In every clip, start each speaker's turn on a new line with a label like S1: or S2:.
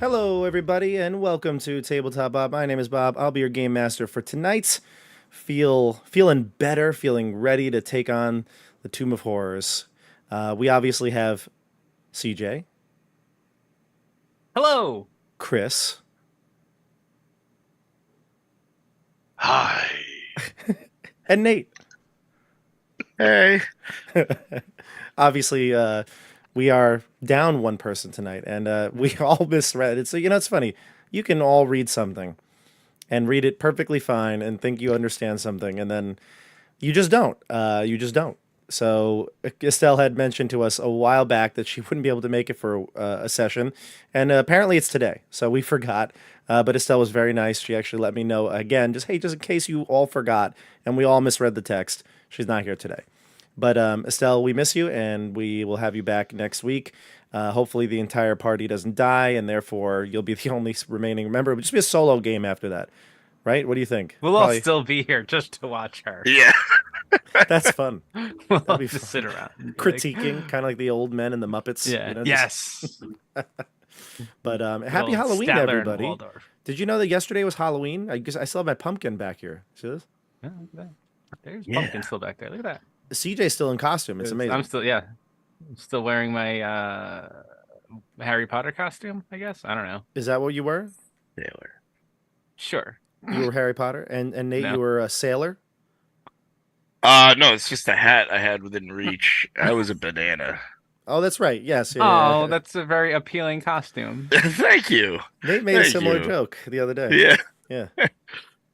S1: Hello, everybody, and welcome to Tabletop Bob. My name is Bob. I'll be your game master for tonight. Feeling better, feeling ready to take on the Tomb of Horrors. We obviously have CJ,
S2: Hello.
S1: Chris,
S3: Hi.
S1: and Nate.
S3: Hey.
S1: Obviously, we are down one person tonight, and we all misread it. So, it's funny. You can all read something and read it perfectly fine and think you understand something, and then you just don't. You just don't. So Estelle had mentioned to us a while back that she wouldn't be able to make it for a session, and apparently it's today. So we forgot, but Estelle was very nice. She actually let me know again, just hey, just in case you all forgot and we all misread the text. She's not here today. But Estelle, we miss you, and we will have you back next week. Hopefully, the entire party doesn't die, and therefore you'll be the only remaining member. It'll just be a solo game after that, right? What do you think?
S2: We'll all still be here just to watch her.
S3: Yeah.
S1: That's fun.
S2: We'll
S1: That'd be
S2: just
S1: fun.
S2: sit around. and be
S1: Critiquing, kind of like the old men and the Muppets.
S2: Yeah.
S1: Just-
S2: Yes.
S1: But happy
S2: Old
S1: Halloween,
S2: Statler and
S1: everybody!
S2: Waldorf.
S1: Did you know that yesterday was Halloween? I guess I still have my pumpkin back here. See this?
S2: Yeah, look at that. There's
S3: Yeah.
S2: pumpkin still back there. Look at that.
S1: CJ's still in costume. It's amazing.
S2: I'm still wearing my Harry Potter costume, I guess. I don't know.
S1: Is that what you were?
S3: Taylor.
S2: Sure.
S1: You were Harry Potter, and Nate,
S2: No.
S1: you were a sailor.
S3: No, it's just a hat I had within reach. I was a banana.
S1: Oh, that's right. Yes. Yeah.
S2: Oh, that's a very appealing costume.
S3: Thank you.
S1: Nate made a
S3: Thank
S1: similar
S3: you.
S1: joke the other day.
S3: Yeah.
S1: Yeah.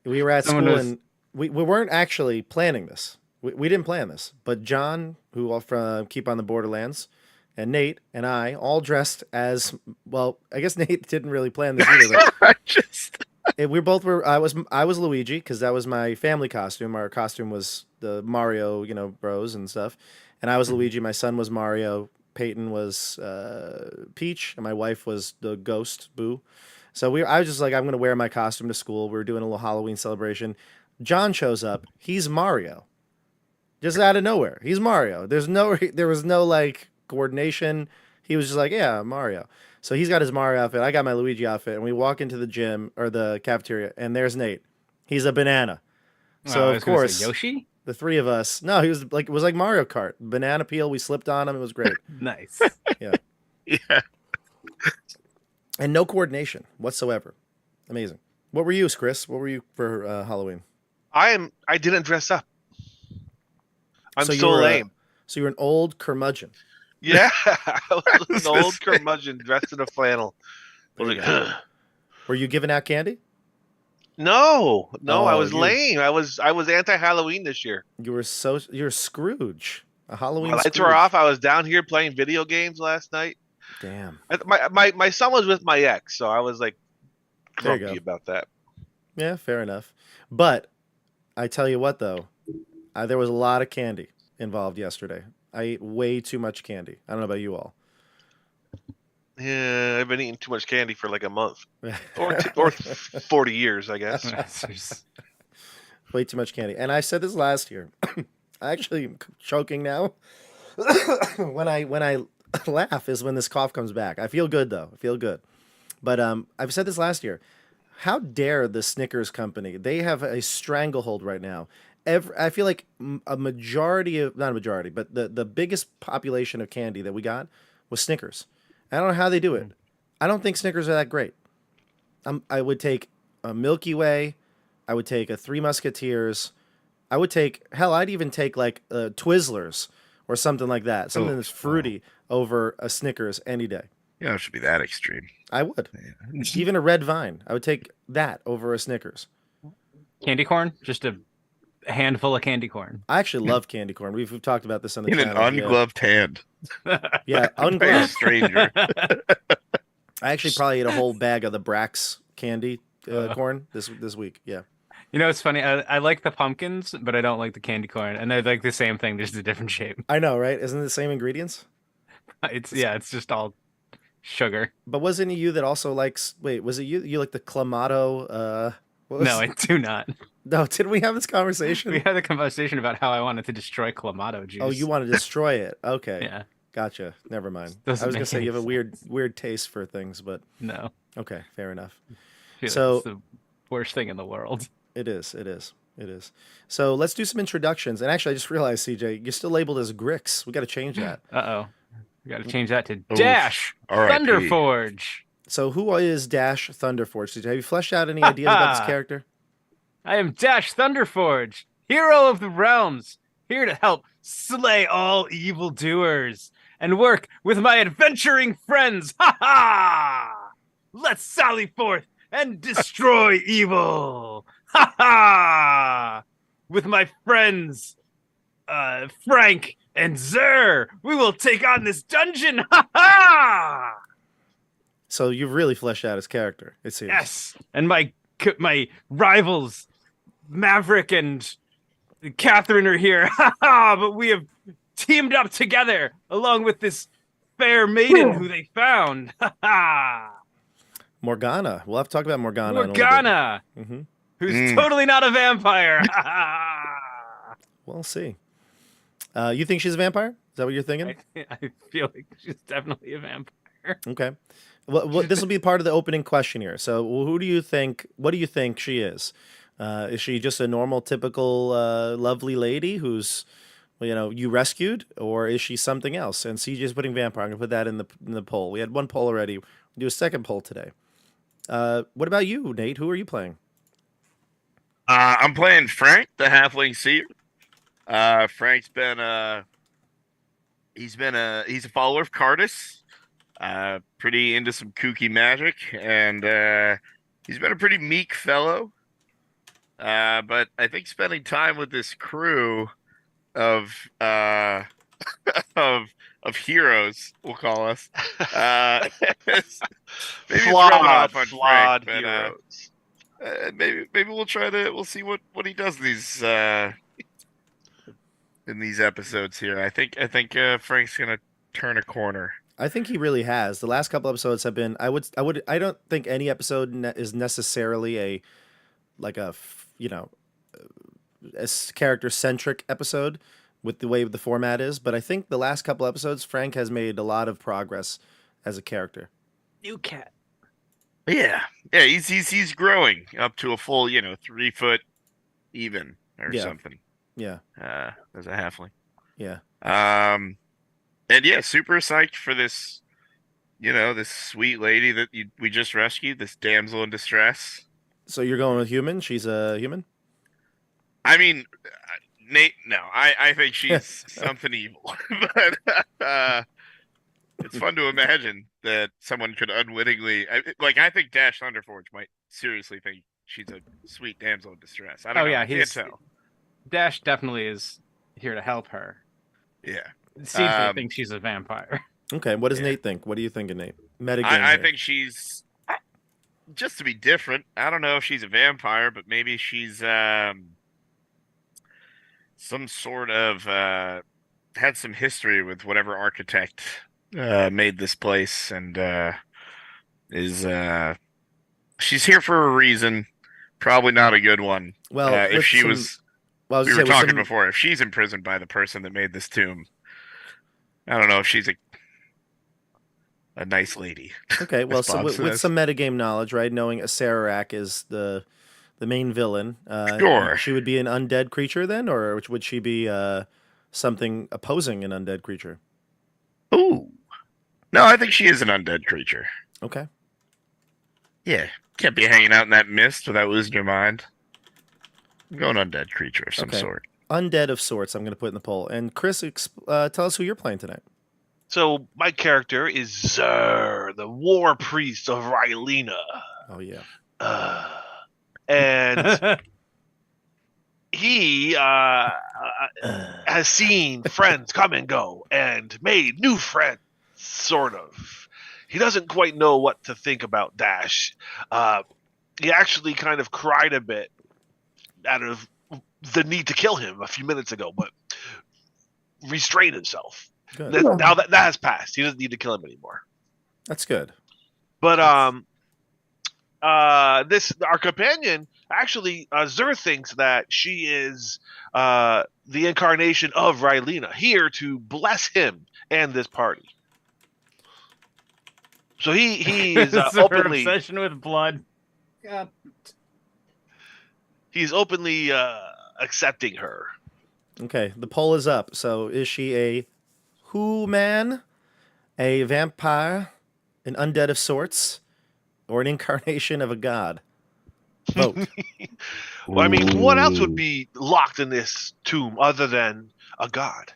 S1: We were at
S2: Someone
S1: school
S2: was-
S1: and we weren't actually planning this. We didn't plan this. But John, who from Keep on the Borderlands, and Nate and I all dressed as, well, I guess Nate didn't really plan this either.
S3: I just
S1: We both were, I was Luigi because that was my family costume. Our costume was the Mario, bros and stuff. And I was Luigi. My son was Mario. Peyton was Peach. And my wife was the ghost, Boo. So I was just like, I'm going to wear my costume to school. We were doing a little Halloween celebration. John shows up. He's Mario. Just out of nowhere. He's Mario. There was no like coordination. He was just like, yeah, Mario. So he's got his Mario outfit. I got my Luigi outfit. And we walk into the gym or the cafeteria, and there's Nate. He's a banana. So,
S2: Oh, I
S1: of
S2: was gonna say
S1: course,
S2: Yoshi?
S1: the three of us, no, it was like Mario Kart. Banana peel. We slipped on him. It was great.
S2: Nice.
S1: Yeah.
S3: yeah.
S1: And no coordination whatsoever. Amazing. What were you, Chris? What were you for Halloween?
S3: I didn't dress up. I'm
S1: So you
S3: so
S1: were,
S3: lame.
S1: So you're an old curmudgeon.
S3: Yeah. I was an old curmudgeon dressed in a flannel. I was
S1: There
S3: like,
S1: you go. Were you giving out candy?
S3: no, I
S1: Oh,
S3: was lame. I was anti-Halloween this year.
S1: You're Scrooge. A Halloween
S3: My lights
S1: Scrooge.
S3: were off. I was down here playing video games last night.
S1: Damn.
S3: My son was with my ex, so I was like
S1: There you
S3: grumpy
S1: go.
S3: about that.
S1: Yeah, fair enough. But I tell you what, though, there was a lot of candy involved yesterday. I ate way too much candy. I don't know about you all.
S3: Yeah, I've been eating too much candy for like a month, or 40 years, I guess.
S1: Way too much candy. And I said this last year. I actually am choking now. when I laugh is when this cough comes back. I feel good though. I feel good. But I've said this last year. How dare the Snickers company? They have a stranglehold right now. I feel like a majority of, not a majority, but the biggest population of candy that we got was Snickers. I don't know how they do it. I don't think Snickers are that great. I would take a Milky Way. I would take a Three Musketeers. I'd even take like Twizzlers or something like that. Something that's fruity over a Snickers any day.
S3: Yeah, it should be that extreme.
S1: I would.
S3: Yeah.
S1: Even a Red Vine. I would take that over a Snickers.
S2: Candy corn? Just a handful of candy corn.
S1: I actually love candy corn. We've talked about this on the
S3: In an
S1: channel.
S3: ungloved hand.
S1: Yeah,
S3: By a
S1: ungloved.
S3: stranger.
S1: I actually probably ate a whole bag of the Brax candy corn this week. Yeah.
S2: You know, it's funny. I like the pumpkins, but I don't like the candy corn. And they're like the same thing, just a different shape.
S1: I know, right? Isn't it the same ingredients?
S2: It's just all sugar.
S1: But wasn't it you that also likes? Wait, was it you? You like the clamato?
S2: No, I do not.
S1: No. Didn't we have this conversation?
S2: We had a conversation about how I wanted to destroy Clamato juice.
S1: Oh, you want to destroy it? Okay.
S2: Yeah.
S1: Gotcha. Never mind. I
S2: Doesn't
S1: was gonna
S2: make
S1: say you
S2: any
S1: have a weird taste for things, but
S2: No.
S1: Okay, fair enough.
S2: I feel like
S1: So
S2: it's the worst thing in the world.
S1: it is. It is. It is. So let's do some introductions. And actually, I just realized, CJ, you're still labeled as Grix. We got to change that.
S2: Uh-oh. We got to change that to
S3: Oof.
S2: Dash
S3: R.I.P.
S2: Thunderforge.
S1: So who is Dash Thunderforge? CJ, have you fleshed out any ideas about this character?
S2: I am Dash Thunderforge, hero of the realms, here to help slay all evildoers and work with my adventuring friends. Ha ha! Let's sally forth and destroy evil. Ha ha! With my friends, Frank and Zer, we will take on this dungeon. Ha ha!
S1: So you've really fleshed out his character, it seems.
S2: Yes, and my rivals, Maverick and Catherine, are here. Ha ha! But we have teamed up together along with this fair maiden who they found. Ha ha!
S1: Morgana. We'll have to talk about Morgana.
S2: Morgana, who's totally not a vampire. Ha ha!
S1: We'll see. You think she's a vampire? Is that what you're thinking?
S2: I feel like she's definitely a vampire.
S1: Okay. Well, this will be part of the opening question here. So, who do you think? What do you think she is? Is she just a normal, typical, lovely lady who's, you rescued, or is she something else? And CJ's putting vampire. I'm gonna put that in the poll. We had one poll already. We'll do a second poll today. What about you, Nate? Who are you playing?
S3: I'm playing Frank, the halfling seer. Frank's been he's a follower of Cardis. Pretty into some kooky magic, and he's been a pretty meek fellow. But I think spending time with this crew of of heroes, we'll call us, maybe
S4: flawed
S3: Frank,
S4: heroes.
S3: Maybe we'll see what he does in these episodes here. I think Frank's gonna turn a corner.
S1: I think he really has. The last couple episodes have been. I don't think any episode is necessarily a character centric episode with the way the format is. But I think the last couple episodes, Frank has made a lot of progress as a character.
S2: New cat.
S3: Yeah. He's growing up to a full 3 foot even or something.
S1: Yeah.
S3: As a halfling.
S1: Yeah.
S3: And yeah, super psyched for this, this sweet lady that we just rescued, this damsel in distress.
S1: So you're going with human? She's a human?
S3: I mean, Nate, no, I think she's something evil. But it's fun to imagine that someone could unwittingly, I think Dash Thunderforge might seriously think she's a sweet damsel in distress. I don't know.
S2: Yeah,
S3: I can't tell.
S2: Dash definitely is here to help her.
S3: Yeah.
S2: CJ thinks she's a vampire.
S1: Okay, what does Nate think? What are you thinking, Nate?
S3: I think she's, just to be different, I don't know if she's a vampire, but maybe she's some sort of had some history with whatever architect made this place, and is she's here for a reason, probably not a good one.
S1: Well,
S3: if she was,
S1: well,
S3: we were talking before, if she's imprisoned by the person that made this tomb, I don't know if she's a nice lady.
S1: Okay, well, so with some metagame knowledge, right? Knowing Acererak is the main villain.
S3: Sure.
S1: She would be an undead creature then, or would she be something opposing an undead creature?
S3: Ooh. No, I think she is an undead creature.
S1: Okay.
S3: Yeah. Can't be hanging out in that mist without losing your mind. I'm going undead creature of some sort.
S1: Undead of sorts, I'm going to put in the poll. And Chris, tell us who you're playing tonight.
S4: So my character is Zer, the war priest of Rylena.
S1: Oh, yeah.
S4: And he has seen friends come and go and made new friends, sort of. He doesn't quite know what to think about Dash. He actually kind of cried a bit out of the need to kill him a few minutes ago, but restrained himself.
S1: Good.
S4: Now that has passed. He doesn't need to kill him anymore.
S1: That's good.
S4: But our companion, actually, Zer thinks that she is the incarnation of Rylena, here to bless him and this party. So he is
S2: This is her
S4: openly
S2: obsession with blood. God.
S4: he's openly accepting her.
S1: Okay, the poll is up. So is she a who man, a vampire, an undead of sorts, or an incarnation of a god? Vote.
S4: Well, I mean, what else would
S3: Ooh.
S4: be locked in this tomb other than a god?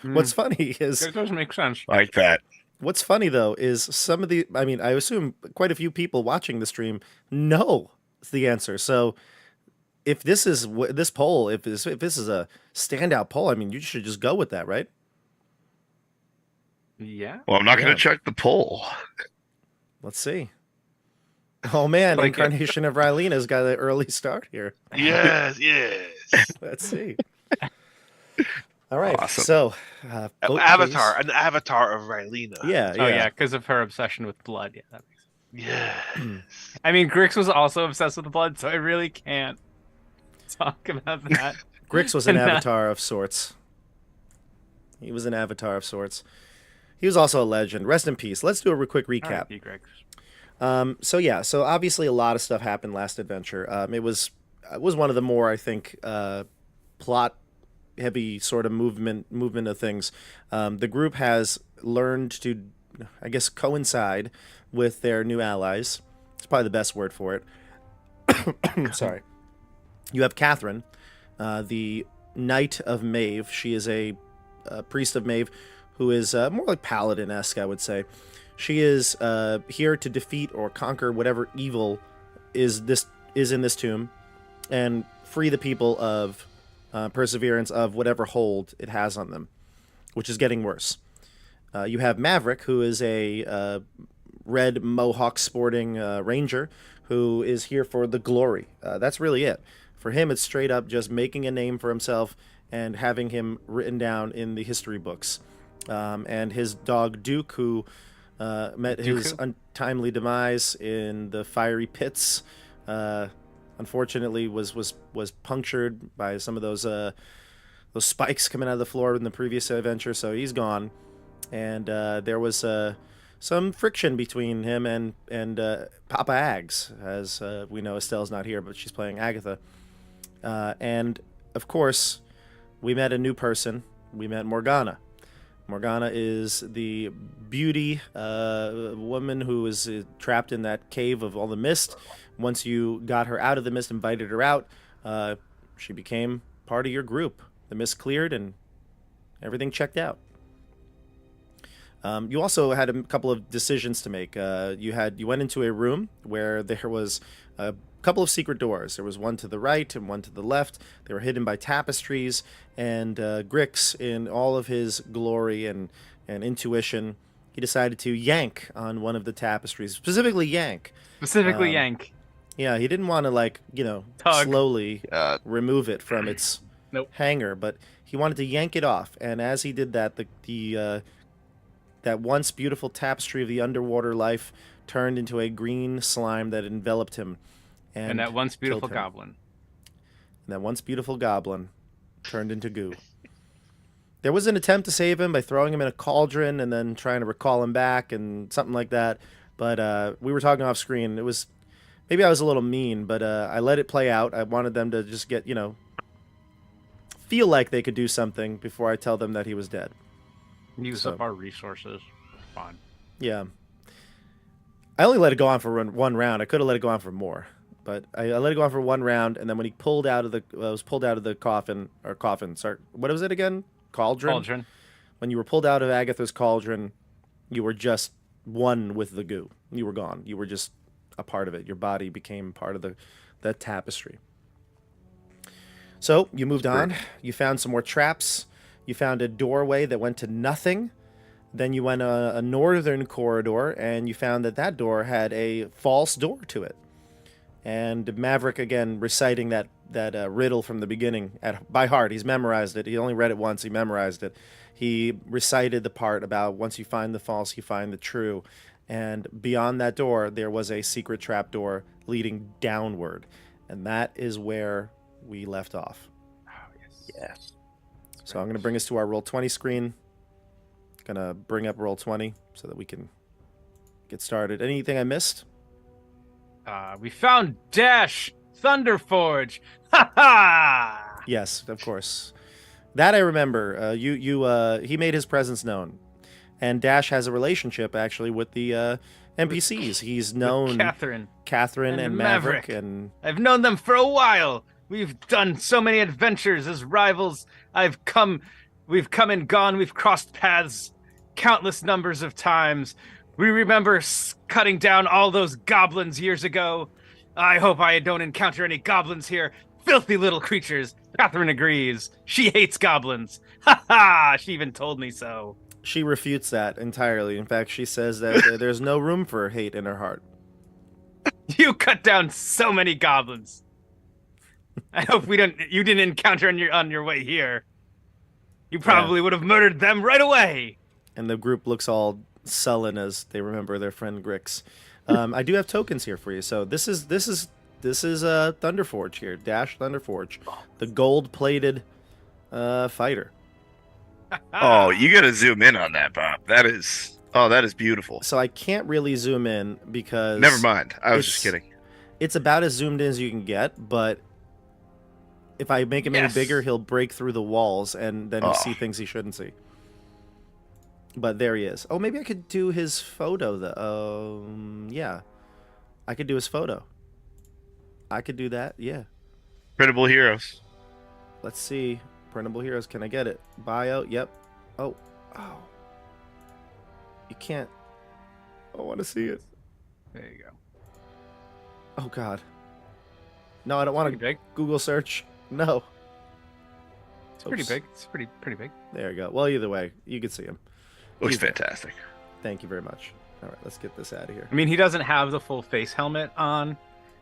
S1: What's funny is
S2: That doesn't make sense.
S3: Like that.
S1: what's funny though is some of the I mean, I assume quite a few people watching the stream know the answer. So if this is this poll, if this is a standout poll, I mean, you should just go with that, right?
S2: Yeah.
S3: Well, I'm not
S1: Yeah.
S3: going to check the poll.
S1: Let's see. Oh man,
S2: Like it.
S1: incarnation of Rylena's got an early start here.
S4: Yes, yes.
S1: Let's see. All right.
S3: Awesome.
S1: So, vote,
S4: Avatar,
S1: please.
S4: an avatar of Rylena.
S1: Yeah,
S2: Oh
S1: yeah.
S2: yeah, because of her obsession with blood. Yeah, that makes sense.
S4: Yes.
S2: I mean, Grix was also obsessed with blood, so I really can't talk about that.
S1: Grix was an
S2: No.
S1: avatar of sorts. He was an avatar of sorts. He was also a legend. Rest in peace. Let's do a quick recap.
S2: R.I.P. Grix.
S1: So obviously a lot of stuff happened last adventure. It was one of the more, I think, plot heavy sort of movement of things. The group has learned to, I guess, coincide with their new allies. It's probably the best word for it. Sorry. You have Catherine, the Knight of Maeve. She is a priest of Maeve who is more like paladin-esque, I would say. She is here to defeat or conquer whatever evil is in this tomb, and free the people of Perseverance of whatever hold it has on them, which is getting worse. You have Maverick, who is a red mohawk sporting ranger, who is here for the glory. That's really it. For him, it's straight up just making a name for himself and having him written down in the history books. And his dog Duke, who met his untimely demise in the fiery pits, unfortunately was punctured by some of those spikes coming out of the floor in the previous adventure, so he's gone. And there was some friction between him and Papa Ags, as we know Estelle's not here, but she's playing Agatha. And of course, we met a new person. We met Morgana. Morgana is the beauty woman who is trapped in that cave of all the mist. Once you got her out of the mist, invited her out, she became part of your group. The mist cleared and everything checked out. You also had a couple of decisions to make. You went into a room where there was a couple of secret doors. There was one to the right and one to the left. They were hidden by tapestries, and Grix, in all of his glory and intuition, he decided to yank on one of the tapestries, specifically yank.
S2: Yank.
S1: Yeah, he didn't want to
S2: Tug.
S1: slowly remove it from its
S2: Nope.
S1: hanger, but he wanted to yank it off. And as he did that, that once beautiful tapestry of the underwater life turned into a green slime that enveloped him.
S2: And that once beautiful
S1: killed him.
S2: goblin.
S1: And that once beautiful goblin turned into goo. There was an attempt to save him by throwing him in a cauldron and then trying to recall him back and something like that. But we were talking off screen. It was, maybe I was a little mean, but I let it play out. I wanted them to just get, feel like they could do something before I tell them that he was dead.
S2: Use up our resources. Fine.
S1: Yeah. I only let it go on for one round. I could have let it go on for more. But I let it go on for one round, and then when he pulled out of the coffin, sorry, what was it again? Cauldron? When you were pulled out of Agatha's cauldron, you were just one with the goo. You were gone. You were just a part of it. Your body became part of that tapestry. So you moved on. You found some more traps. You found a doorway that went to nothing. Then you went a northern corridor, and you found that door had a false door to it. And Maverick, again, reciting that riddle from the beginning by heart. He's memorized it. He only read it once. He memorized it. He recited the part about once you find the false, you find the true. And beyond that door, there was a secret trap door leading downward. And that is where we left off.
S2: Oh, yes.
S3: Yes.
S1: So I'm going to bring us to our Roll20 screen. Going to bring up Roll20 so that we can get started. Anything I missed?
S2: We found Dash Thunderforge. Ha ha!
S1: Yes, of course. That I remember. He made his presence known, and Dash has a relationship actually with the NPCs. He's known
S2: Catherine
S1: and Maverick, and
S2: I've known them for a while. We've done so many adventures as rivals. We've come and gone. We've crossed paths countless numbers of times. We remember cutting down all those goblins years ago. I hope I don't encounter any goblins here. Filthy little creatures. Catherine agrees. She hates goblins. Ha ha! She even told me so.
S1: she refutes that entirely. In fact, she says that there's no room for hate in her heart.
S2: You cut down so many goblins. I hope you didn't encounter on your way here. You probably would have murdered them right away.
S1: And the group looks all sullen as they remember their friend Grix. I do have tokens here for you. So this is Thunderforge here, Dash Thunderforge, the gold-plated fighter.
S3: Oh, you gotta zoom in on that, Bob. That is beautiful.
S1: So I can't really zoom in because
S3: Never mind. I was just kidding.
S1: It's about as zoomed in as you can get, but if I make him any bigger, he'll break through the walls, and then you see things he shouldn't see. But there he is. Oh, maybe I could do his photo, though. Yeah. I could do his photo. I could do that, yeah.
S3: Printable Heroes.
S1: Let's see. Printable Heroes, can I get it? Bio, yep. Oh. You can't. I want to see it.
S2: There you go.
S1: Oh, God. No, I don't want to Google search. No.
S2: It's pretty big. It's pretty big.
S1: There you go. Well, either way, you can see him.
S3: Looks fantastic.
S1: Thank you very much. All right, let's get this out of here.
S2: I mean, he doesn't have the full face helmet on.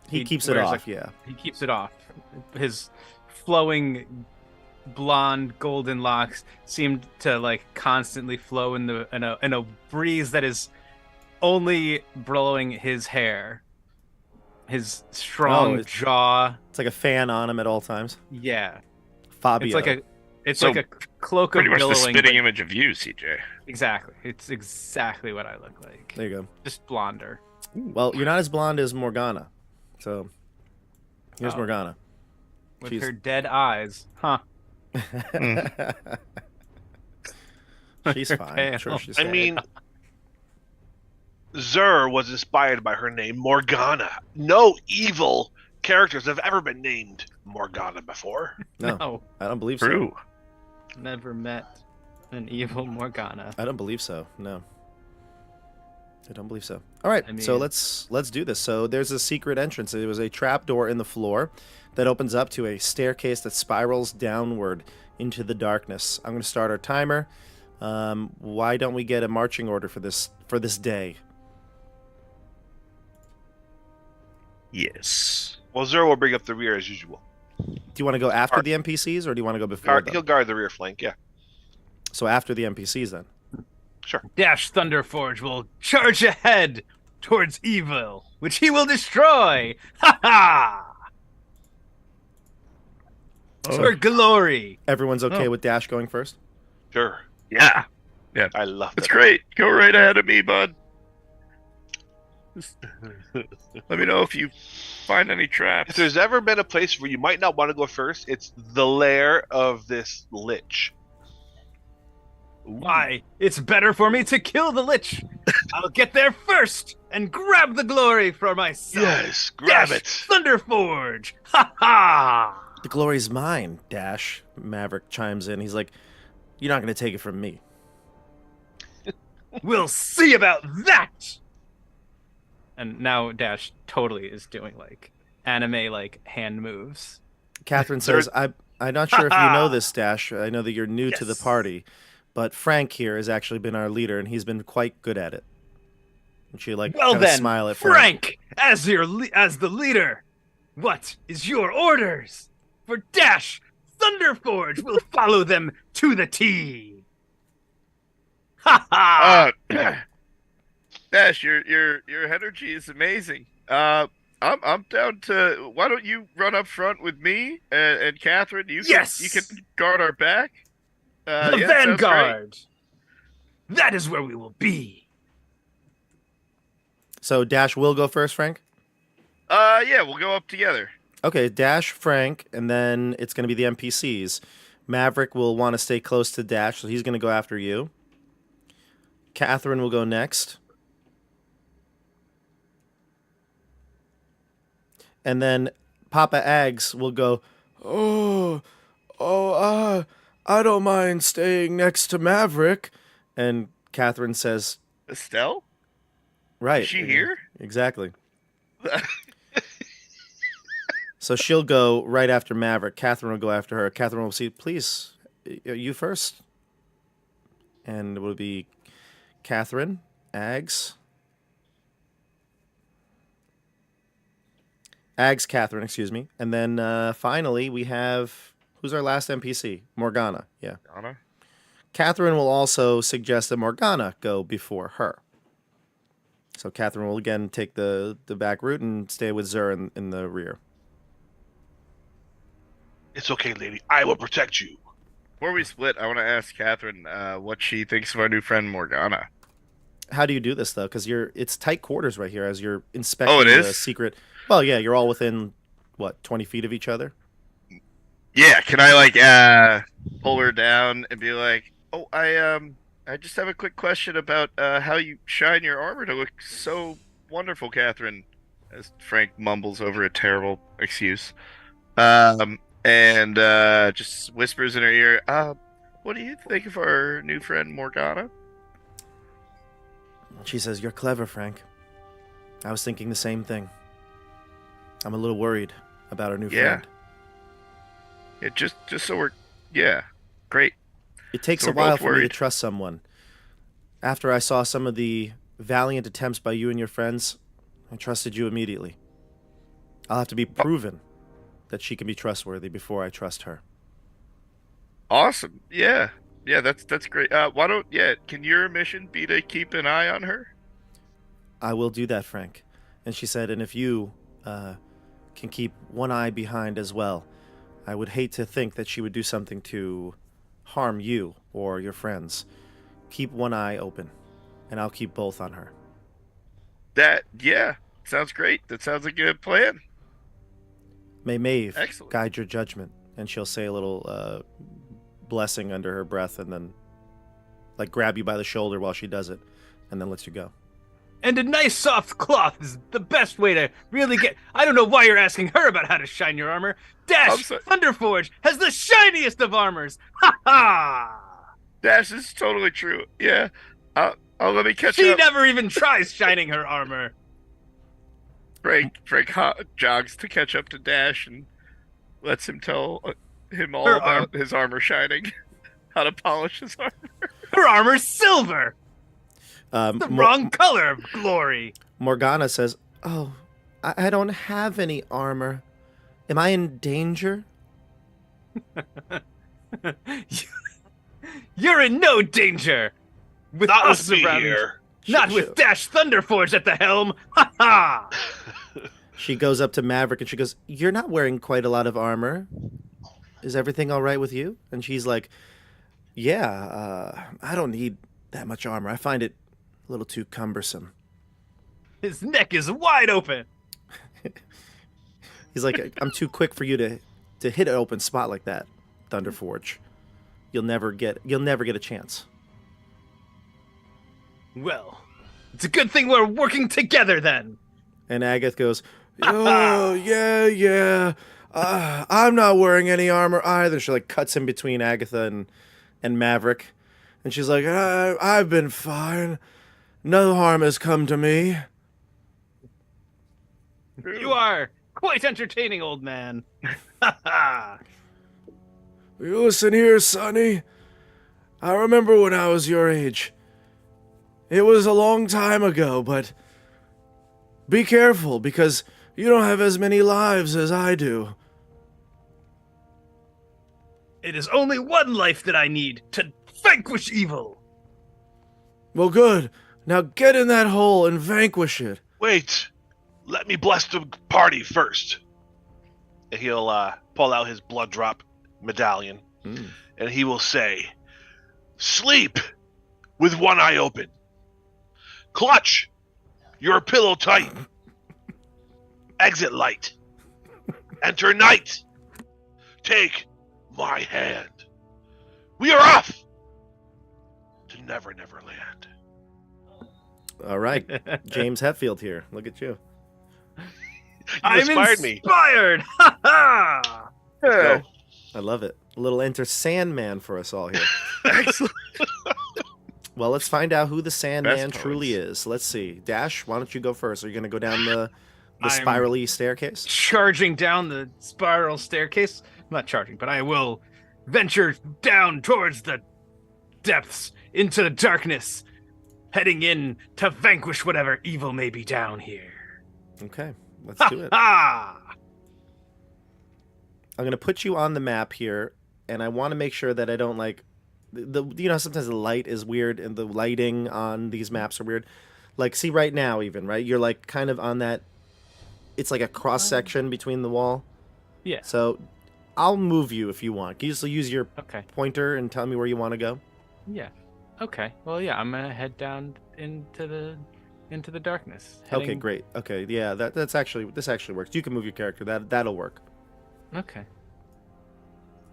S1: He keeps it off, yeah.
S2: He keeps it off. His flowing blonde golden locks seemed to like constantly flow in a breeze that is only blowing his hair. His strong jaw.
S1: It's like a fan on him at all times.
S2: Yeah.
S1: Fabio.
S2: It's like a cloak of
S3: pretty much
S2: billowing.
S3: The spitting image of you, CJ.
S2: Exactly. It's exactly what I look like.
S1: There you go.
S2: Just blonder.
S1: Well, you're not as blonde as Morgana. So, here's Morgana.
S2: With her dead eyes. Huh.
S1: She's fine. I'm sure she's fine.
S4: I mean, Zur was inspired by her name, Morgana. No evil characters have ever been named Morgana before.
S1: No. I don't believe
S3: True.
S1: so.
S2: Never met an evil Morgana.
S1: I don't believe so. No. I don't believe so. All right, so let's do this. So there's a secret entrance. There was a trapdoor in the floor that opens up to a staircase that spirals downward into the darkness. I'm going to start our timer. Why don't we get a marching order for this day?
S3: Yes.
S4: Well, Zur will bring up the rear as usual.
S1: Do you want to go after the NPCs, or do you want to go before them?
S4: He'll guard the rear flank, yeah.
S1: So after the NPCs, then.
S4: Sure.
S2: Dash Thunderforge will charge ahead towards evil, which he will destroy. Ha ha! For glory.
S1: Everyone's okay with Dash going first?
S4: Sure.
S3: Yeah.
S4: I love it.
S3: That's great. Go right ahead of me, bud. Let me know if you find any traps.
S4: If there's ever been a place where you might not want to go first, it's the lair of this lich.
S2: Why? It's better for me to kill the lich. I'll get there first and grab the glory for myself.
S4: Yes, grab
S2: Dash
S4: it.
S2: Thunderforge. Ha ha!
S1: The glory's mine, Dash. Maverick chimes in. He's like, you're not going to take it from me.
S2: We'll see about that. And now Dash totally is doing like anime like hand moves.
S1: Catherine says, I'm not sure if you know this, Dash. I know that you're new to the party, but Frank here has actually been our leader, and he's been quite good at it. And she smile at
S2: Frank, as the leader, what is your orders? For Dash Thunderforge will follow them to the T. Ha ha!
S3: Dash, your energy is amazing. I'm down to. Why don't you run up front with me and Catherine? You can guard our back.
S2: The Vanguard. That is where we will be.
S1: So Dash will go first, Frank?
S3: Yeah, we'll go up together.
S1: Okay, Dash, Frank, and then it's going to be the NPCs. Maverick will want to stay close to Dash, so he's going to go after you. Catherine will go next. And then Papa Ags will go, I don't mind staying next to Maverick. And Catherine says,
S3: Estelle?
S1: right.
S3: Is she here?
S1: Exactly. So she'll go right after Maverick. Catherine will go after her. Catherine will see, please, you first. And it will be Catherine, Ags, Catherine, excuse me. And then finally we have, who's our last NPC? Morgana, yeah.
S3: Anna?
S1: Catherine will also suggest that Morgana go before her. So Catherine will again take the back route and stay with Zur in the rear.
S4: It's okay, lady. I will protect you.
S3: Before we split, I want to ask Catherine what she thinks of our new friend Morgana.
S1: How do you do this though? Because it's tight quarters right here as you're inspecting
S3: it
S1: the
S3: is?
S1: secret. Well, yeah, you're all within what 20 feet of each other.
S3: Yeah, can I pull her down and be like, "Oh, I just have a quick question about how you shine your armor to look so wonderful, Catherine," as Frank mumbles over a terrible excuse. And just whispers in her ear, "What do you think of our new friend Morgana?"
S1: She says, "You're clever, Frank. I was thinking the same thing. I'm a little worried about our new friend.
S3: Yeah, just so we're great.
S1: It takes
S3: So
S1: a
S3: we're
S1: while
S3: both
S1: for me to
S3: worried.
S1: trust someone. After I saw some of the valiant attempts by you and your friends, I trusted you immediately. I'll have to be proven that she can be trustworthy before I trust her."
S3: Awesome. Yeah, that's great. Can your mission be to keep an eye on her?
S1: "I will do that, Frank." And she said, "And if you can keep one eye behind as well, I would hate to think that she would do something to harm you or your friends. Keep one eye open, and I'll keep both on her."
S3: Sounds great. That sounds like a good plan.
S1: "May Maeve
S3: Excellent.
S1: guide your judgment." And she'll say a little blessing under her breath and then grab you by the shoulder while she does it and then lets you go.
S2: And a nice soft cloth is the best way to really get... I don't know why you're asking her about how to shine your armor.
S3: I'm
S2: Dash
S3: sorry.
S2: Thunderforge has the shiniest of armors. Ha ha!
S3: Dash, this is totally true. Yeah. I'll let me catch
S2: She
S3: up.
S2: never even tries shining her armor.
S3: Frank jogs to catch up to Dash and lets him tell him all
S2: Her
S3: about his armor shining, how to polish his armor.
S2: Her armor's silver. The wrong color of glory.
S1: Morgana says, "Oh, I don't have any armor. Am I in danger?"
S2: You're in no danger. With
S4: Not
S2: us
S4: with me
S2: around.
S4: here.
S2: Not with Dash Thunderforge at the helm. Ha ha!
S1: She goes up to Maverick and she goes, "You're not wearing quite a lot of armor. Is everything all right with you?" And she's like, "Yeah, I don't need that much armor. I find it a little too cumbersome."
S2: His neck is wide open.
S1: He's like, "I'm too quick for you to hit an open spot like that, Thunderforge. You'll never get a chance."
S2: Well, it's a good thing we're working together then.
S1: And Agath goes, "Oh, yeah. I'm not wearing any armor either." She cuts in between Agatha and Maverick. And she's like, "I've been fine. No harm has come to me."
S2: You are quite entertaining, old man. Ha ha!
S1: "You listen here, Sonny. I remember when I was your age. It was a long time ago, but be careful because you don't have as many lives as I do."
S2: It is only one life that I need to vanquish evil.
S1: "Well, good. Now get in that hole and vanquish it."
S4: Wait. Let me bless the party first. And he'll pull out his blood drop medallion. And he will say, "Sleep with one eye open. Clutch You're pillow tight. Exit light. Enter night. Take my hand. We are off to Never Never Land.
S1: All right, James Hetfield here. Look at you.
S2: I'm
S4: inspired me.
S2: inspired. Ha ha!
S4: Go.
S1: I love it. A little Enter Sandman for us all here.
S3: Excellent.
S1: Well, let's find out who the Sandman
S3: Best
S1: truly
S3: poets.
S1: is. Let's see. Dash, why don't you go first? Are you going to go down the
S2: I'm-
S1: spirally staircase?
S2: Charging down the spiral staircase. I'm not charging, but I will venture down towards the depths into the darkness, heading in to vanquish whatever evil may be down here.
S1: Okay, let's do it.
S2: Ha!
S1: I'm going to put you on the map here, and I want to make sure that I don't like you know, sometimes the light is weird and the lighting on these maps are weird. Like, see right now even, right? You're like kind of on that, it's like a cross section between the wall.
S2: Yeah.
S1: So I'll move you if you want. Can you just use your
S2: Okay.
S1: pointer and tell me where you want to go?
S2: Yeah. Okay. Well, yeah, I'm gonna head down into the darkness.
S1: Okay,
S2: heading-
S1: great. Okay, yeah, this actually works. You can move your character. That'll work.
S2: Okay.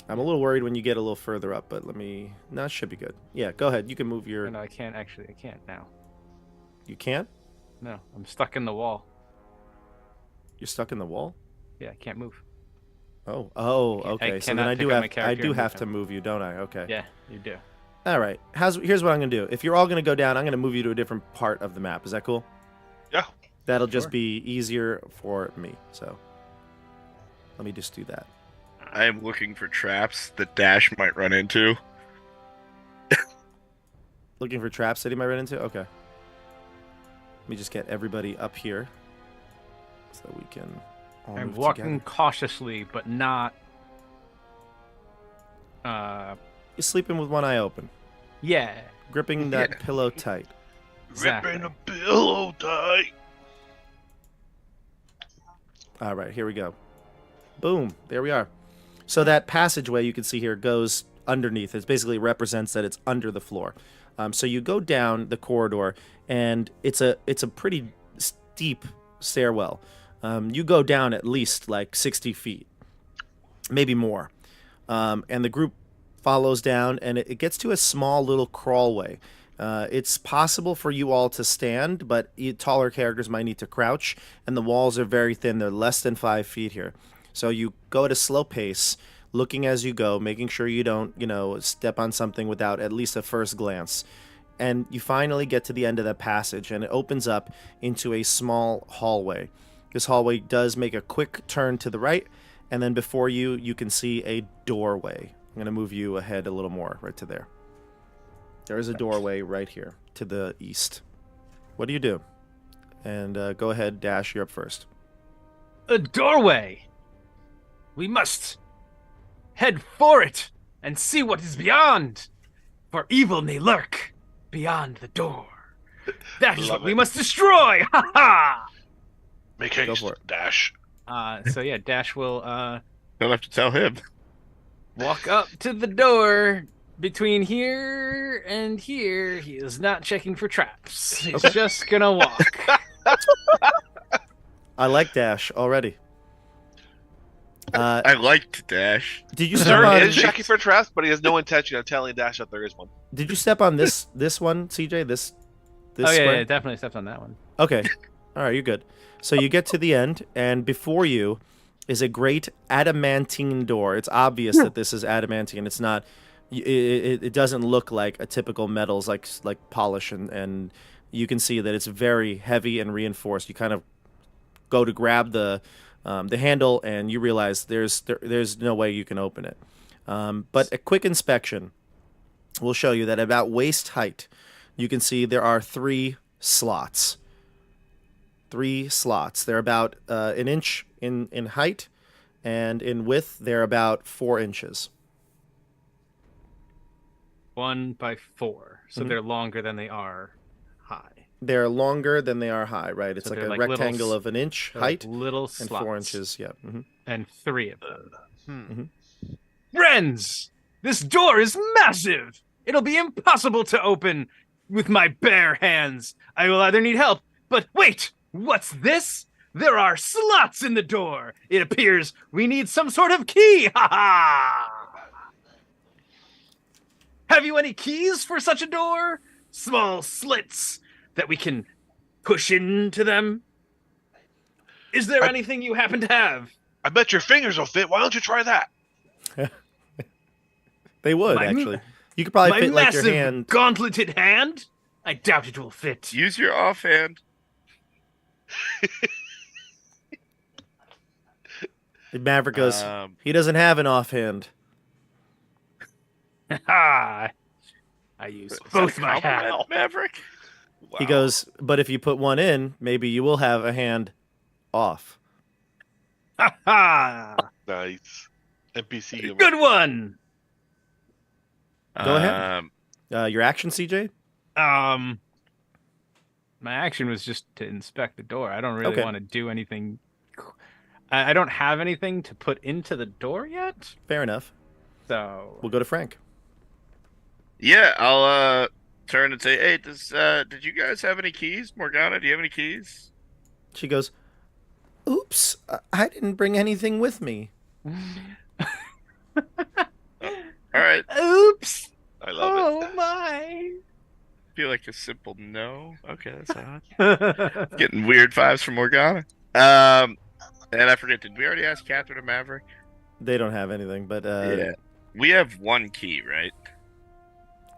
S1: I'm a little worried when you get a little further up, but no, it should be good. Yeah, go ahead. You can move your.
S2: No, I can't actually. I can't now.
S1: You can't?
S2: No, I'm stuck in the wall.
S1: You're stuck in the wall?
S2: Yeah, I can't move.
S1: Oh,
S2: I
S1: okay. So then
S2: cannot
S1: I
S2: pick
S1: do
S2: up
S1: have
S2: my character and
S1: have
S2: move
S1: to
S2: him.
S1: move you, don't I? Okay.
S2: Yeah, you do.
S1: All right. Here's what I'm gonna do. If you're all gonna go down, I'm gonna move you to a different part of the map. Is that cool?
S4: Yeah.
S1: That'll just
S2: Sure.
S1: be easier for me. So let me just do that.
S3: I am looking for traps that Dash might run into.
S1: Looking for traps that he might run into? Okay. Let me just get everybody up here so we can all
S2: I'm
S1: move
S2: walking
S1: together.
S2: cautiously, but not.
S1: You're sleeping with one eye open,
S2: Yeah.
S1: gripping that
S3: Yeah.
S1: pillow tight.
S2: Exactly.
S4: Ripping a pillow tight.
S1: All right, here we go. Boom. There we are. So that passageway you can see here goes underneath. It basically represents that it's under the floor. So you go down the corridor, and it's a pretty steep stairwell. You go down at least like 60 feet, maybe more. And the group follows down, and it gets to a small little crawlway. It's possible for you all to stand, but taller characters might need to crouch, and the walls are very thin. They're less than 5 feet here. So you go at a slow pace, looking as you go, making sure you don't, step on something without at least a first glance. And you finally get to the end of that passage, and it opens up into a small hallway. This hallway does make a quick turn to the right, and then before you, you can see a doorway. I'm going to move you ahead a little more, right to there. There is a doorway right here to the east. What do you do? And go ahead, Dash, you're up first.
S2: A doorway. We must head for it and see what is beyond. For evil may lurk beyond the door. That is
S4: Love
S2: what we
S4: it.
S2: must destroy. Ha ha!
S4: Make
S1: Go
S4: haste,
S1: for it.
S4: Dash.
S2: So yeah, Dash will
S3: Don't have to tell him.
S2: walk up to the door between here and here. He is not checking for traps. He's just gonna walk.
S1: I like Dash already.
S3: I liked Dash.
S1: Did you step
S4: Sir
S1: on?
S4: is checking for traps, but he has no intention of telling Dash that there is one.
S1: Did you step on this one, CJ? This
S2: Oh yeah,
S1: square?
S2: yeah, definitely stepped on that one.
S1: Okay. All right, you're good. So you get to the end, and before you is a great adamantine door. It's obvious that this is adamantine. It's not. It doesn't look like a typical metals like polish, and you can see that it's very heavy and reinforced. You kind of go to grab the handle, and you realize there's no way you can open it. But a quick inspection will show you that about waist height, you can see there are 3 slots. 3 slots. They're about an inch in height, and in width, they're about 4 inches.
S2: 1 by 4, so
S1: Mhm.
S2: they're longer than they are high.
S1: They're longer than they are high, right? It's
S2: So
S1: like
S2: they're
S1: a
S2: like little
S1: rectangle
S2: s-
S1: of an inch
S2: They're
S1: height
S2: little
S1: and
S2: slots,
S1: 4 inches. Yeah.
S2: and 3 of them.
S4: Hmm.
S2: Friends, this door is massive. It'll be impossible to open with my bare hands. I will either need help But wait, what's this? There are slots in the door. It appears we need some sort of key. Ha ha! Have you any keys for such a door? Small slits that we can push into them? Is there anything you happen to have?
S4: I bet your fingers will fit. Why don't you try that?
S1: They would,
S2: My-
S1: actually. You could probably
S2: My
S1: fit like
S2: massive
S1: your hand.
S2: gauntleted hand? I doubt it will fit.
S3: Use your offhand.
S1: Maverick goes,
S3: Um,
S1: he doesn't have an offhand.
S2: Ha! I use
S3: Is that
S2: both
S3: a
S2: my
S3: compliment,
S2: hands.
S3: Maverick.
S1: He
S3: Wow.
S1: goes, but if you put one in, maybe you will have a hand off.
S2: Ha ha!
S4: Nice. NPC humor.
S2: Good one.
S1: Go ahead. Your action, CJ?
S2: My action was just to inspect the door. I don't really
S1: Okay.
S2: want to do anything. I don't have anything to put into the door yet,
S1: Fair enough.
S2: so
S1: We'll go to Frank.
S3: Yeah, I'll turn and say, "Hey, did you guys have any keys, Morgana? Do you have any keys?"
S1: She goes, oops, I didn't bring anything with me.
S3: All right,
S2: oops.
S4: I love it.
S2: My.
S3: feel like a simple no. Okay, that's odd. Getting weird vibes from Morgana. And I forget, did we already ask Catherine or Maverick?
S1: They don't have anything, but
S3: Yeah. We have one key, right?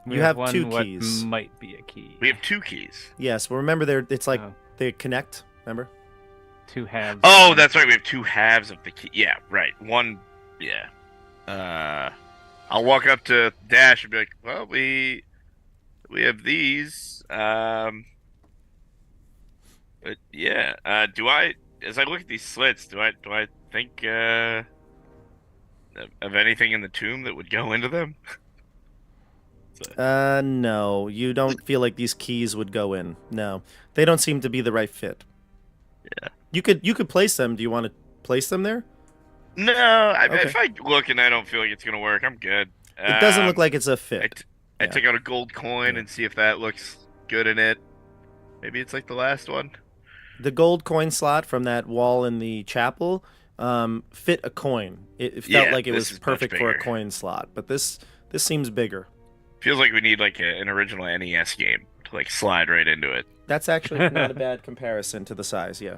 S2: We
S1: You have
S2: one
S1: two
S2: what
S1: keys.
S2: might be a key.
S3: We have two keys.
S1: yes, well, remember it's like
S2: Oh.
S1: they connect, remember?
S2: Two halves.
S3: Oh, that's right. We have two halves of the key. Yeah, right. One. Yeah. I'll walk up to Dash and be like, "Well, we have these. But yeah. Do I? As I look at these slits, do I think of anything in the tomb that would go into them?"
S1: No, you don't feel like these keys would go in. No, they don't seem to be the right fit.
S3: Yeah.
S1: You could place them. Do you want to place them there?
S3: No.
S1: Okay.
S3: If I look and I don't feel like it's gonna work, I'm good.
S1: It doesn't look like it's a fit.
S3: I
S1: Yeah.
S3: take out a gold coin
S1: Yeah.
S3: and see if that looks good in it. Maybe it's like the last one.
S1: The gold coin slot from that wall in the chapel fit a coin. It felt
S3: Yeah,
S1: like it
S3: this
S1: was
S3: is much
S1: perfect for a
S3: bigger.
S1: coin slot, but this seems bigger.
S3: Feels like we need like an original NES game to like slide right into it.
S1: That's actually not a bad comparison to the size. Yeah.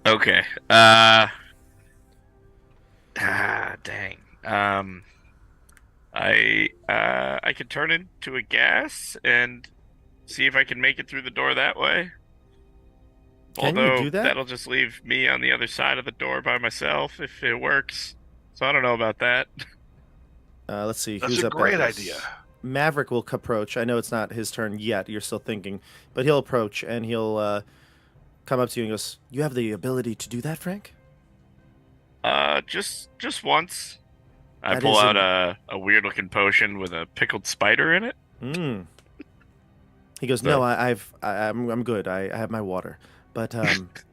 S3: Okay. Dang. I could turn into a gas and see if I can make it through the door that way.
S1: Can you
S3: Although
S1: do that?
S3: that'll just leave me on the other side of the door by myself if it works. So I don't know about that.
S1: Let's see.
S4: That's
S1: who's
S4: a
S1: up
S4: great
S1: next?
S4: idea.
S1: Maverick will approach. I know it's not his turn yet. You're still thinking, but he'll approach and he'll come up to you and goes, "You have the ability to do that, Frank?"
S3: Just once. I
S1: That
S3: pull
S1: is
S3: out a weird looking potion with a pickled spider in it.
S1: Mm. He goes, "No, I'm good. I have my water. But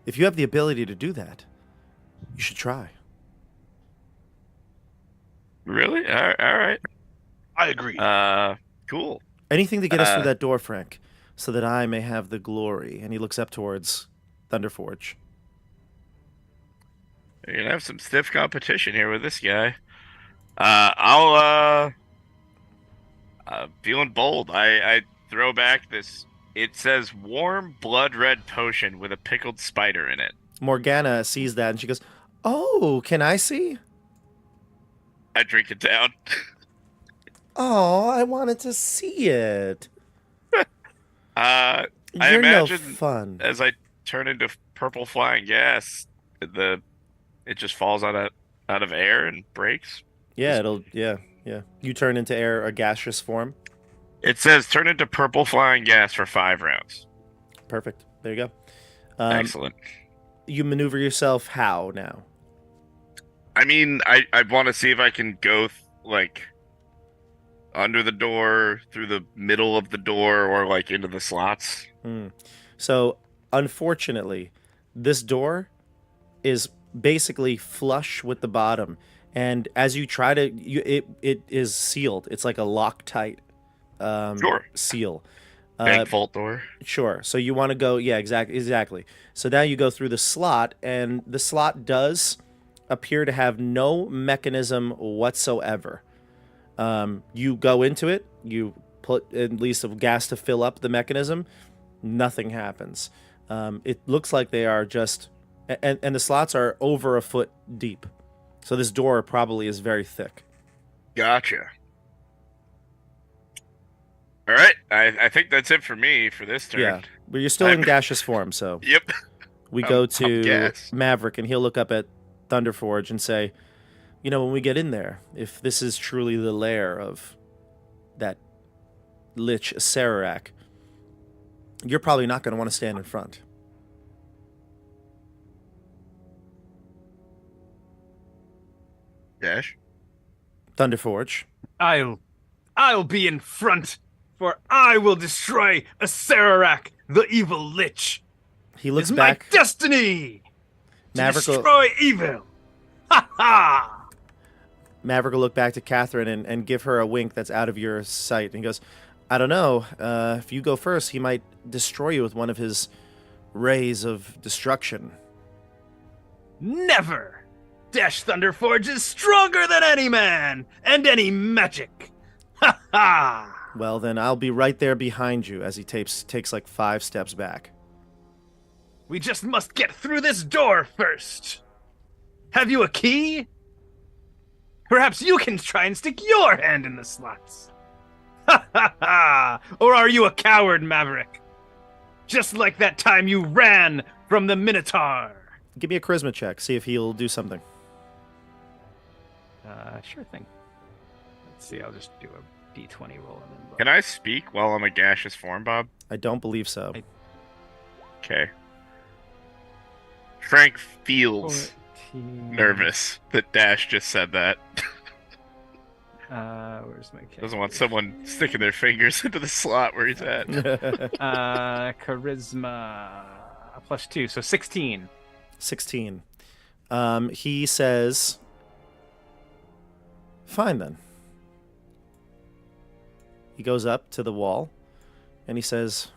S1: if you have the ability to do that, you should try."
S3: Really? All right.
S4: I agree.
S3: Cool.
S1: Anything to get us through that door, Frank, so that I may have the glory. And he looks up towards Thunderforge.
S3: You're gonna have some stiff competition here with this guy. I'll feeling bold. I throw back this. It says warm blood red potion with a pickled spider in it.
S1: Morgana sees that and she goes, "Oh, can I see?"
S3: I drink it down.
S1: Oh, I wanted to see it.
S3: I
S1: You're no
S3: imagine
S1: fun.
S3: as I turn into purple flying gas, it just falls out of air and breaks.
S1: Yeah, yeah. You turn into air, a gaseous form.
S3: It says turn into purple flying gas for 5 rounds.
S1: Perfect. There you go.
S3: Excellent.
S1: You maneuver yourself how now?
S3: I mean, I want to see if I can go like under the door, through the middle of the door, or like into the slots.
S1: So, unfortunately, this door is basically flush with the bottom, and as you try to, it is sealed. It's like a Loctite
S3: Sure.
S1: seal.
S3: Big vault door.
S1: Sure. So you want to go, yeah, exactly. So now you go through the slot, and the slot does appear to have no mechanism whatsoever. You go into it, you put at least of gas to fill up the mechanism, nothing happens. It looks like they are just, and the slots are over a foot deep. So this door probably is very thick.
S3: Gotcha. All right, I think that's it for me for this turn.
S1: Yeah, but you're still in gaseous form, so
S3: Yep.
S1: we go
S3: I'm
S1: to
S3: gassed.
S1: Maverick, and he'll look up at Thunderforge and say, you know, when we get in there, if this is truly the lair of that lich Sararak, you're probably not going to want to stand in front.
S3: Dash.
S1: Thunderforge.
S2: I'll be in front, for I will destroy Sararak, the evil lich.
S1: He looks
S2: It's
S1: back.
S2: my destiny to
S1: Maverick will,
S2: destroy evil. Ha ha!
S1: Maverick will look back to Catherine and give her a wink that's out of your sight. And he goes, I don't know. If you go first, he might destroy you with one of his rays of destruction.
S2: Never! Dash Thunderforge is stronger than any man and any magic. Ha ha!
S1: Well, then I'll be right there behind you as he takes like 5 steps back.
S2: We just must get through this door first. Have you a key? Perhaps you can try and stick your hand in the slots. Ha ha ha! Or are you a coward, Maverick? Just like that time you ran from the Minotaur.
S1: Give me a charisma check. See if he'll do something.
S2: Sure thing. Let's see, I'll just do a d20 roll and then roll.
S3: Can I speak while I'm a gaseous form, Bob?
S1: I don't believe so.
S3: Okay. Frank feels
S2: 14.
S3: nervous that Dash just said that.
S2: Where's my
S3: Doesn't want someone sticking their fingers into the slot where he's at.
S2: Charisma +2, so 16.
S1: 16. He says, fine then. He goes up to the wall and he says,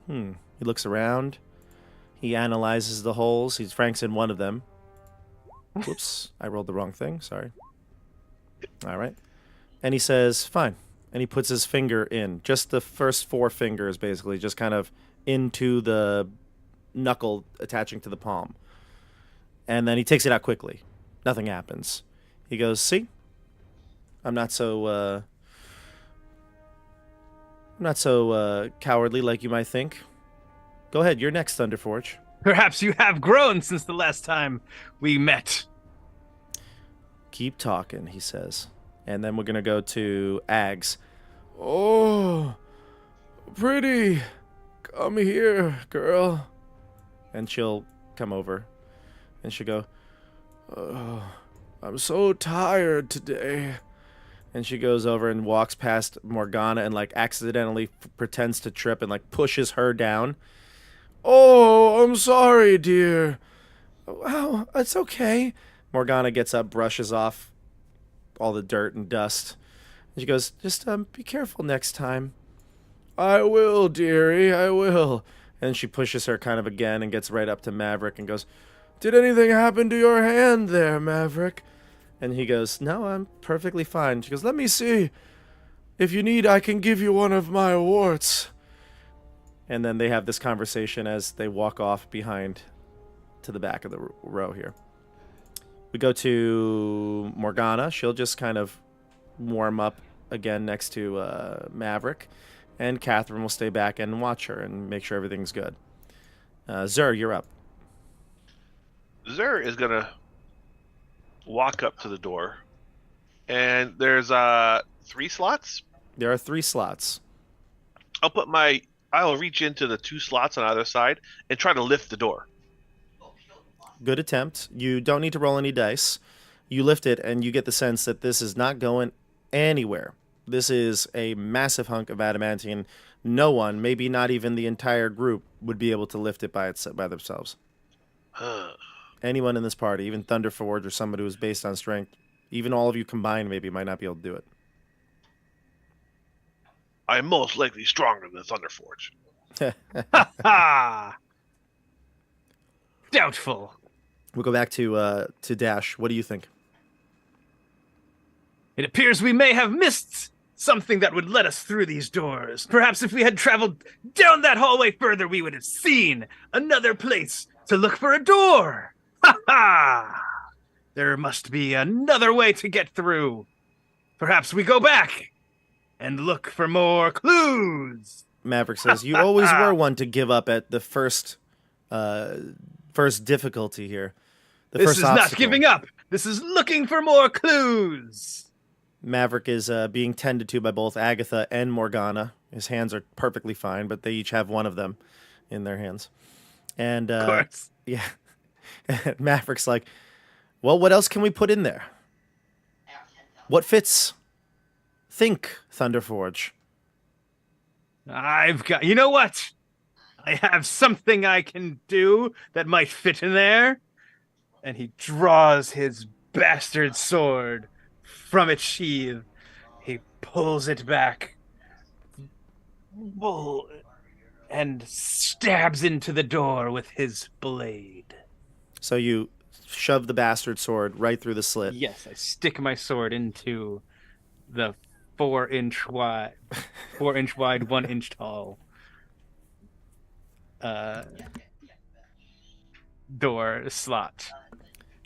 S1: He looks around. He analyzes the holes. Frank's in one of them. Whoops, I rolled the wrong thing. Sorry. All right. And he says, fine. And he puts his finger in. Just the first 4 fingers, basically, just kind of into the knuckle attaching to the palm. And then he takes it out quickly. Nothing happens. He goes, see? I'm not so cowardly like you might think. Go ahead, you're next, Thunderforge.
S2: Perhaps you have grown since the last time we met.
S1: Keep talking, he says. And then we're going to go to Ags. Oh, pretty. Come here, girl. And she'll come over. And she'll go, oh, I'm so tired today. And she goes over and walks past Morgana and, like, accidentally pretends to trip and, like, pushes her down. Oh, I'm sorry, dear. Oh, it's okay. Morgana gets up, brushes off all the dirt and dust. And she goes, just be careful next time. I will, dearie, I will. And she pushes her kind of again and gets right up to Maverick and goes, did anything happen to your hand there, Maverick? And he goes, no, I'm perfectly fine. She goes, let me see. If you need, I can give you one of my warts. And then they have this conversation as they walk off behind to the back of the row here. We go to Morgana. She'll just kind of warm up again next to Maverick. And Catherine will stay back and watch her and make sure everything's good. Zur, you're up.
S4: Zur is going to walk up to the door. And there's 3 slots.
S1: There are 3 slots.
S4: I'll reach into the 2 slots on either side and try to lift the door.
S1: Good attempt. You don't need to roll any dice. You lift it, and you get the sense that this is not going anywhere. This is a massive hunk of adamantine. No one, maybe not even the entire group, would be able to lift it by themselves. Anyone in this party, even Thunderforge or somebody who's based on strength, even all of you combined maybe might not be able to do it.
S4: I am most likely stronger than Thunderforge.
S2: Ha! Doubtful.
S1: We'll go back to Dash. What do you think?
S2: It appears we may have missed something that would let us through these doors. Perhaps if we had traveled down that hallway further, we would have seen another place to look for a door. Ha ha! There must be another way to get through. Perhaps we go back and look for more clues.
S1: Maverick says, "You always were one to give up at the first difficulty here.
S2: This
S1: first
S2: is not
S1: obstacle."
S2: giving up. This is looking for more clues.
S1: Maverick is being tended to by both Agatha and Morgana. His hands are perfectly fine, but they each have one of them in their hands. And
S2: Of course.
S1: yeah, Maverick's like, "Well, what else can we put in there? What fits? Think, Thunderforge."
S2: I've got. You know what? I have something I can do that might fit in there. And he draws his bastard sword from its sheath. He pulls it back. And stabs into the door with his blade.
S1: So you shove the bastard sword right through the slit.
S2: Yes, I stick my sword into the 4-inch wide, 1 inch tall door slot.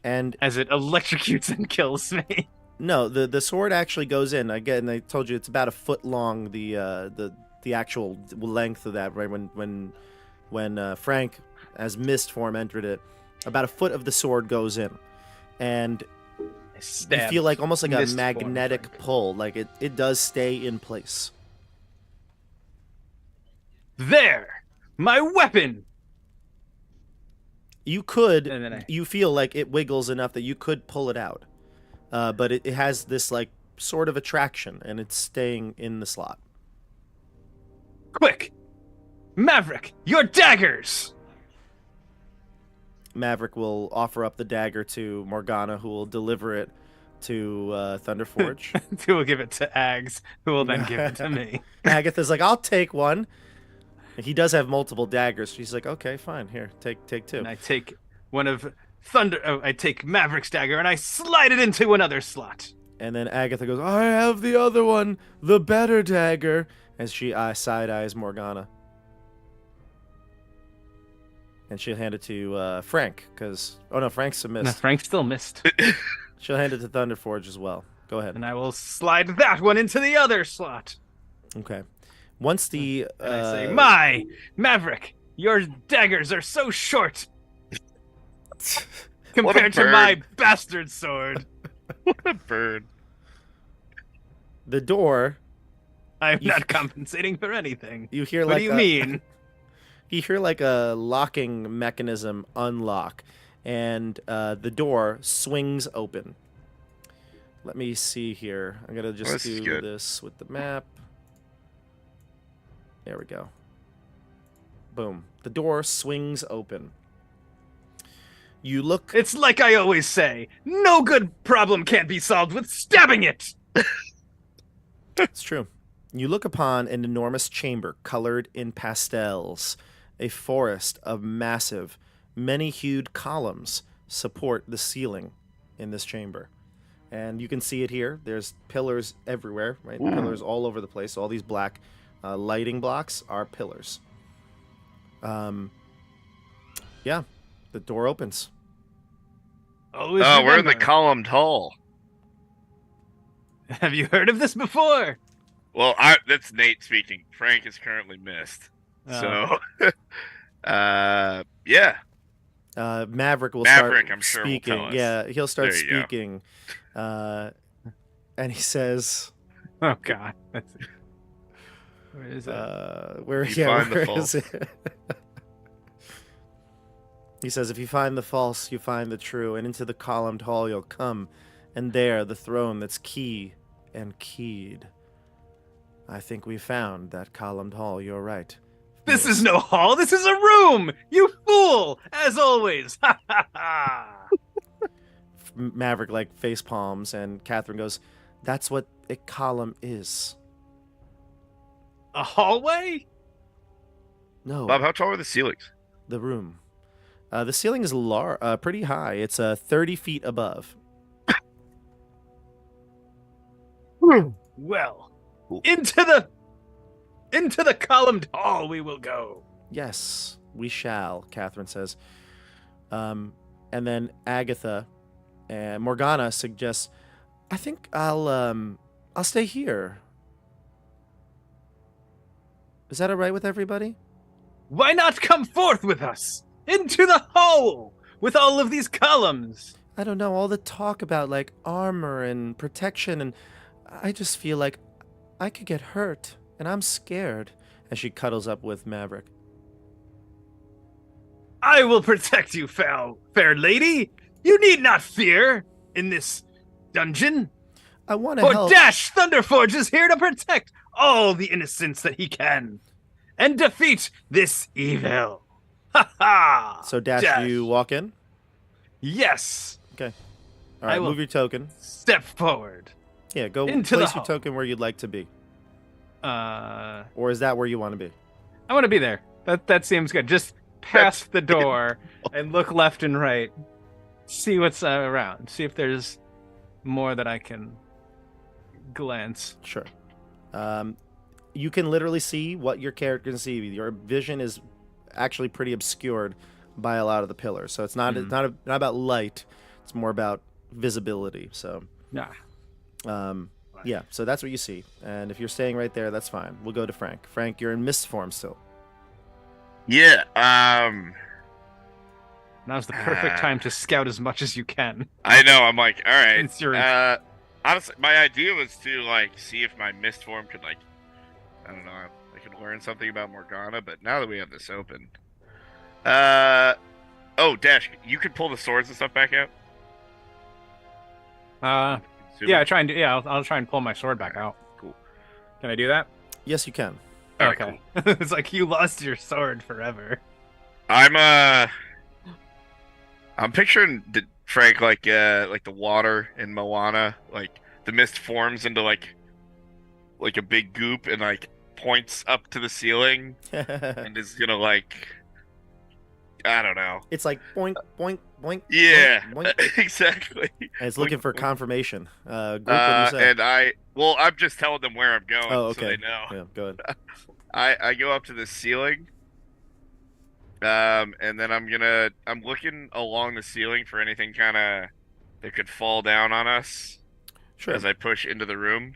S1: And
S2: As it electrocutes and kills me.
S1: no, the sword actually goes in. Again, I told you it's about a foot long. The actual length of that, right? When Frank, as mist form, entered it, about a foot of the sword goes in, and you feel like almost like a
S2: mist form,
S1: magnetic
S2: Frank.
S1: pull. Like it does stay in place.
S2: There! My weapon!
S1: You could,
S2: And then
S1: you feel like it wiggles enough that you could pull it out, but it has this like sort of attraction, and it's staying in the slot.
S2: Quick! Maverick, your daggers!
S1: Maverick will offer up the dagger to Morgana, who will deliver it to Thunderforge.
S2: Who will give it to Ags, who will then give it to me.
S1: Agatha's like, "I'll take one." He does have multiple daggers. She's like, "Okay, fine. Here, take two."
S2: And I take one of I take Maverick's dagger and I slide it into another slot.
S1: And then Agatha goes, "I have the other one, the better dagger," as she side eyes Morgana. And she'll hand it to Frank, because Frank's a
S2: No,
S1: miss.
S2: Frank still missed.
S1: She'll hand it to Thunderforge as well. Go ahead.
S2: And I will slide that one into the other slot.
S1: Okay. Once the
S2: And I say, "My Maverick, your daggers are so short compared to
S3: bird.
S2: my bastard sword.
S3: What a bird.
S1: the door,
S2: I'm not compensating for anything.
S1: you hear
S2: What
S1: like
S2: do you mean?"
S1: You hear like a locking mechanism unlock, and the door swings open. Let me see here. I'm gonna just
S3: This is
S1: do
S3: good.
S1: this with the map. There we go. Boom. The door swings open. You look.
S2: It's like I always say, no good problem can't be solved with stabbing it.
S1: It's true. You look upon an enormous chamber colored in pastels. A forest of massive, many-hued columns support the ceiling in this chamber. And you can see it here. There's pillars everywhere, right? Pillars all over the place. All these black lighting blocks are pillars. Yeah, the door opens.
S2: Always
S3: Oh, we're in the
S2: remember.
S3: columned hall.
S2: Have you heard of this before?
S3: Well, that's Nate speaking. Frank is currently missed.
S2: Oh.
S3: So, yeah.
S1: Maverick will
S3: Maverick,
S1: start
S3: I'm sure, will
S1: speaking.
S3: tell us.
S1: Yeah, he'll start
S3: There you go.
S1: speaking. And he says,
S2: Oh God. Where is it?
S1: where
S3: You find the
S1: where
S3: false.
S1: is it? He says, "If you find the false, you find the true, and into the columned hall you'll come, and there the throne that's key and keyed." I think we found that columned hall. You're right.
S2: This is no hall. This is a room. You fool! As always. Ha ha ha.
S1: Maverick like face palms, and Catherine goes, "That's what a column is."
S2: A hallway?
S1: No,
S3: Bob, how tall are the ceilings?
S1: the room. The ceiling is pretty high. It's 30 feet above.
S2: Well,
S3: Cool.
S2: into the columned hall we will go.
S1: Yes, we shall, Catherine says. And then Agatha and Morgana suggests, I think I'll stay here. Is that all right with everybody?
S2: Why not come forth with us into the hall with all of these columns?
S1: I don't know, all the talk about like armor and protection, and I just feel like I could get hurt, and I'm scared. As she cuddles up with Maverick.
S2: I will protect you, fair lady. You need not fear in this dungeon.
S1: I want to
S2: For
S1: help.
S2: Dash Thunderforge is here to protect all the innocents that he can and defeat this evil. Ha ha!
S1: So Dash, you walk in.
S2: Yes.
S1: All right,
S2: I will-
S1: move your token.
S2: Step forward.
S1: Yeah, go
S2: Into the
S1: place your
S2: hall.
S1: token where you'd like to be.
S2: I
S1: Or is that where you want to be?
S2: want to be there. That seems good. Just past the door and look left and right. See what's around. See if there's more that I can glance.
S1: Sure. You can literally see what your character can see. Your vision is actually pretty obscured by a lot of the pillars. So it's not
S2: Mhm.
S1: not about light. It's more about visibility. So
S2: Nah.
S1: yeah, so that's what you see. And if you're staying right there, that's fine. We'll go to Frank. Frank, you're in mist form still.
S3: Yeah.
S2: Now's the perfect time to scout as much as you can.
S3: I know. I'm like, all right.
S2: It's your-
S3: Honestly, my idea was to like see if my mist form could like, I don't know, I could learn something about Morgana. But now that we have this open, oh, Dash, you could pull the swords and stuff back out.
S2: Yeah, I'll try and pull my sword back out.
S3: Cool.
S2: Can I do that?
S1: Yes, you can.
S3: All right,
S2: Okay. It's like you lost your sword forever.
S3: I'm picturing Frank like the water in Moana, like the mist forms into like a big goop and like points up to the ceiling and is gonna like, I don't know.
S1: It's like boink, boink, boink.
S3: Yeah,
S1: boink, boink.
S3: exactly.
S1: And it's looking for confirmation. Group, what do you say?
S3: And I'm just telling them where I'm going,
S1: Oh,
S3: so
S1: okay.
S3: they know.
S1: Yeah, go ahead.
S3: I go up to the ceiling, and then I'm looking along the ceiling for anything kind of that could fall down on us
S1: Sure.
S3: as I push into the room.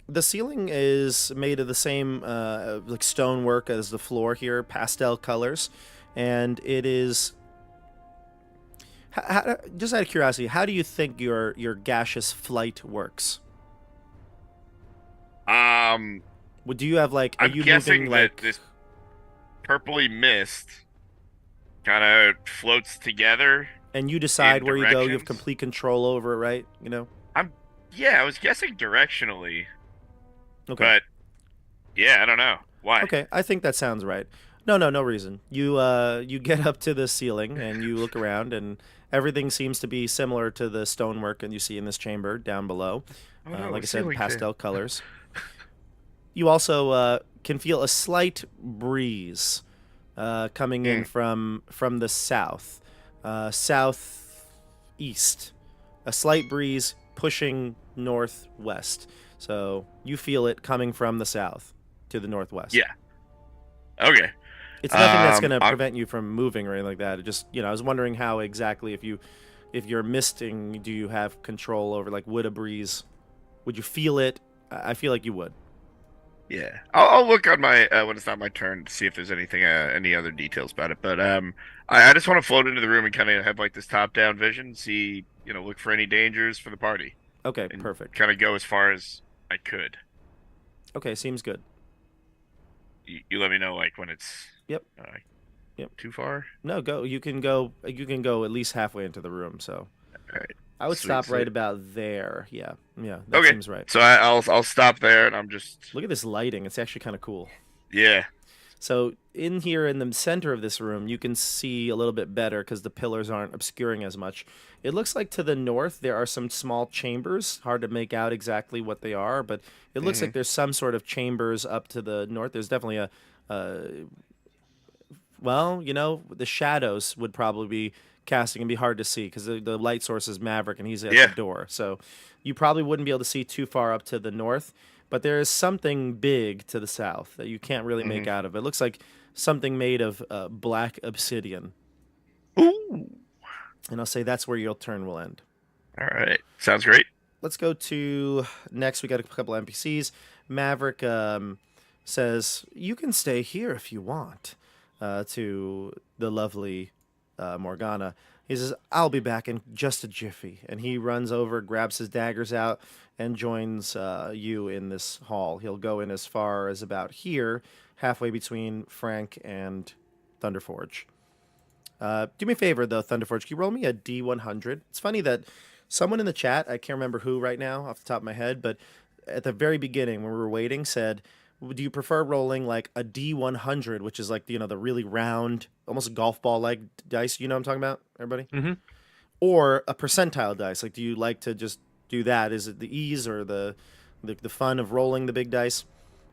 S1: The ceiling is made of the same like stonework as the floor here, pastel colors, and it is. Just out of curiosity, how do you think your gaseous flight works? Do you have like? Are
S3: I'm
S1: you
S3: guessing
S1: moving
S3: that
S1: like?
S3: this purpley mist kind of floats together.
S1: And you decide
S3: in
S1: where you go. You have
S3: directions?
S1: complete control over it, right? You know.
S3: Yeah, I was guessing directionally,
S1: Okay.
S3: but yeah, I don't know why.
S1: Okay, I think that sounds right. No reason. You get up to the ceiling and you look around, and everything seems to be similar to the stonework and you see in this chamber down below.
S3: Oh, no,
S1: Like I
S3: a
S1: said,
S3: ceiling
S1: pastel colors. You also can feel a slight breeze coming in from the south, southeast. A slight breeze pushing northwest. So you feel it coming from the south to the northwest.
S3: Yeah. Okay.
S1: It's nothing that's going to
S3: I'm-
S1: prevent you from moving or anything like that. It just, I was wondering how exactly if you're misting, do you have control over, like, would a breeze, would you feel it? I feel like you would.
S3: Yeah, I'll look on my when it's not my turn to see if there's anything, any other details about it. But I just want to float into the room and kind of have like this top-down vision, see, look for any dangers for the party,
S1: Okay,
S3: and
S1: perfect.
S3: kind of go as far as I could.
S1: Okay, seems good.
S3: You let me know like when it's
S1: Yep.
S3: Yep. Too far.
S1: No, go. You can go at least halfway into the room. So
S3: All right.
S1: I would
S3: Sweet,
S1: stop right
S3: sweet.
S1: about there. Yeah, that
S3: Okay.
S1: seems right.
S3: So I'll stop there, and I'm just
S1: Look at this lighting. It's actually kind of cool.
S3: yeah.
S1: So in here in the center of this room, you can see a little bit better because the pillars aren't obscuring as much. It looks like to the north there are some small chambers. Hard to make out exactly what they are, but it looks like there's some sort of chambers up to the north. There's definitely well, the shadows would probably be casting and be hard to see because the light source is Maverick and he's at the door. So you probably wouldn't be able to see too far up to the north. But there is something big to the south that you can't really make out of. It looks like something made of black obsidian.
S3: Ooh.
S1: And I'll say that's where your turn will end.
S3: All right. Sounds great.
S1: Let's go to next. We got a couple NPCs. Maverick says, "You can stay here if you want," to the lovely Morgana. He says, "I'll be back in just a jiffy." And he runs over, grabs his daggers out, and joins you in this hall. He'll go in as far as about here, halfway between Frank and Thunderforge. Do me a favor, though, Thunderforge. Can you roll me a D100? It's funny that someone in the chat, I can't remember who right now off the top of my head, but at the very beginning when we were waiting said, do you prefer rolling like a D100, which is like, the really round, almost golf ball-like dice? You know what I'm talking about, everybody?
S2: Mm-hmm.
S1: Or a percentile dice? Like, do you like to just do that? Is it the ease or the fun of rolling the big dice?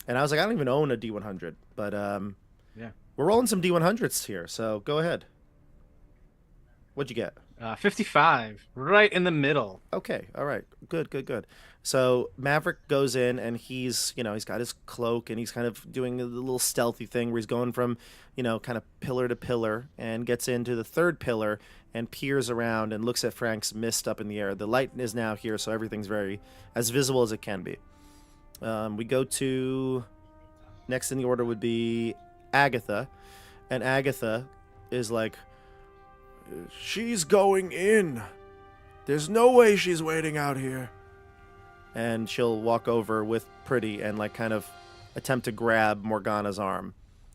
S1: And I was like, I don't even own a D100, but
S2: yeah,
S1: we're rolling some D100s here, so go ahead. What'd you get?
S2: 55, right in the middle.
S1: Okay, all right, good. So Maverick goes in and he's got his cloak and he's kind of doing a little stealthy thing where he's going from kind of pillar to pillar and gets into the third pillar and peers around and looks at Frank's mist up in the air. The light is now here, so everything's very as visible as it can be. We go to next in the order would be Agatha, and Agatha is like, "She's going in. There's no way she's waiting out here." And she'll walk over with Pretty and like kind of attempt to grab Morgana's arm.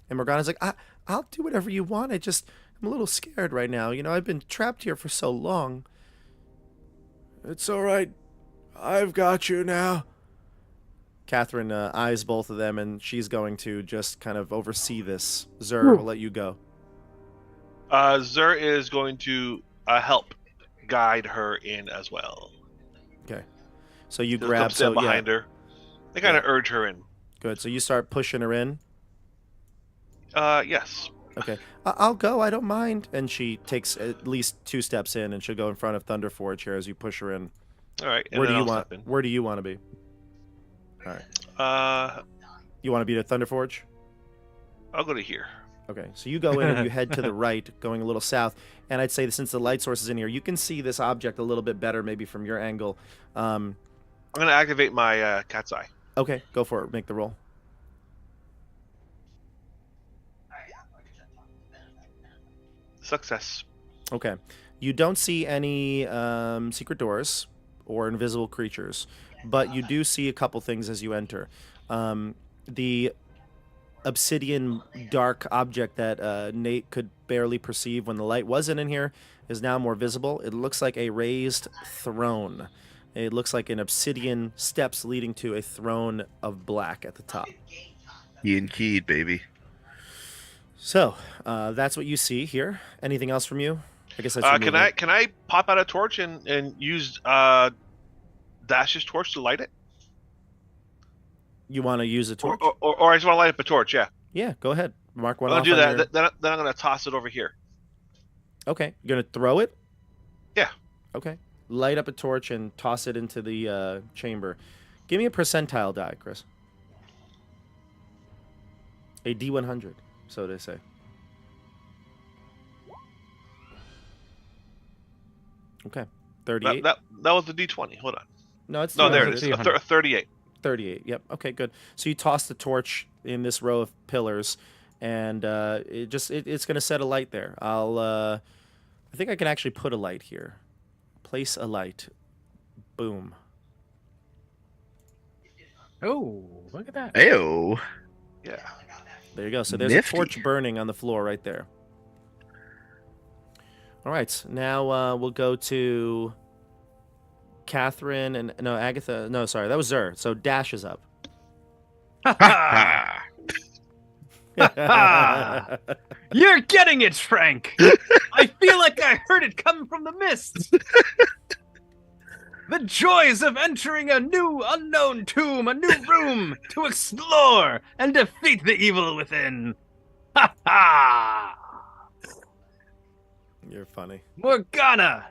S1: And Morgana's like, I'll do whatever you want. I'm a little scared right now. I've been trapped here for so long. "It's all right. I've got you now." Catherine eyes both of them, and she's going to just kind of oversee this. Zer, we'll let you go.
S4: Zer is going to help guide her in as well.
S1: Okay. So you
S4: He'll
S1: grab
S4: come stand behind her. They kind of urge her in.
S1: Good. So you start pushing her in.
S4: Yes.
S1: Okay. I'll go. I don't mind. And she takes at least 2 steps in, and she'll go in front of Thunderforge here as you push her in.
S4: All right.
S1: Where do you want to be? All right. You want to be at Thunderforge?
S4: I'll go to here.
S1: Okay, so you go in and you head to the right, going a little south. And I'd say that since the light source is in here, you can see this object a little bit better, maybe from your angle.
S4: I'm going to activate my cat's eye.
S1: Okay, go for it. Make the roll.
S4: Success.
S1: Okay. You don't see any secret doors or invisible creatures, but you do see a couple things as you enter. The obsidian dark object that Nate could barely perceive when the light wasn't in here is now more visible. It looks like a raised throne. It looks like an obsidian steps leading to a throne of black at the top.
S3: Ian Keyed, baby.
S1: So that's what you see here. Anything else from you? I guess that's
S4: can I pop out a torch and use Dash's torch to light it?
S1: You want to use a torch?
S4: Or I just want to light up a torch, yeah.
S1: Yeah, go ahead. Mark one
S4: I'll
S1: off.
S4: do that.
S1: Your...
S4: Then I'm going to toss it over here.
S1: Okay. You're going to throw it?
S4: Yeah.
S1: Okay. Light up a torch and toss it into the chamber. Give me a percentile die, Chris. A D100, so they say. Okay. 38.
S4: That was the D20. Hold on.
S1: No, it's
S4: no, there it is. 38.
S1: 38. Yep. Okay, good. So you toss the torch in this row of pillars, and it's going to set a light there. I think I can actually put a light here. Place a light. Boom.
S2: Oh, look at that.
S3: Ayo.
S4: Yeah.
S1: There you go. So there's
S3: Nifty.
S1: a torch burning on the floor right there. All right. Now we'll go to Catherine and no Agatha. No, sorry, that was Zer. So Dash is up.
S2: Ha! You're getting it, Frank. I feel like I heard it come from the mist. The joys of entering a new unknown tomb, a new room to explore and defeat the evil within. Ha ha!
S1: You're funny.
S2: Morgana,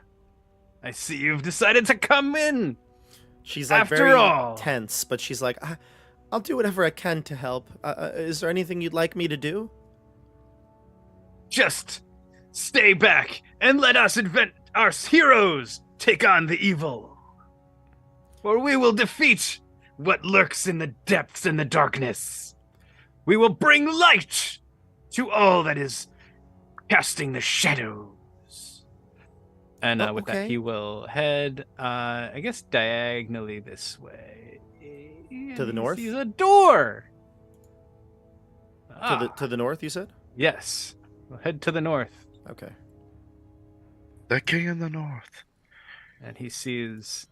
S2: I see you've decided to come in.
S1: She's like
S2: After
S1: very
S2: all.
S1: tense, but she's like, I'll do whatever I can to help. Is there anything you'd like me to do?
S2: Just stay back and let us invent our heroes take on the evil. For we will defeat what lurks in the depths and the darkness. We will bring light to all that is casting the shadows. And with that,
S1: Okay.
S2: he will head, I guess, diagonally this way.
S1: To the north?
S2: He sees a door.
S1: To the north, you said?
S2: Yes. We'll head to the north.
S1: Okay.
S3: The king in the north.
S2: And he sees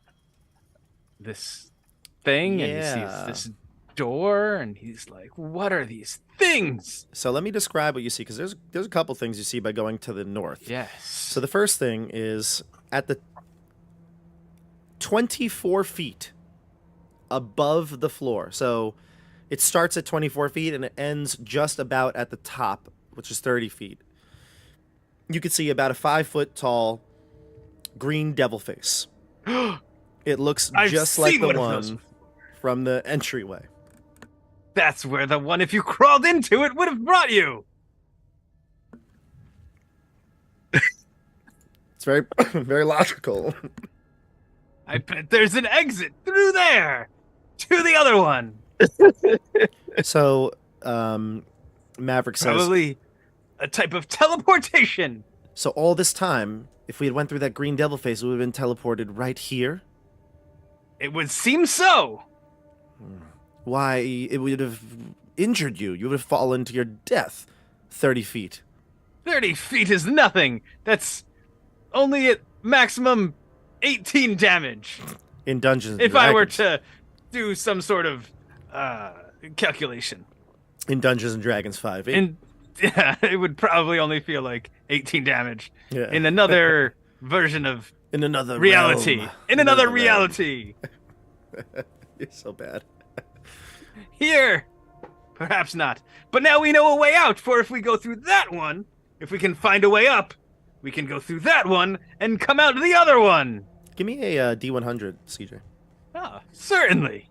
S2: this thing, and he
S1: Yeah.
S2: sees this door, and he's like, what are these things?
S1: So let me describe what you see, because there's a couple things you see by going to the north.
S2: Yes.
S1: So the first thing is at the 24 feet above the floor. So it starts at 24 feet and it ends just about at the top, which is 30 feet. You could see about a 5-foot tall green devil face. It looks
S2: I've
S1: just like
S2: seen
S1: the
S2: one of those
S1: one
S2: before.
S1: from the entryway.
S2: That's where the one, if you crawled into it, would have brought you.
S1: It's very, very logical.
S2: I bet there's an exit through there to the other one.
S1: So, Maverick says,
S2: Probably a type of teleportation.
S1: so all this time, if we had went through that green devil face, we would have been teleported right here?
S2: It would seem so.
S1: Why, it would have injured you. You would have fallen to your death 30 feet.
S2: 30 feet is nothing. That's only at maximum 18 damage.
S1: In Dungeons and
S2: If I were
S1: Dragons.
S2: to do some sort of calculation.
S1: In Dungeons and Dragons 5.
S2: And yeah, it would probably only feel like 18 damage.
S1: Yeah.
S2: In another version of
S1: In another
S2: reality.
S1: realm.
S2: In another
S1: realm.
S2: reality.
S1: You're so bad.
S2: Here. Perhaps not. But now we know a way out, for if we go through that one, if we can find a way up, we can go through that one and come out the other one.
S1: Give me a D100, CJ.
S2: Ah, certainly.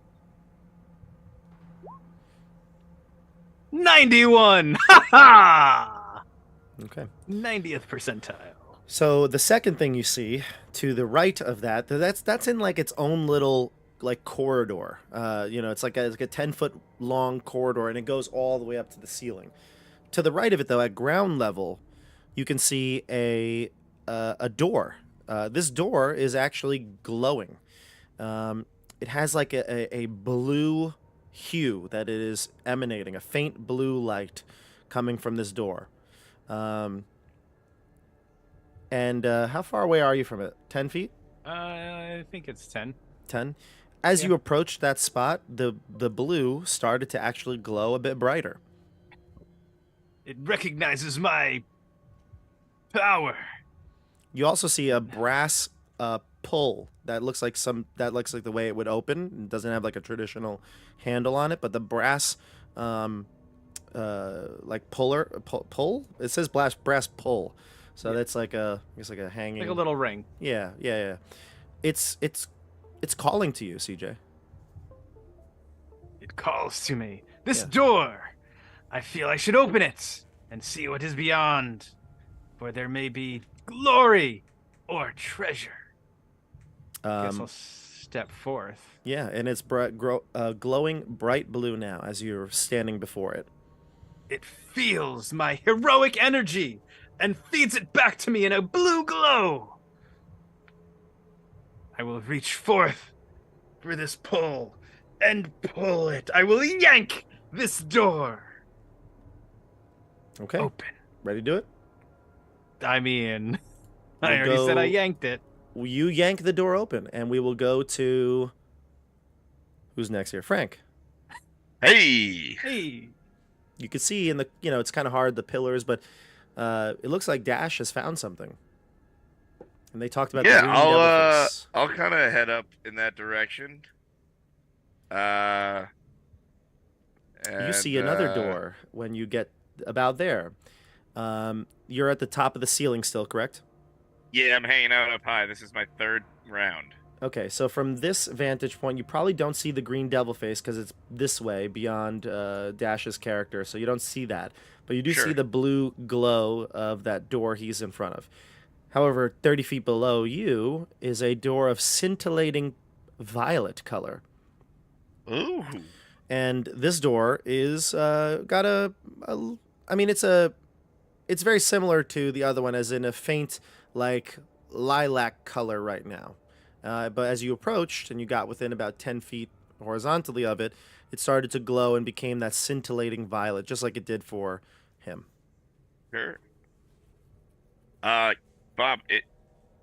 S2: 91. Ha ha!
S1: Okay.
S2: 90th percentile.
S1: So the second thing you see to the right of that's in like its own little like corridor. It's like a 10-foot long corridor, and it goes all the way up to the ceiling. To the right of it, though, at ground level, you can see a door. This door is actually glowing. It has like a blue hue that it is emanating, a faint blue light coming from this door. And how far away are you from it? 10 feet?
S2: I think it's 10.
S1: 10? As
S2: Yeah.
S1: you approached that spot, the blue started to actually glow a bit brighter.
S2: It recognizes my power.
S1: You also see a brass pull that looks like the way it would open. It doesn't have like a traditional handle on it, but the brass like pull. It says brass pull, so
S2: Yeah.
S1: that's like a hanging.
S2: Like a little ring.
S1: Yeah. It's calling to you, CJ.
S2: It calls to me. This
S1: Yeah.
S2: door. I feel I should open it and see what is beyond. For there may be glory or treasure. Guess I'll step forth.
S1: Yeah, and it's glowing bright blue now as you're standing before it.
S2: It feels my heroic energy and feeds it back to me in a blue glow. I will reach forth for this pull and pull it. I will yank this door
S1: Okay,
S2: open.
S1: ready to do it?
S2: I mean, I
S1: We'll
S2: already said I
S1: go-
S2: yanked it.
S1: You yank the door open, and we will go to... Who's next here? Frank.
S3: Hey,
S2: Hey,
S1: You could see in the, it's kind of hard, the pillars, but it looks like Dash has found something. And they talked about the
S3: Yeah,
S1: green devil face.
S3: I'll kind of head up in that direction.
S1: You see
S3: And,
S1: another door when you get about there. You're at the top of the ceiling still, correct?
S3: Yeah, I'm hanging out up high. This is my third round.
S1: Okay, so from this vantage point, you probably don't see the green devil face because it's this way beyond Dash's character, so you don't see that. But you do
S3: Sure.
S1: see the blue glow of that door he's in front of. However, 30 feet below you is a door of scintillating violet color.
S3: Ooh.
S1: And this door is got I mean, it's very similar to the other one, as in a faint, like, lilac color right now. But as you approached and you got within about 10 feet horizontally of it, it started to glow and became that scintillating violet, just like it did for him.
S3: Sure. Bob,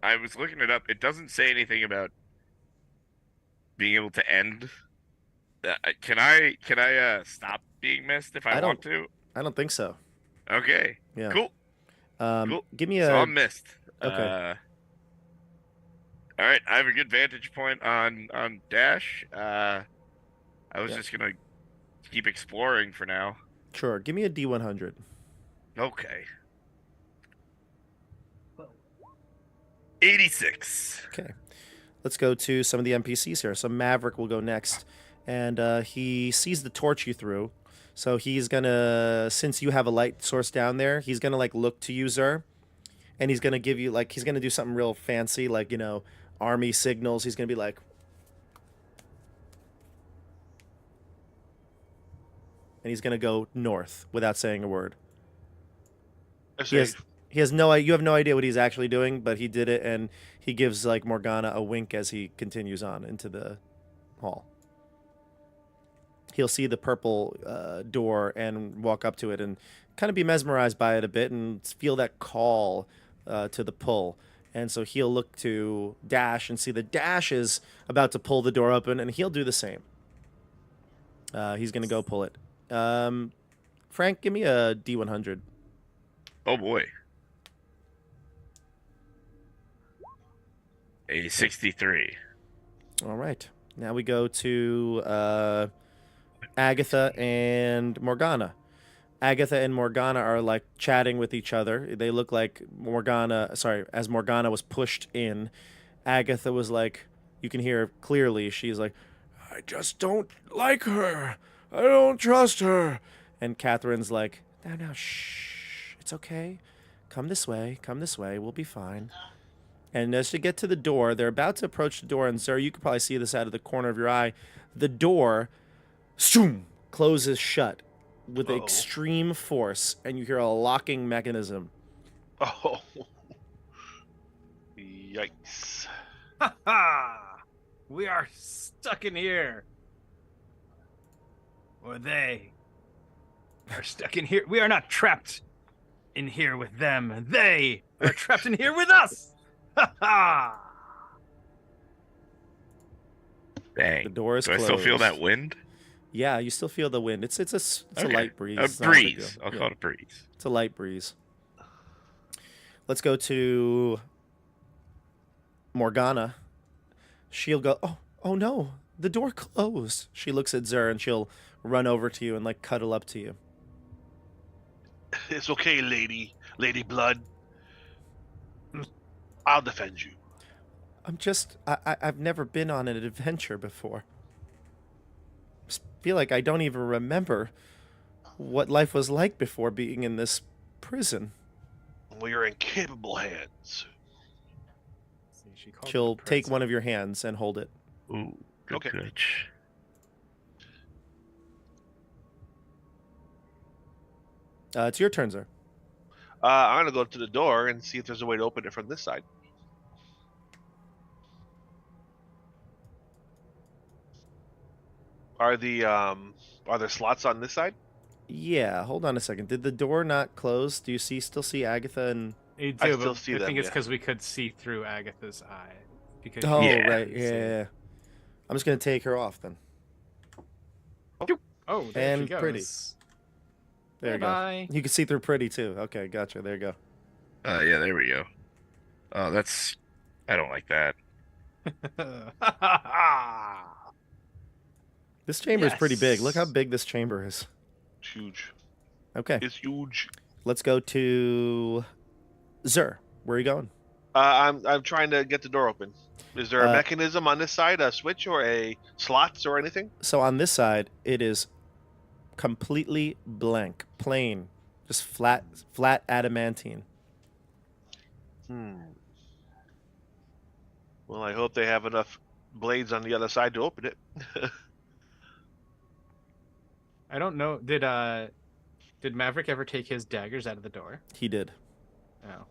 S3: I was looking it up. It doesn't say anything about being able to end. Can I stop being missed if I want to?
S1: I don't think so.
S3: Okay.
S1: Yeah.
S3: Cool.
S1: Cool. Give me
S3: So
S1: a...
S3: I'm missed.
S1: Okay.
S3: All right. I have a good vantage point on Dash. I was just gonna keep exploring for now.
S1: Sure. Give me a D100.
S3: Okay. 86.
S1: Okay. Let's go to some of the NPCs here. So Maverick will go next. And he sees the torch you threw. So he's going to, since you have a light source down there, he's going to, like, look to you, Zer. And he's going to give you, like, he's going to do something real fancy, like, army signals. He's going to be like... And he's going to go north without saying a word. He has no... You have no idea what he's actually doing, but he did it, and he gives, like, Morgana a wink as he continues on into the hall. He'll see the purple door and walk up to it and kind of be mesmerized by it a bit and feel that call to the pull. And so he'll look to Dash and see that Dash is about to pull the door open, and he'll do the same. He's going to go pull it. Frank, give me a D100.
S3: Oh boy. A 63.
S1: All right. Now we go to Agatha and Morgana. Agatha and Morgana are, like, chatting with each other. They look like as Morgana was pushed in, Agatha was like, you can hear clearly, she's like, I just don't like her. I don't trust her. And Catherine's like, no, shh. It's okay. Come this way. We'll be fine. And as they get to the door, they're about to approach the door, and Zer, you could probably see this out of the corner of your eye. The door closes shut with extreme force, and you hear a locking mechanism.
S4: Oh. Yikes.
S2: Ha ha! We are stuck in here. Or they are stuck in here. We are not trapped in here with them. They are trapped in here with us. Ha ha!
S3: Dang.
S1: The door is
S3: Do I
S1: closed.
S3: still feel that wind?
S1: Yeah, you still feel the wind. It's a
S3: Okay.
S1: light breeze.
S3: A
S1: It's not a big
S3: breeze.
S1: deal.
S3: I'll
S1: Yeah,
S3: call it a breeze.
S1: it's a light breeze. Let's go to Morgana. She'll go, oh no, the door closed. She looks at Zer and she'll run over to you and, like, cuddle up to you.
S4: It's okay, Lady Blood. I'll defend you.
S1: I've never been on an adventure before. I feel like I don't even remember what life was like before being in this prison.
S4: Well, you're in capable hands.
S1: She'll take one of your hands and hold it.
S3: Ooh, good
S4: Okay.
S3: touch.
S1: It's your turn, Zer.
S4: I'm gonna go to the door and see if there's a way to open it from this side. Are there slots on this side?
S1: Yeah, hold on a second. Did the door not close? Do you still see Agatha and...
S2: You
S4: I
S2: do,
S4: still
S2: but
S4: see
S2: I
S4: them,
S2: think it's
S4: yeah.
S2: because we could see through Agatha's eye. Because
S1: Oh,
S3: Yeah.
S1: right. Yeah. I'm just going to take her off then.
S2: Oh, there
S1: And
S2: she goes.
S1: pretty. There you go.
S2: Bye.
S1: You can see through pretty too. Okay, gotcha. There you go.
S3: Yeah, there we go. Oh, I don't like that.
S1: This chamber is pretty big. Look how
S2: Yes.
S1: big this chamber is.
S4: It's huge.
S1: Okay,
S4: It's huge.
S1: let's go to Zur. Where are you going?
S4: I'm trying to get the door open. Is there a
S1: Uh,
S4: mechanism on this side, a switch or a slots or anything?
S1: So on this side, it is completely blank, plain, just flat adamantine.
S4: Well, I hope they have enough blades on the other side to open it.
S2: I don't know. Did Maverick ever take his daggers out of the door?
S1: He did.
S2: Oh.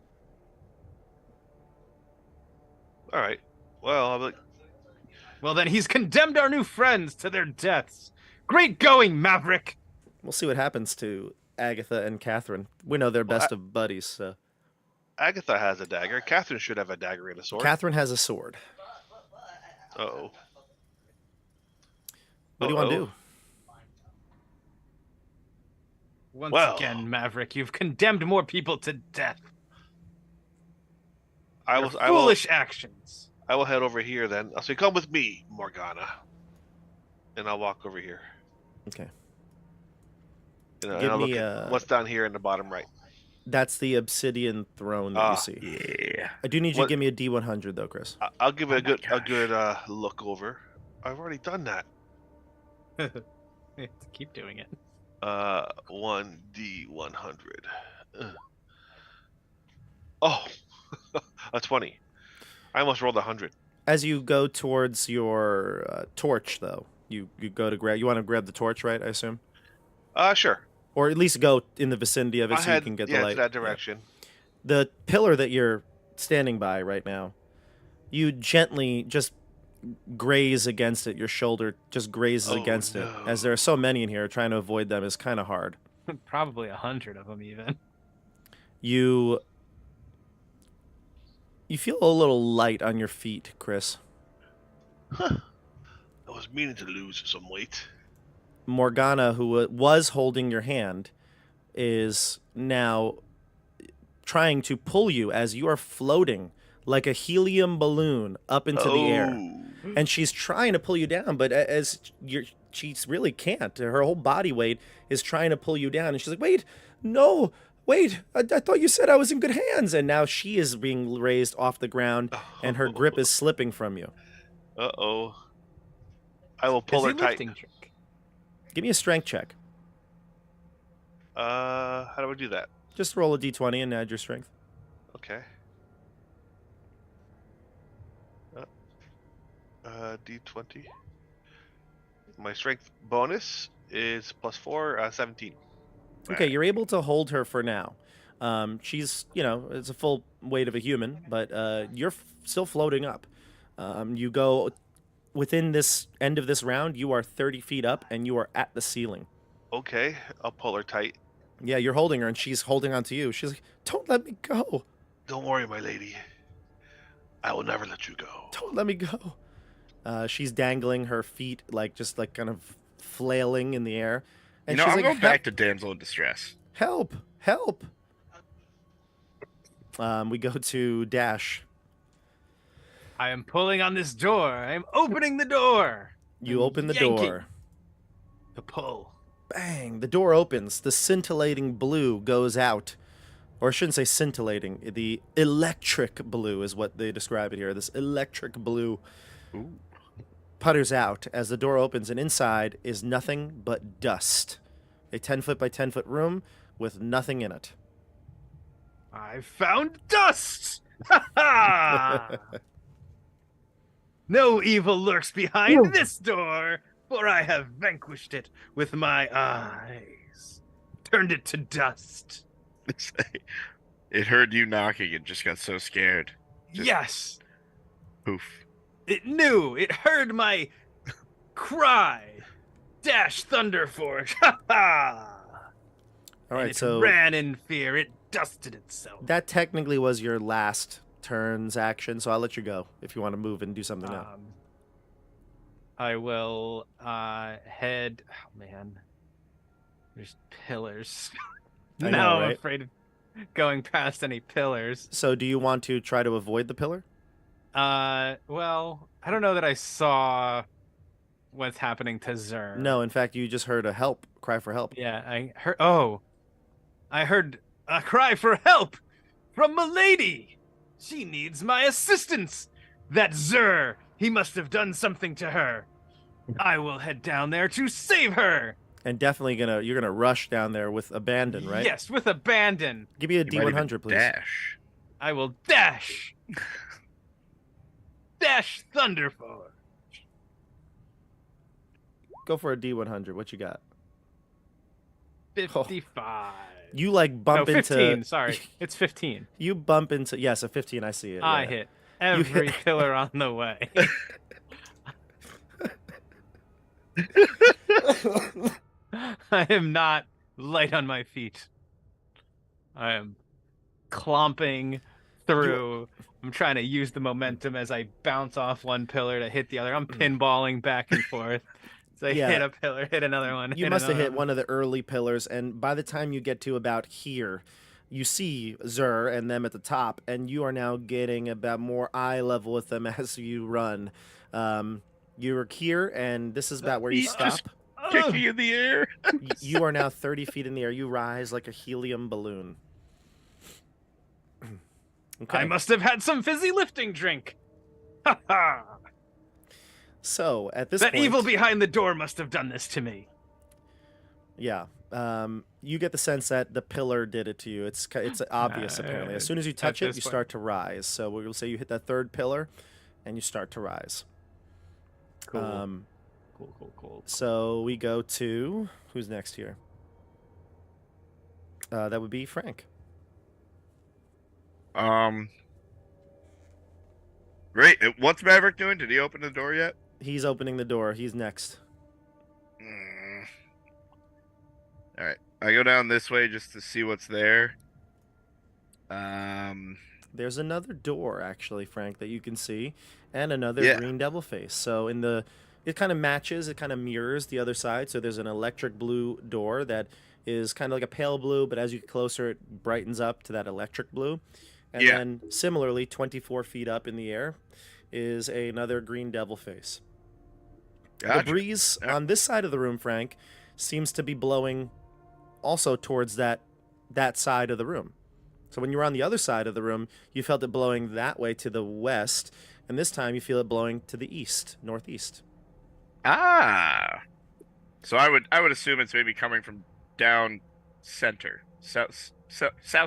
S4: All right. Well, I'm like,
S2: Well, then he's condemned our new friends to their deaths. Great going, Maverick!
S1: We'll see what happens to Agatha and Catherine. We know they're
S4: Well,
S1: best of buddies. So
S4: Agatha has a dagger. Catherine should have a dagger and a sword.
S1: Catherine has a sword.
S4: Uh-oh.
S1: What do you want to
S4: Uh-oh.
S1: do?
S2: Once
S4: Well.
S2: again, Maverick, you've condemned more people to death.
S4: I
S2: Your
S4: will
S2: foolish actions.
S4: I will head over here then. I'll say, come with me, Morgana. And I'll walk over here.
S1: Okay.
S4: And
S1: Give
S4: I'll
S1: me,
S4: look at what's down here in the bottom right.
S1: That's the obsidian throne that you see.
S3: Yeah.
S1: I do need you to
S4: What-
S1: give me a D100 though, Chris.
S4: I'll give it
S3: Oh
S4: a
S3: my
S4: good
S3: gosh.
S4: look over. I've already done that.
S2: Keep doing it.
S4: 1D100. Oh, a 20. I almost rolled 100.
S1: As you go towards your torch, though, you go to grab. You want to grab the torch, right? I assume,
S4: Sure.
S1: or at least go in the vicinity of it
S4: I
S1: so you can get the light.
S4: to that
S1: Yeah.
S4: direction.
S1: The pillar that you're standing by right now, you gently just graze against it. Your shoulder just grazes
S4: Oh,
S1: against it.
S4: no.
S1: As there are so many in here, trying to avoid them is kind of hard.
S2: Probably 100 of them, even.
S1: You feel a little light on your feet, Chris.
S4: I was meaning to lose some weight.
S1: Morgana, who was holding your hand, is now trying to pull you as you are floating like a helium balloon up into the air.
S4: Oh.
S1: And she's trying to pull you down, but she really can't. Her whole body weight is trying to pull you down. And she's like, wait, no, wait, I thought you said I was in good hands. And now she is being raised off the ground, and her grip is slipping from you.
S4: Uh-oh. I will pull
S2: Is
S4: her
S2: he
S4: tight.
S2: lifting trick?
S1: Give me a strength check.
S4: How do I do that?
S1: Just roll a d20 and add your strength.
S4: Okay. D20. My strength bonus is +4, 17.
S1: Okay, you're able to hold her for now. She's, it's a full weight of a human, but you're still floating up. You go within this end of this round, you are 30 feet up, and you are at the ceiling.
S4: Okay, I'll pull her tight.
S1: Yeah, you're holding her, and she's holding onto you. She's like, don't let me go.
S4: Don't worry, my lady. I will never let you go.
S1: Don't let me go. She's dangling her feet, just kind of flailing in the air. And she's
S3: I'm
S1: like,
S3: going back to damsel in distress.
S1: help, help. We go to Dash.
S2: I am pulling on this door. I am opening the door.
S1: You open the
S2: yanking.
S1: door.
S2: The pull.
S1: Bang! The door opens. The scintillating blue goes out. Or I shouldn't say scintillating. The electric blue is what they describe it here. This electric blue
S3: Ooh.
S1: putters out as the door opens, and inside is nothing but dust. A 10-foot by 10-foot room with nothing in it.
S2: I found dust! Ha ha! No evil lurks behind this door, for I have vanquished it with my eyes. Turned it to dust.
S3: It heard you knocking and just got so scared. Just-
S2: Yes!
S3: Poof.
S2: It knew! It heard my cry! Dash Thunderforge! Ha ha!
S1: All right,
S2: It
S1: so
S2: ran in fear. It dusted itself.
S1: that technically was your last turn's action, so I'll let you go if you want to move and do something now.
S2: I will head. Oh man, There's pillars.
S1: I
S2: Now
S1: know,
S2: I'm
S1: right?
S2: afraid of going past any pillars.
S1: So do you want to try to avoid the pillar?
S2: Well, I don't know that I saw what's happening to Zer.
S1: No, in fact, you just heard a help cry for help.
S2: Yeah, I heard. Oh, I heard a cry for help from Milady. She needs my assistance. That Zer, he must have done something to her. I will head down there to save her.
S1: And definitely you're gonna rush down there with abandon, right?
S2: Yes, with abandon.
S1: Give me a
S3: You might even
S1: D100, please.
S3: Dash.
S2: I will dash. Dash Thunderforge.
S1: Go for a D100. What you got?
S2: 55.
S1: You like bump
S2: no, 15.
S1: into.
S2: Sorry, it's 15.
S1: You bump into. Yes, a 15. I see it.
S2: I
S1: yeah.
S2: hit every pillar on the way. I am not light on my feet. I am clomping through. I'm trying to use the momentum as I bounce off one pillar to hit the other. I'm pinballing back and forth. So I
S1: Yeah.
S2: hit a pillar, hit another one.
S1: You
S2: hit
S1: must have
S2: another
S1: hit one of the early pillars, and by the time you get to about here, you see Zer and them at the top, and you are now getting about more eye level with them as you run. You're here, and this is about where you
S3: He's
S1: stop.
S3: just kicking in the air.
S1: You are now 30 feet in the air. You rise like a helium balloon. Okay.
S2: I must have had some fizzy lifting drink. Ha ha!
S1: So at this
S2: That
S1: point,
S2: evil behind the door must have done this to me.
S1: yeah, you get the sense that the pillar did it to you. It's obvious apparently. As soon as you touch it,
S2: this
S1: you
S2: point.
S1: start to rise. So we'll say you hit that third pillar, and you start to rise.
S2: Cool. Cool.
S1: So we go to who's next here? That would be Frank.
S3: Great. What's Maverick doing? Did he open the door yet?
S1: He's opening the door. He's next.
S3: All right. I go down this way just to see what's there.
S1: There's another door actually, Frank, that you can see, and another
S3: Yeah.
S1: green devil face. So it kind of matches, it kind of mirrors the other side. So there's an electric blue door that is kind of like a pale blue, but as you get closer, it brightens up to that electric blue. And
S3: Yeah.
S1: then similarly, 24 feet up in the air is another green devil face.
S3: Gotcha.
S1: The breeze
S3: Yeah.
S1: on this side of the room, Frank, seems to be blowing also towards that side of the room. So when you were on the other side of the room, you felt it blowing that way to the west, and this time you feel it blowing to the east, northeast.
S3: Ah. So I would assume it's maybe coming from down center, south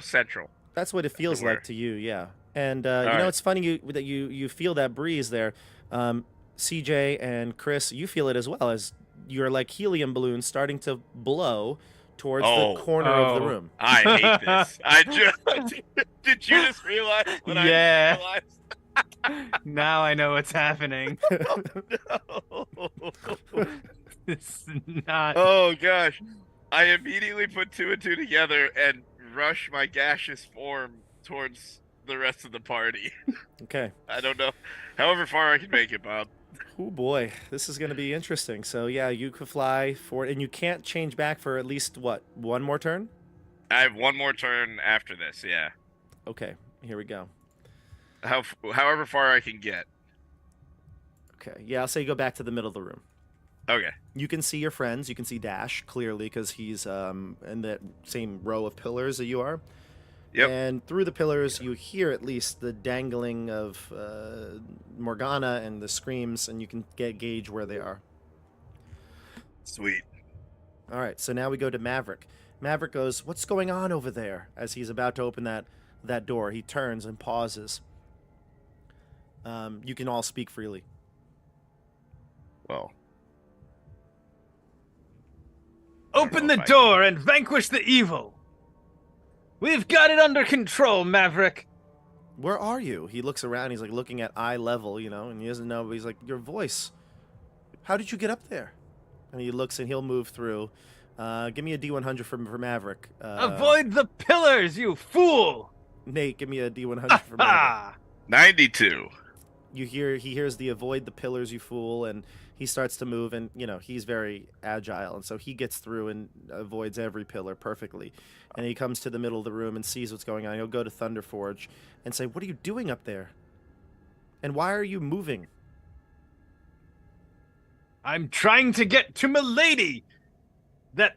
S3: central.
S1: That's what it feels
S3: Somewhere.
S1: like to you, yeah. And you
S3: right.
S1: know, it's funny that you feel that breeze there. CJ and Chris, you feel it as well as you're like helium balloons starting to blow towards
S3: Oh.
S1: the corner of the
S2: Oh.
S1: room.
S3: I hate this. I just did you just realize what
S2: Yeah.
S3: I realized?
S2: Now I know what's happening.
S3: No.
S2: It's not.
S3: Oh gosh. I immediately put two and two together and rush my gaseous form towards the rest of the party.
S1: Okay.
S3: I don't know. However far I can make it, Bob.
S1: Oh boy, this is going to be interesting. So yeah, you could fly forward, and you can't change back for at least what, one more turn?
S3: I have one more turn after this, yeah.
S1: Okay, here we go.
S3: However far I can get.
S1: Okay, yeah, I'll say go back to the middle of the room.
S3: Okay.
S1: You can see your friends. You can see Dash clearly because he's in that same row of pillars that you are.
S3: Yep.
S1: And through the pillars, you hear at least the dangling of Morgana and the screams, and you can gauge where they are.
S3: Sweet.
S1: All right, so now we go to Maverick. Maverick goes, "What's going on over there?" As he's about to open that door, he turns and pauses. You can all speak freely.
S3: Well.
S2: Open
S3: know
S2: the
S3: if I
S2: door and vanquish the evil. We've got it under control, Maverick.
S1: Where are you? He looks around. He's like looking at eye level, you know, and he doesn't know. But he's like, "Your voice. How did you get up there?" And he looks and he'll move through. Give me a D100 for Maverick.
S2: Avoid the pillars, you fool!
S1: Nate, give me a D100 for Maverick.
S2: Ah!
S3: 92.
S1: He hears the avoid the pillars, you fool, and he starts to move, and he's very agile, and so he gets through and avoids every pillar perfectly. And he comes to the middle of the room and sees what's going on. He'll go to Thunderforge and say, "What are you doing up there? And why are you moving?"
S2: I'm trying to get to Milady. That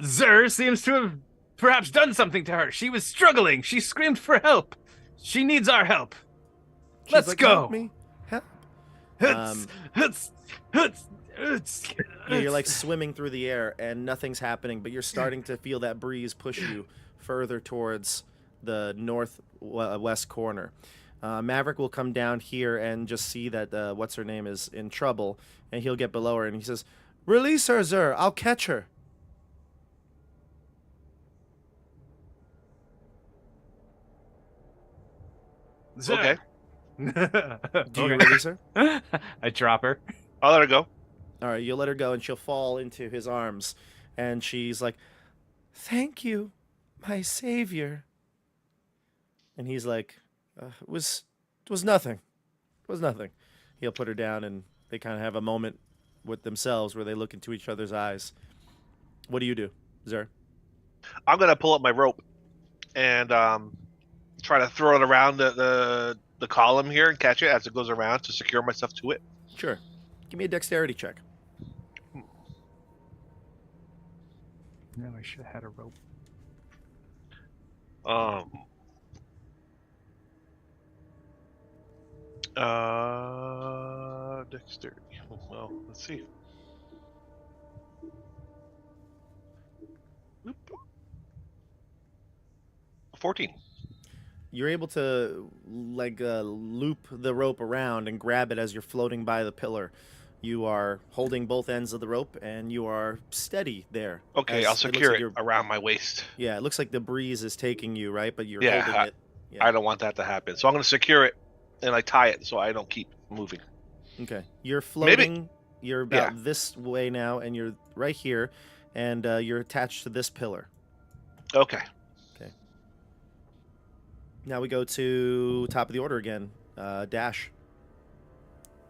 S2: Zer seems to have perhaps done something to her. She was struggling. She screamed for help. She needs our help.
S1: She's
S2: Let's
S1: like,
S2: go.
S1: "Help me, help."
S2: Huts.
S1: You're like swimming through the air and nothing's happening, but you're starting to feel that breeze push you further towards the northwest corner. Maverick will come down here and just see that what's her name is in trouble, and he'll get below her and he says, "Release her, Zer. I'll catch her."
S4: Okay.
S1: Do you release her?
S2: I drop her.
S4: I'll let her go.
S1: All right, you'll let her go, and she'll fall into his arms, and she's like, "Thank you, my savior." And he's like, "It was nothing. It was nothing." He'll put her down, and they kind of have a moment with themselves where they look into each other's eyes. What do you do, Zer?
S4: I'm gonna pull up my rope and try to throw it around the column here and catch it as it goes around to secure myself to it.
S1: Sure. Give me a dexterity check.
S2: No, I should have had a rope.
S4: Dexterity. Well, let's see. Oop. 14.
S1: You're able to loop the rope around and grab it as you're floating by the pillar. You are holding both ends of the rope, and you are steady there.
S4: Okay, I'll secure it around my waist.
S1: Yeah, it looks like the breeze is taking you, right? But you're
S4: Yeah,
S1: holding it. Yeah.
S4: I don't want that to happen. So I'm going to secure it and tie it so I don't keep moving.
S1: Okay. You're floating. You're about this way now, and you're right here, and you're attached to this pillar.
S4: Okay.
S1: Now we go to top of the order again. Dash.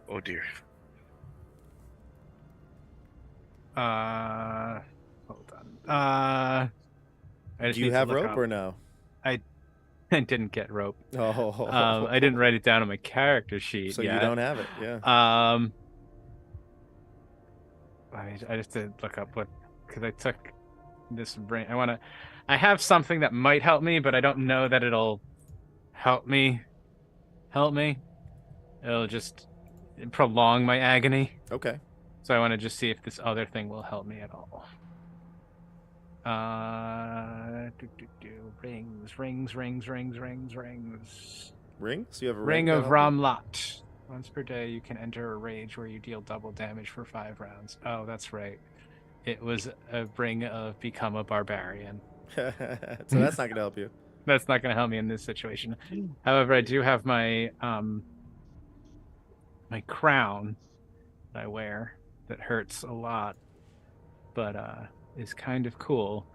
S3: Oh dear.
S2: Hold on.
S1: Do you have rope or no?
S2: I didn't get rope.
S1: Oh.
S2: I didn't write it down on my character sheet.
S1: So
S2: yet.
S1: you don't have it, yeah.
S2: I just did look up because I took this brain. I have something that might help me, but I don't know that it'll help me. It'll just prolong my agony.
S1: Okay.
S2: So I want to just see if this other thing will help me at all. Rings.
S1: Rings? You have a
S2: Ring
S1: ring
S2: of Ramlat. Once per day, you can enter a rage where you deal double damage for 5 rounds. Oh, that's right. It was a ring of become a barbarian.
S1: So that's not going to help you.
S2: That's not going to help me in this situation. However, I do have my my crown that I wear that hurts a lot, but is kind of cool.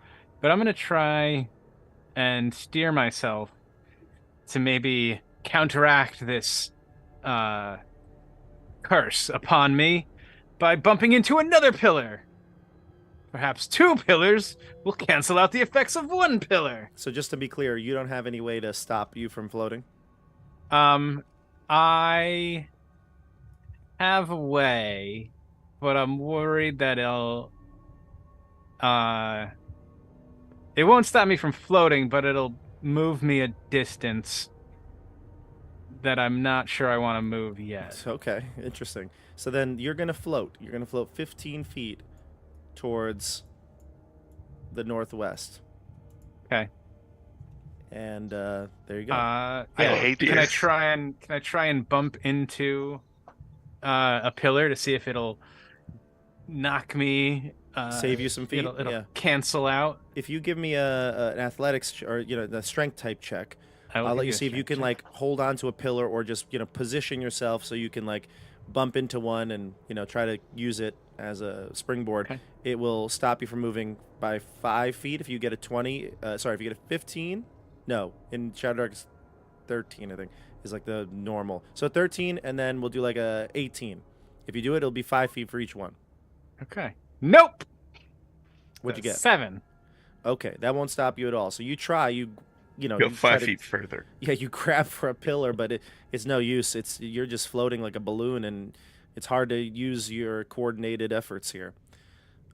S2: But I'm going to try and steer myself to maybe counteract this curse upon me by bumping into another pillar. Perhaps 2 pillars will cancel out the effects of 1 pillar.
S1: So just to be clear, you don't have any way to stop you from floating?
S2: I have a way, but I'm worried that it won't stop me from floating, but it'll move me a distance that I'm not sure I want to move yet.
S1: Okay, interesting. So then you're going to float. You're going to float 15 feet towards the northwest.
S2: Okay.
S1: And there you go.
S4: I hate this.
S2: Can I try and bump into a pillar to see if it'll knock me?
S1: Save you some feet.
S2: It'll cancel out.
S1: If you give me an athletics or the strength type check, I'll let you see if you can hold on to a pillar or just position yourself so you can bump into one and try to use it as a springboard.
S2: Okay.
S1: It will stop you from moving by 5 feet if you get a 20. If you get a 15. No, in Shadowdark it's 13, I think, is the normal. So 13, and then we'll do a 18. If you do it, it'll be 5 feet for each one.
S2: Okay. Nope.
S1: What'd you get?
S2: 7.
S1: Okay, that won't stop you at all. So you try, you know,
S3: Go
S1: you try
S3: 5
S1: to-
S3: feet further.
S1: Yeah, you grab for a pillar, but it's no use. You're just floating like a balloon, and it's hard to use your coordinated efforts here.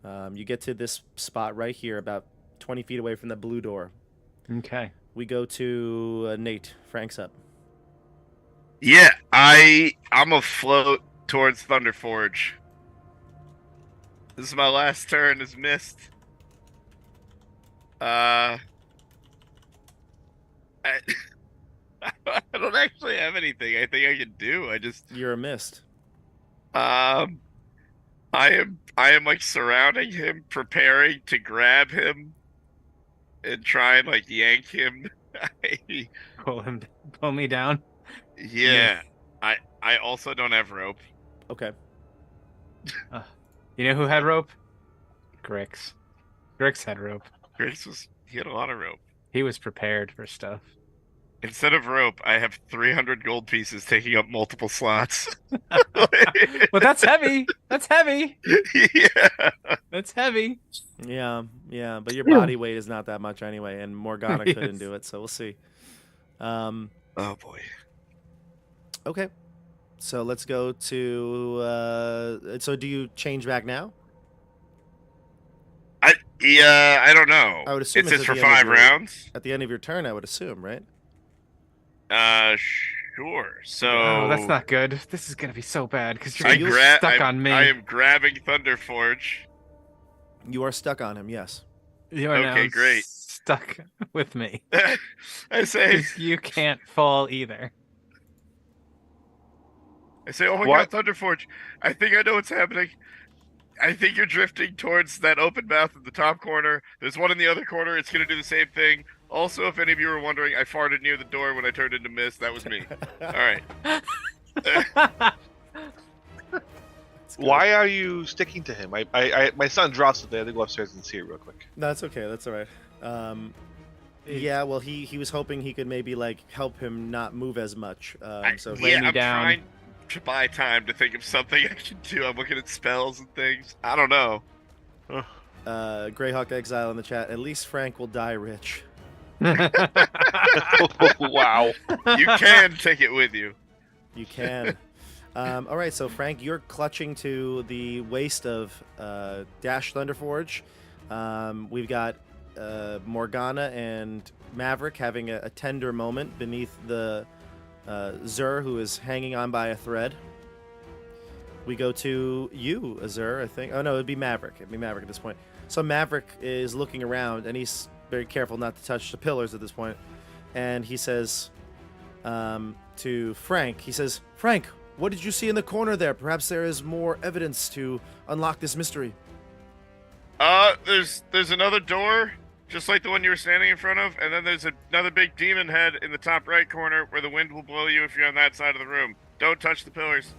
S1: You get to this spot right here, about 20 feet away from the blue door.
S2: Okay.
S1: We go to Nate. Frank's up.
S3: Yeah, I'm afloat towards Thunderforge. This is my last turn as mist. I I don't actually have anything I think I can do.
S1: You're a mist.
S3: I am like surrounding him, preparing to grab him and try and like yank him.
S2: Pull me down.
S3: Yeah. I also don't have rope.
S1: Okay.
S2: You know who had rope? Grix. Grix had rope.
S3: He had a lot of rope.
S2: He was prepared for stuff.
S3: Instead of rope, I have 300 gold pieces taking up multiple slots.
S2: But that's heavy. That's heavy.
S3: Yeah.
S2: That's heavy.
S1: Yeah, but your body weight is not that much anyway, and Morgana couldn't
S2: Yes.
S1: do it, so we'll see.
S3: Oh boy.
S1: Okay. So let's go to. So do you change back now?
S3: I don't know.
S1: I would assume
S3: it's
S1: it's
S3: just
S1: at
S3: for
S1: the end of
S3: 5
S1: your-
S3: rounds.
S1: At the end of your turn, I would assume, right?
S3: Sure. So
S2: Oh, that's not good. This is gonna be so bad because you're
S1: I
S2: stuck on me.
S3: I am grabbing Thunderforge.
S1: You are stuck on him, yes.
S2: You are
S3: Okay,
S2: now
S3: great.
S2: stuck with me.
S3: I say,
S2: 'Cause you can't fall either.
S3: oh my
S4: What?
S3: god, Thunderforge! I think I know what's happening. I think you're drifting towards that open mouth in the top corner. There's one in the other corner. It's gonna do the same thing. Also, if any of you were wondering, I farted near the door when I turned into mist. That was me. All right.
S4: Why are you sticking to him? My son drops it there. They go upstairs and see it real quick.
S1: No, that's okay. That's all right. Yeah, well, he was hoping he could maybe like help him not move as much. So
S2: Lay me
S3: I'm
S2: down.
S3: trying to buy time to think of something I can do. I'm looking at spells and things. I don't know.
S1: Greyhawk Exile in the chat. At least Frank will die rich.
S4: Wow.
S3: You can take it with you.
S1: You can. All right, so Frank, you're clutching to the waist of Dash Thunderforge. We've got Morgana and Maverick having a tender moment beneath the Zur, who is hanging on by a thread. We go to you, Zur, I think. Oh, no, it'd be Maverick. It'd be Maverick at this point. So Maverick is looking around, and he's very careful not to touch the pillars at this point. And he says to Frank, Frank, what did you see in the corner there? Perhaps there is more evidence to unlock this mystery.
S3: There's another door, just like the one you were standing in front of, and then there's another big demon head in the top right corner where the wind will blow you if you're on that side of the room. Don't touch the pillars.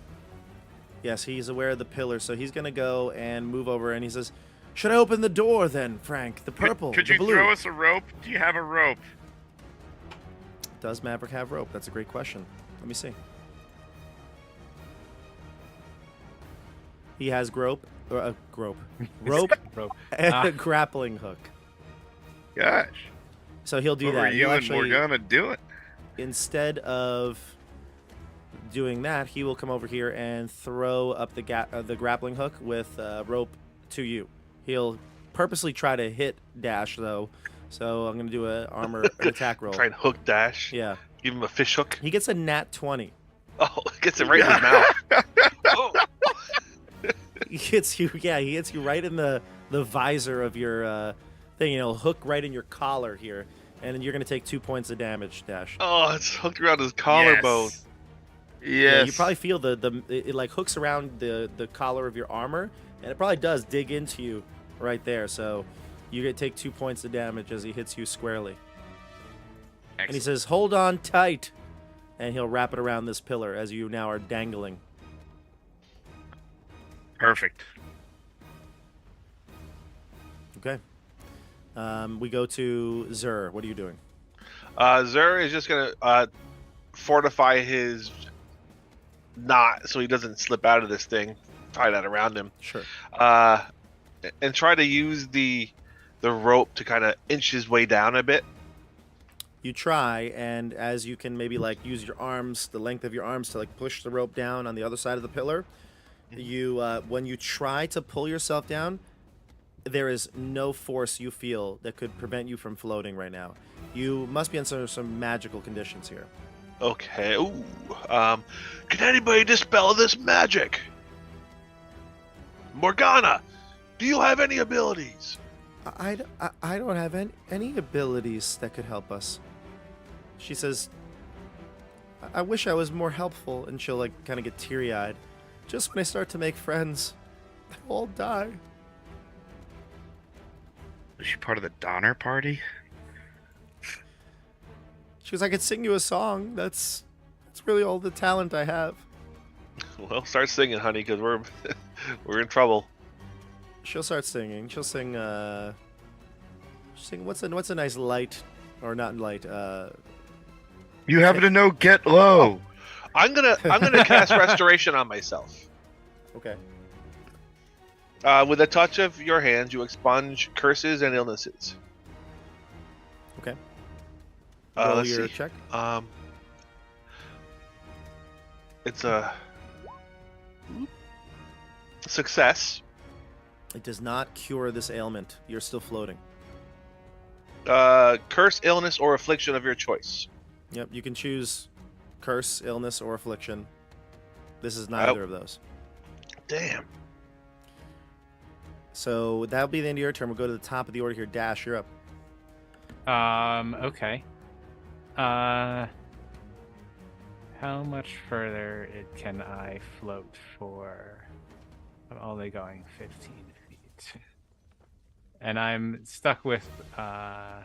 S1: Yes, he's aware of the pillar, so he's going to go and move over, and he says, should I open the door then, Frank? The purple,
S3: Could
S1: the
S3: you
S1: blue.
S3: throw us a rope? Do you have a rope?
S1: Does Maverick have rope? That's a great question. Let me see. He has rope, rope,
S2: Rope.
S1: and a grappling hook.
S3: Gosh.
S1: So he'll do
S3: What
S1: that.
S3: were
S1: He'll
S3: you and
S1: actually,
S3: Morgana doing?
S1: instead of doing that, he will come over here and throw up the grappling hook with rope to you. He'll purposely try to hit Dash though, so I'm gonna do an attack roll.
S4: Try and hook Dash.
S1: Yeah,
S4: Give him a fish hook.
S1: he gets a nat 20.
S4: Oh, gets it right in his mouth. Oh.
S1: He hits you. Yeah, he hits you right in the visor of your thing. You know, hook right in your collar here, and then you're gonna take 2 points of damage, Dash.
S4: Oh, it's hooked around his collarbone.
S3: Yes.
S1: Yeah, you probably feel it like hooks around the collar of your armor, and it probably does dig into you right there. So you get take 2 points of damage as he hits you squarely. And he says, "Hold on tight," and he'll wrap it around this pillar as you now are dangling.
S3: Perfect.
S1: Okay. We go to Zur. What are you doing?
S4: Zur is just gonna fortify his knot so he doesn't slip out of this thing. Tie that around him.
S1: Sure.
S4: And try to use the rope to kind of inch his way down a bit.
S1: You try, and as you can maybe like use your arms, the length of your arms to like push the rope down on the other side of the pillar, you when you try to pull yourself down, there is no force you feel that could prevent you from floating right now. You must be under some magical conditions here.
S4: Okay. Ooh. Can anybody dispel this magic? Morgana, do you have any abilities?
S1: I don't have any abilities that could help us. She says, I wish I was more helpful, and she'll like kind of get teary-eyed. Just when I start to make friends, they'll all die.
S3: Was she part of the Donner Party?
S1: She goes, I could sing you a song. That's really all the talent I have.
S4: Well, start singing, honey, because we're in trouble.
S1: She'll start singing. She'll sing what's a nice light, or not light,
S3: You happen to know Get Low.
S4: I'm gonna cast restoration on myself.
S1: Okay.
S4: With a touch of your hands, you expunge curses and illnesses.
S1: Okay. Roll
S4: Let's
S1: your
S4: see.
S1: check.
S4: It's a success.
S1: It does not cure this ailment. You're still floating.
S4: Curse, illness, or affliction of your choice.
S1: Yep, you can choose curse, illness, or affliction. This is neither of those.
S4: Damn.
S1: So that'll be the end of your turn. We'll go to the top of the order here. Dash, you're up.
S2: Okay. How much further can I float for? I'm only going 15 feet. And I'm stuck with, okay,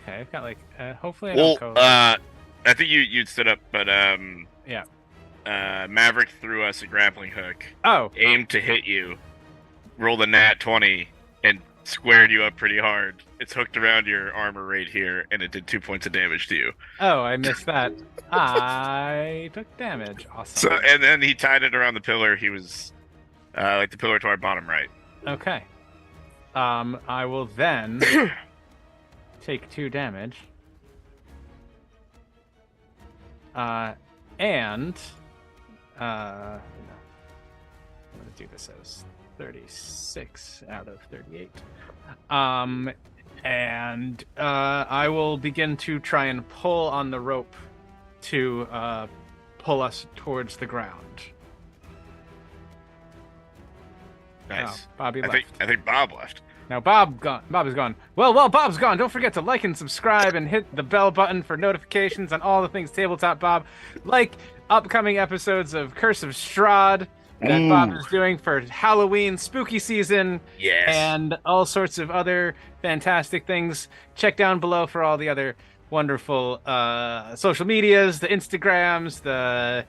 S2: I've got like, hopefully I don't go...
S3: I think you'd stood up, but,
S2: yeah.
S3: Maverick threw us a grappling hook.
S2: Oh!
S3: Aimed to hit you. Rolled a nat 20 and squared you up pretty hard. It's hooked around your armor right here, and it did 2 points of damage to you.
S2: Oh, I missed that. I took damage. Awesome.
S3: So, and then he tied it around the pillar. He was, like the pillar to our bottom right.
S2: Okay. I will then take 2 damage. And I'm gonna do this as 36 out of 38. And I will begin to try and pull on the rope to pull us towards the ground.
S3: Nice.
S2: Oh, Bobby left.
S3: I think Bob left.
S2: Now Bob is gone. Well, Bob's gone. Don't forget to like and subscribe and hit the bell button for notifications on all the things Tabletop Bob. Like upcoming episodes of Curse of Strahd that Bob is doing for Halloween spooky season.
S3: Yes.
S2: And all sorts of other fantastic things. Check down below for all the other wonderful social medias, the Instagrams, the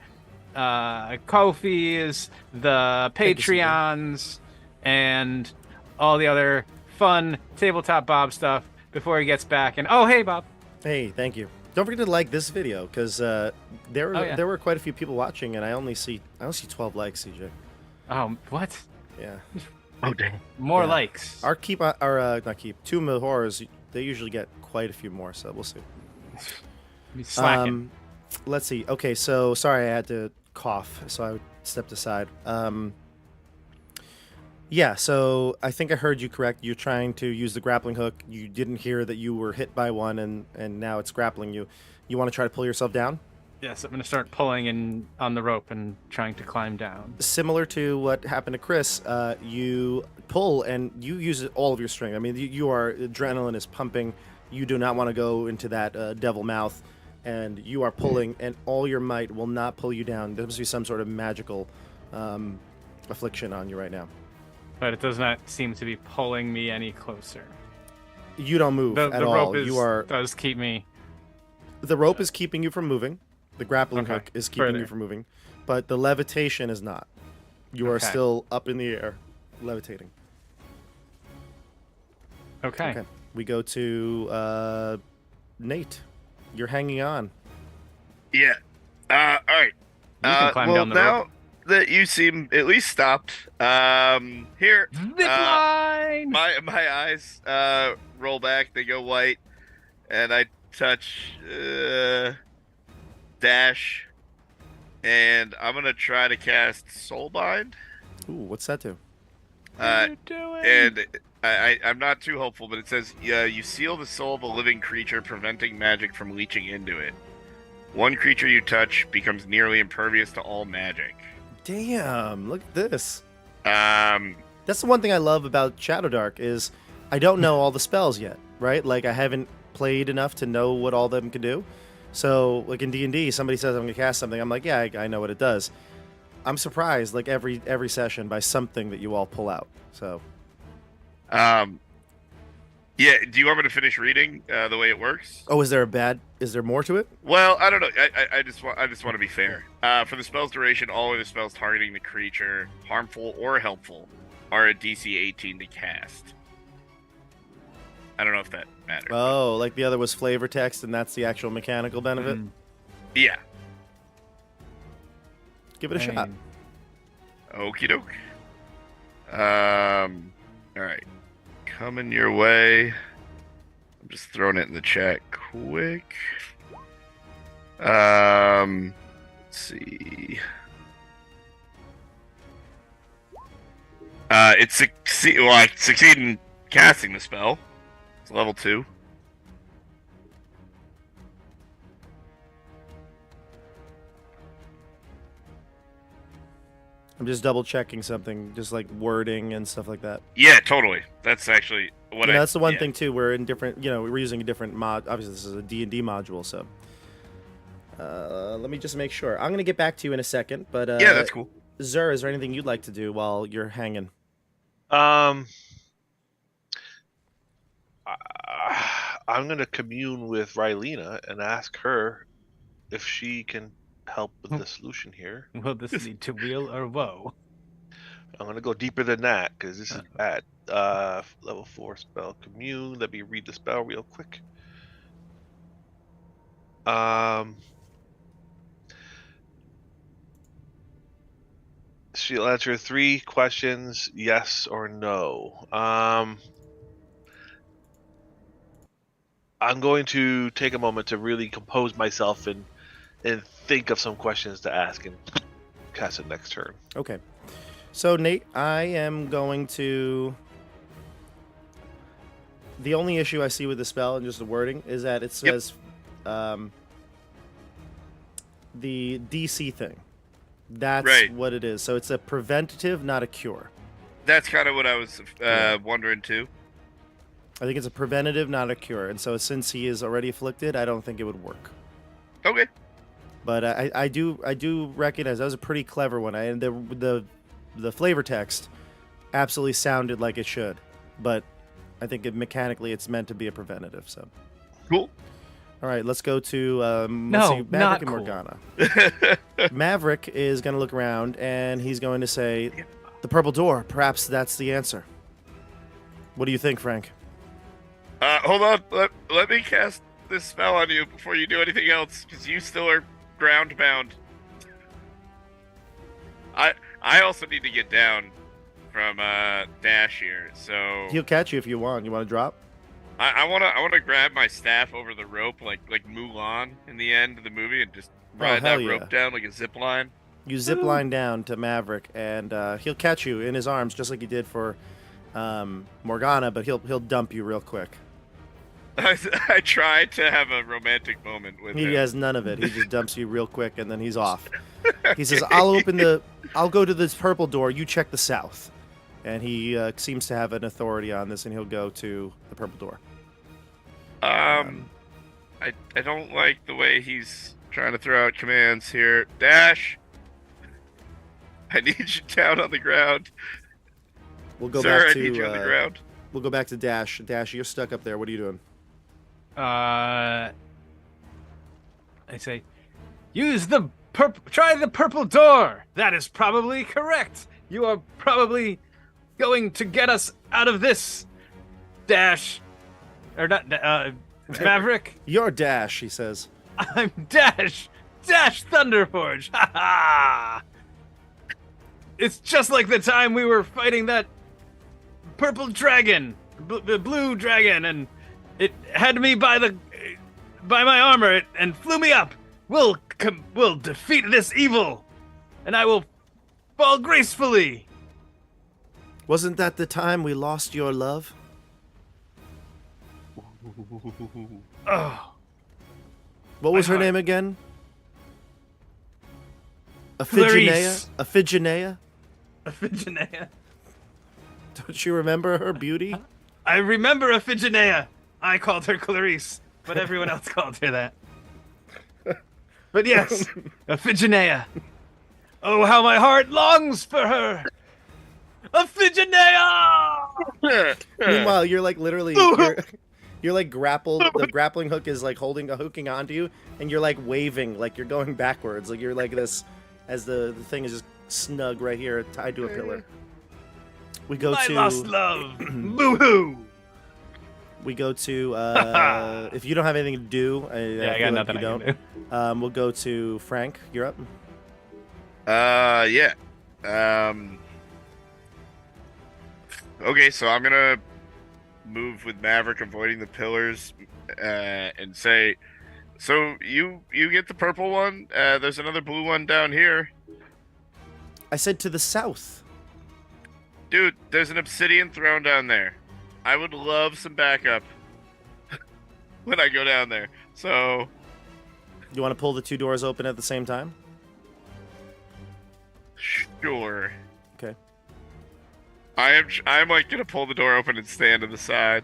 S2: Ko-fis, the Patreons, and all the other fun Tabletop Bob stuff before he gets back. And oh, hey, Bob.
S1: Hey, thank you. Don't forget to like this video, because there were quite a few people watching, and I only see 12 likes, CJ.
S2: Oh, what?
S1: Yeah.
S3: Oh, dang.
S2: More
S1: Yeah.
S2: likes.
S1: Our Tomb of Horrors, they usually get quite a few more, so we'll see.
S2: Be slacking.
S1: Let's see. Okay, so sorry, I had to cough, so I stepped aside. Yeah, so I think I heard you correct. You're trying to use the grappling hook. You didn't hear that you were hit by one, and now it's grappling you. You want to try to pull yourself down?
S2: Yes, I'm going to start pulling on the rope and trying to climb down.
S1: Similar to what happened to Chris, you pull and you use all of your strength. I mean, adrenaline is pumping. You do not want to go into that devil mouth, and you are pulling, and all your might will not pull you down. There must be some sort of magical affliction on you right now.
S2: But it does not seem to be pulling me any closer.
S1: You don't move at
S2: the
S1: all.
S2: rope does keep me.
S1: The rope is keeping you from moving. The grappling
S2: Okay,
S1: hook is keeping you from moving, but the levitation is not. You are
S2: Okay.
S1: still up in the air, levitating.
S2: Okay.
S1: We go to Nate. You're hanging on.
S3: Yeah. All right.
S2: You can climb
S3: well,
S2: down the
S3: now
S2: rope.
S3: that you seem at least stopped, here,
S2: Zip line!
S3: my eyes roll back. They go white, and I touch Dash, and I'm gonna try to cast Soulbind.
S1: Ooh, what's that do?
S2: What are you doing?
S3: And I'm not too hopeful, but it says you seal the soul of a living creature, preventing magic from leaching into it. One creature you touch becomes nearly impervious to all magic.
S1: Damn, look at this.
S3: Um,
S1: That's the one thing I love about Shadowdark is I don't know all the spells yet, right? Like I haven't played enough to know what all of them can do. So like in D&D, somebody says I'm going to cast something. I'm like, yeah, I know what it does. I'm surprised like every session by something that you all pull out. So
S3: yeah. Do you want me to finish reading the way it works?
S1: oh, is there more to it?
S3: Well, I don't know. I just want to be fair. For the spell's duration, all of the spells targeting the creature, harmful or helpful, are a DC 18 to cast. I don't know if that matters.
S1: Oh, like the other was flavor text and that's the actual mechanical benefit?
S3: Yeah.
S1: Give it a shot.
S3: Okie doke. All right. Coming your way. I'm just throwing it in the chat quick. Let's see. I succeed in casting the spell. It's level 2.
S1: I'm just double checking something, just like wording and stuff like that.
S3: Yeah, totally. That's actually what
S1: That's the one thing too. We're in different, we're using a different mod. Obviously, this is a D&D module, so let me just make sure. I'm gonna get back to you in a second, but
S3: yeah, that's cool.
S1: Zur, is there anything you'd like to do while you're hanging?
S4: I'm gonna commune with Rylena and ask her if she can help with the solution here.
S2: Will this lead to weal or woe?
S4: I'm gonna go deeper than that because this is bad. Level 4 spell commune. Let me read the spell real quick. She'll answer 3 questions, yes or no. I'm going to take a moment to really compose myself and think of some questions to ask and cast it next turn.
S1: Okay. So, Nate, I am going to... The only issue I see with the spell and just the wording is that it says the DC thing. That's
S3: Right.
S1: what it is. So it's a preventative, not a cure.
S3: That's kind of what I was wondering too.
S1: I think it's a preventative, not a cure. And so since he is already afflicted, I don't think it would work.
S3: Okay.
S1: But I do recognize that was a pretty clever one. And the flavor text absolutely sounded like it should, but I think mechanically it's meant to be a preventative. So
S3: Cool.
S1: all right, let's go to
S2: No,
S1: Maverick
S2: not
S1: and
S2: cool.
S1: Morgana. Maverick is going to look around and he's going to say, "The purple door. Perhaps that's the answer." What do you think, Frank?
S3: Hold on. Let me cast this spell on you before you do anything else, because you still are ground bound. I also need to get down from Dash here, so
S1: He'll catch you if you want. You want to drop?
S3: I wanna grab my staff over the rope like Mulan in the end of the movie and just ride
S1: hell
S3: that
S1: yeah.
S3: rope down like a zip line.
S1: You zip line down to Maverick, and he'll catch you in his arms, just like he did for Morgana. But he'll dump you real quick.
S3: I tried to have a romantic moment with him.
S1: He has none of it. He just dumps you real quick, and then he's off. He says, I'll go to this purple door. You check the south." And he seems to have an authority on this, and he'll go to the purple door.
S3: I don't like the way he's trying to throw out commands here. Dash, I need you down on the ground.
S1: We'll go
S3: Sir,
S1: back
S3: I need you on the
S1: to
S3: ground.
S1: we'll go back to Dash. Dash, you're stuck up there. What are you doing?
S2: I say, try the purple door. That is probably correct. You are probably going to get us out of this, Dash. Or not, Maverick.
S1: You're Dash, he says.
S2: I'm Dash. Dash Thunderforge! Ha ha! It's just like the time we were fighting that purple dragon, the blue dragon, and it had me by my armor and flew me up. We'll defeat this evil, and I will fall gracefully.
S1: Wasn't that the time we lost your love?
S2: Oh,
S1: What was
S2: My
S1: her
S2: heart.
S1: name again?
S2: Clarice.
S1: Iphigenia?
S2: Iphigenia.
S1: Don't you remember her beauty?
S2: I remember Iphigenia. I called her Clarice, but everyone else called her that. But yes, Iphigenia. Oh, how my heart longs for her. Iphigenia!
S1: Meanwhile, you're like literally, you're like grappled. The grappling hook is like hooking onto you, and you're like waving, like you're going backwards, like you're like this, as the thing is just snug right here, tied to a pillar. We go
S2: My
S1: to
S2: lost love. Boo-hoo.
S1: we go to if you don't have anything to do,
S2: I got nothing
S1: you
S2: I can do.
S1: we'll go to Frank. You're up.
S3: Yeah. Okay, so I'm gonna move with Maverick, avoiding the pillars, and say, so you get the purple one. There's another blue one down here,
S1: I said to the south.
S3: dude. There's an obsidian throne down there. I would love some backup when I go down there. So
S1: You want to pull the two doors open at the same time?
S3: sure.
S1: Okay.
S3: I'm like gonna pull the door open and stand to the side.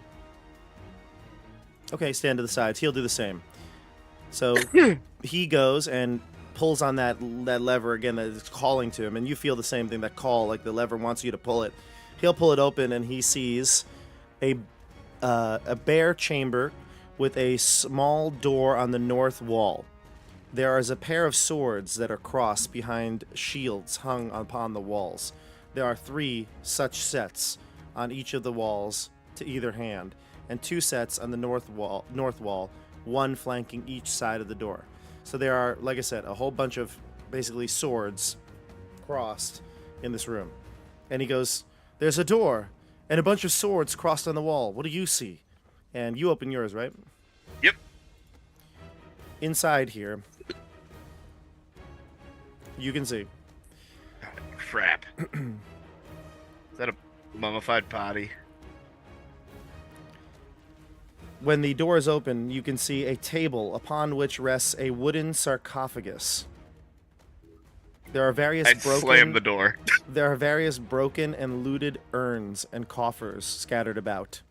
S1: Okay, stand to the sides. He'll do the same. So he goes and pulls on that lever again that is calling to him, and you feel the same thing, that call, like the lever wants you to pull it. He'll pull it open, and he sees a bare chamber with a small door on the north wall. There is a pair of swords that are crossed behind shields hung upon the walls. There are 3 such sets on each of the walls to either hand, and 2 sets on the north wall, one flanking each side of the door. So there are, like I said, a whole bunch of basically swords crossed in this room. And he goes, "There's a door and a bunch of swords crossed on the wall. What do you see?" And you open yours, right?
S3: Yep.
S1: Inside here, you can see
S3: Crap. Is that a mummified body?
S1: when the door is open, you can see a table upon which rests a wooden sarcophagus. There are various
S3: I'd slam the door.
S1: There are various broken and looted urns and coffers scattered about.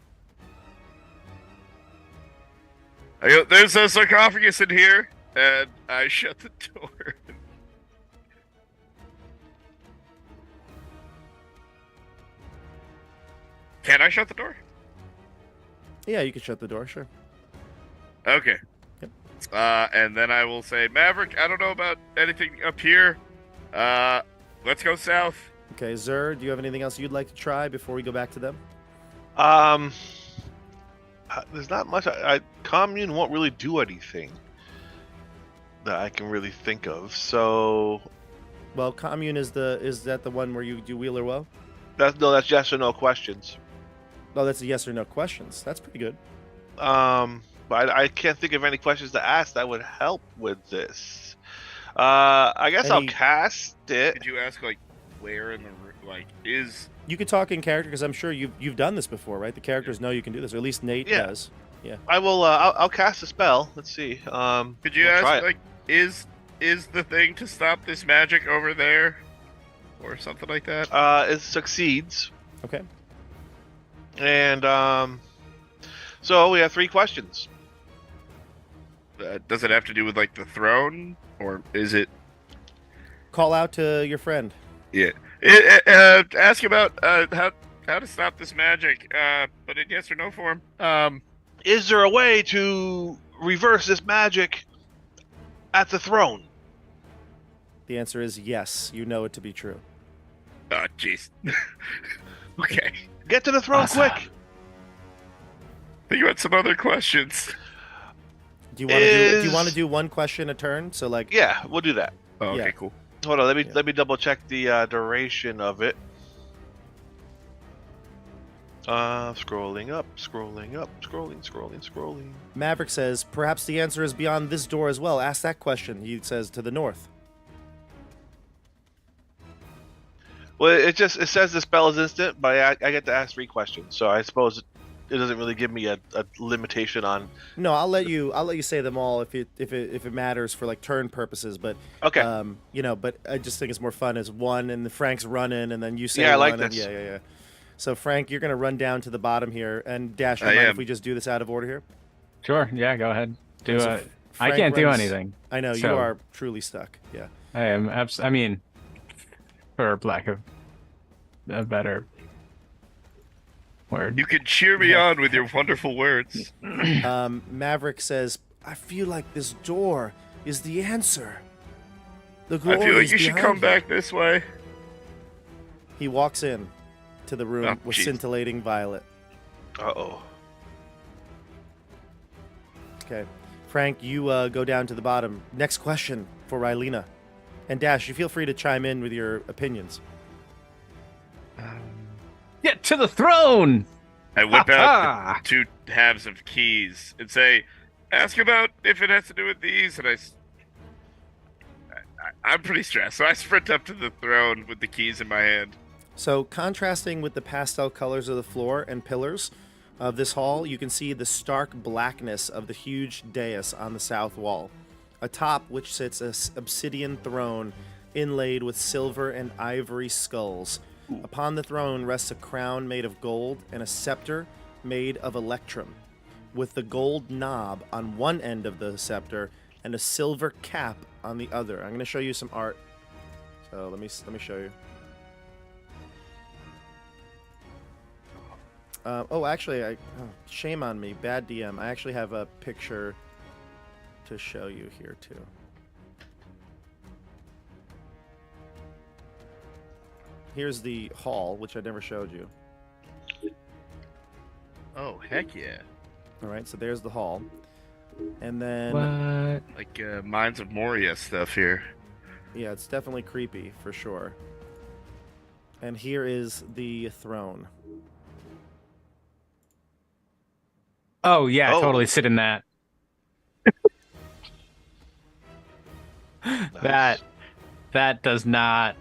S3: I go, there's a sarcophagus in here, and I shut the door. Can I shut the door?
S1: Yeah, you can shut the door, sure.
S3: Okay.
S1: Yep.
S3: And then I will say, Maverick, I don't know about anything up here. Let's go south.
S1: Okay, Zer, do you have anything else you'd like to try before we go back to them?
S4: There's not much. Commune won't really do anything that I can really think of. So
S1: Well, commune is that the one where you do Wheeler Well?
S4: that's yes or no questions.
S1: Oh, that's a yes or no questions. That's pretty good.
S4: But I can't think of any questions to ask that would help with this. I guess I'll
S1: Any-
S4: cast it.
S3: Did you ask, like, where in the is...
S1: You could talk in character because I'm sure you've done this before, right? The characters know you can do this, or at least Nate
S4: Yeah.
S1: does.
S4: I will. I'll cast a spell. Let's see.
S3: Could you
S4: we'll try
S3: ask,
S4: it.
S3: like, is the thing to stop this magic over there? Or something like that?
S4: It succeeds,
S1: Okay.
S4: and so we have 3 questions.
S3: Does it have to do with, like, the throne? Or is it...
S1: Call out to your friend.
S3: Yeah. Ask about how to stop this magic, but in yes or no form.
S4: Is there a way to reverse this magic at the throne?
S1: The answer is yes. You know it to be true.
S3: Oh, jeez. Okay.
S4: Get to the throne
S2: Awesome.
S4: quick.
S3: Think about some other questions.
S1: Do you want to do one question a turn? So like,
S4: Yeah, we'll do that.
S3: Oh, okay,
S1: Yeah.
S3: cool.
S4: Hold on, let me
S1: Yeah.
S4: let me double check the duration of it. Scrolling up, scrolling.
S1: Maverick says, perhaps the answer is beyond this door as well. Ask that question. He says to the north.
S4: Well, it says the spell is instant, but I get to ask 3 questions, so I suppose it doesn't really give me a limitation on.
S1: No, I'll let you say them all if it matters for like turn purposes. But
S4: Okay.
S1: but I just think it's more fun as one, and the Frank's running, and then you say
S4: Yeah, I like
S1: one, and
S4: this.
S1: yeah. So Frank, you're gonna run down to the bottom here, and Dash.
S3: I
S1: Mind
S3: am.
S1: if we just do this out of order here?
S2: Sure. Yeah. Go ahead. Do
S1: So
S2: it. I
S1: Frank
S2: can't do
S1: runs-
S2: anything.
S1: I know you
S2: So-
S1: are truly stuck. Yeah.
S2: I am. I mean, for lack of a better word.
S3: You can cheer me on with your wonderful words.
S1: Maverick says, "I feel like this door is the answer. The
S3: I
S1: glory
S3: feel like
S1: is
S3: you should
S1: behind
S3: come back this way.
S1: He walks in to the room
S3: Oh,
S1: with
S3: jeez.
S1: scintillating violet.
S4: Uh-oh.
S1: Okay. Frank, you go down to the bottom. Next question for Rylena. And Dash, you feel free to chime in with your opinions.
S2: Get to the throne.
S3: I whip out
S2: Ha-ha!
S3: the 2 halves of keys and say, ask about if it has to do with these. And I'm pretty stressed, so I sprint up to the throne with the keys in my hand.
S1: So, contrasting with the pastel colors of the floor and pillars of this hall, you can see the stark blackness of the huge dais on the south wall, atop which sits an obsidian throne inlaid with silver and ivory skulls. Upon the throne rests a crown made of gold and a scepter made of electrum, with the gold knob on one end of the scepter and a silver cap on the other. I'm going to show you some art. So let me show you. Actually, shame on me, bad DM. I actually have a picture to show you here too. Here's the hall, which I never showed you.
S3: Oh, heck yeah.
S1: All right, so there's the hall, and then
S2: What?
S3: Like Mines of Moria stuff here.
S1: yeah, it's definitely creepy for sure. And here is the throne.
S2: Oh yeah,
S4: Oh.
S2: totally sit in that.
S4: Nice.
S2: That does not.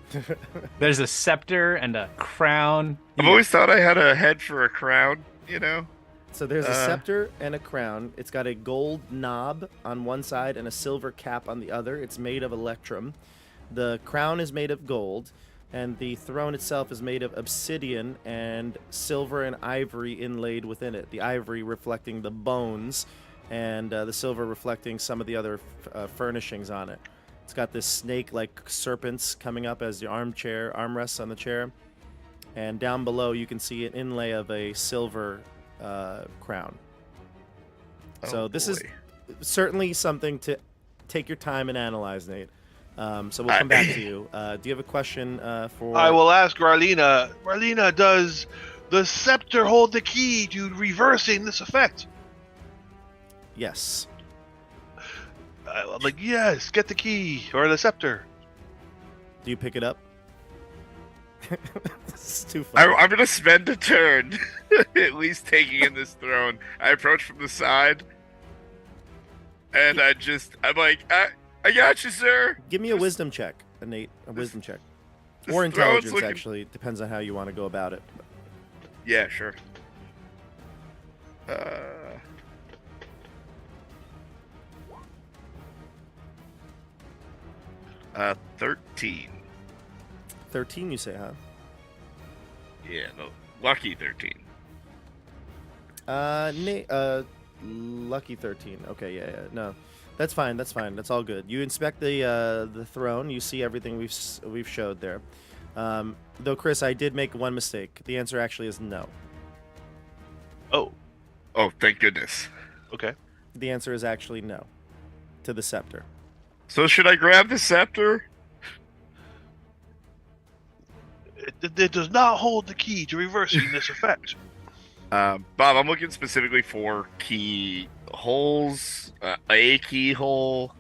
S2: There's a scepter and a crown.
S3: I've always thought I had a head for a crown, you know?
S1: So there's a scepter and a crown. It's got a gold knob on one side and a silver cap on the other. It's made of electrum. The crown is made of gold, and the throne itself is made of obsidian and silver and ivory inlaid within it. The ivory reflecting the bones, and the silver reflecting some of the other furnishings on it. It's got this snake-like serpents coming up as the armrests on the chair. And down below, you can see an inlay of a silver crown. So
S3: Oh,
S1: this is
S3: boy.
S1: certainly something to take your time and analyze, Nate. So we'll come back to you. Do you have a question for...
S4: I will ask Rylena. Rylena, does the scepter hold the key to reversing this effect?
S1: Yes.
S4: I'm like, yes, get the key or the scepter.
S1: Do you pick it up? This is too funny.
S3: I'm going to spend a turn at least taking in this throne. I approach from the side, and I'm like, I got you, sir.
S1: Give me a wisdom check, Nate. A wisdom check.
S3: This
S1: Or
S3: throne's
S1: intelligence,
S3: looking-
S1: actually. Depends on how you want to go about it.
S3: Yeah, sure. 13.
S1: 13, you say, huh?
S3: Yeah, no, lucky 13.
S1: Lucky 13. Okay, yeah. No, that's fine. That's all good. You inspect the throne. You see everything we've showed there. Though, Chris, I did make one mistake. The answer actually is no.
S4: Oh,
S3: Oh, thank goodness.
S4: okay.
S1: The answer is actually no to the scepter.
S3: So should I grab the scepter?
S4: It does not hold the key to reversing this effect.
S3: Bob, I'm looking specifically for key holes, a keyhole,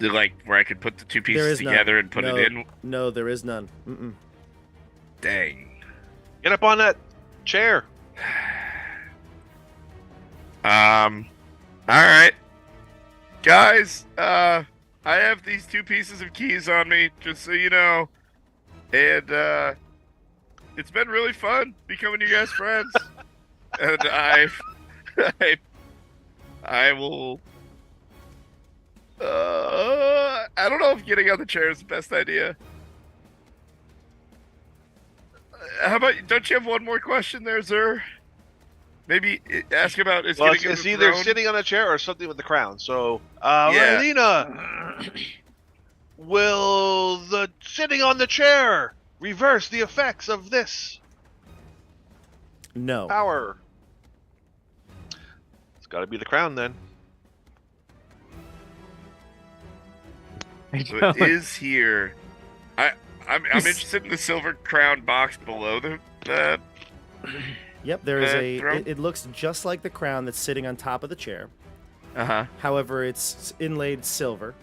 S3: like where I could put the two
S1: There
S3: pieces
S1: is
S3: together
S1: none.
S3: and put
S1: no,
S3: it in.
S1: No, there is none. Mm-mm.
S3: Dang.
S4: Get up on that chair.
S3: All right, guys. I have these two pieces of keys on me, just so you know, and it's been really fun becoming you guys' friends. And I will. I don't know if getting on the chair is the best idea. How about? Don't you have one more question there, Zer? Maybe ask about is
S4: Well,
S3: getting on
S4: it's
S3: the
S4: either
S3: throne?
S4: sitting on a chair or something with the crown. So,
S3: Yeah.
S4: Elena, will the sitting on the chair reverse the effects of this
S1: No.
S4: power? It's got to be the crown then.
S2: I
S3: So
S2: don't-
S3: it is here. I'm interested in the silver crown box below the
S1: Yep, there is a.
S3: throne?
S1: It looks just like the crown that's sitting on top of the chair.
S3: uh-huh.
S1: However, it's inlaid silver,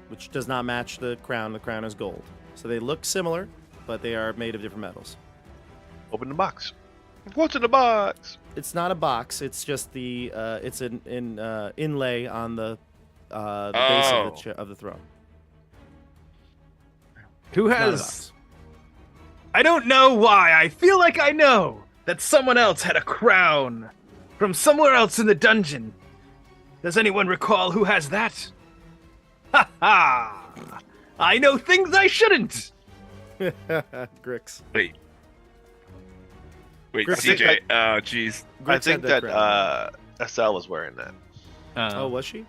S1: which does not match the crown. The crown is gold. So they look similar, but they are made of different metals.
S4: Open the box. What's in the box?
S1: It's not a box. It's just the. It's an inlay on the base of
S3: Oh.
S1: of the throne.
S2: Who
S1: It's not a
S2: has?
S1: box.
S2: I don't know why. I feel like I know that someone else had a crown from somewhere else in the dungeon. Does anyone recall who has that? Ha ha! I know things I shouldn't.
S1: Grix.
S3: Wait,
S1: Griff,
S3: CJ. Jeez.
S4: I
S1: Grix
S4: think
S1: had
S4: that
S1: crown.
S4: Estelle was wearing that.
S1: Oh, was she?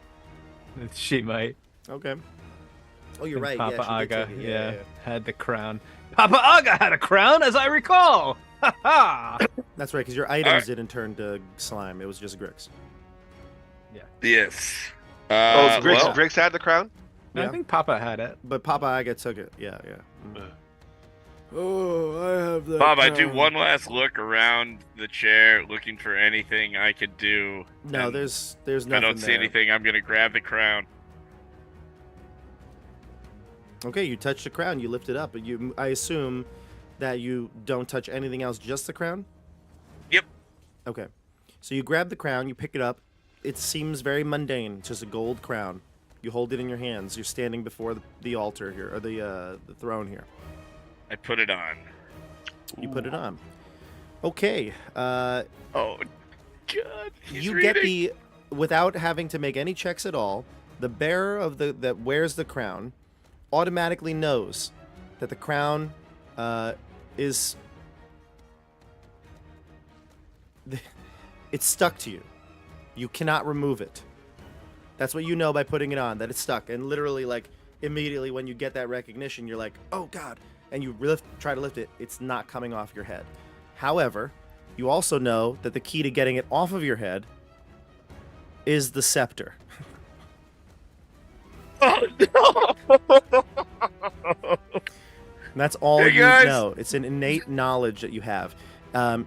S2: She might.
S1: Okay. Oh, you're
S2: And
S1: right.
S2: Papa
S1: yeah, she did
S2: Aga,
S1: take it.
S2: yeah, had the crown. Papa Aga had a crown, as I recall. Ha ha!
S1: That's right, because your items didn't turn to slime. It was just Grix.
S3: Yes.
S4: Oh, Griggs,
S3: well,
S4: Griggs had the crown?
S2: I
S1: Yeah.
S2: think Papa had it.
S1: But Papa Aga took it. Yeah, yeah.
S4: Yeah.
S1: Oh, I have that.
S3: Bob, I do one last look around the chair, looking for anything I could do.
S1: No,
S3: and
S1: there's
S3: if
S1: nothing
S3: I don't see
S1: there.
S3: anything, I'm gonna grab the crown.
S1: Okay, you touch the crown. You lift it up. I assume that you don't touch anything else, just the crown?
S3: Yep.
S1: Okay. So you grab the crown, you pick it up. It seems very mundane. It's just a gold crown. You hold it in your hands. You're standing before the altar here, or the throne here.
S3: I put it on.
S1: You put it on. Okay.
S3: Oh, God. He's
S1: You
S3: reading.
S1: get the, without having to make any checks at all, the bearer of that wears the crown automatically knows that the crown is it's stuck to you. You cannot remove it. That's what you know by putting it on, that it's stuck. And literally, like, immediately when you get that recognition, you're like, oh God. And you try to lift it, it's not coming off your head. However, you also know that the key to getting it off of your head is the scepter.
S3: Oh, no.
S1: And that's all
S3: Hey,
S1: you
S3: guys.
S1: know. It's an innate knowledge that you have.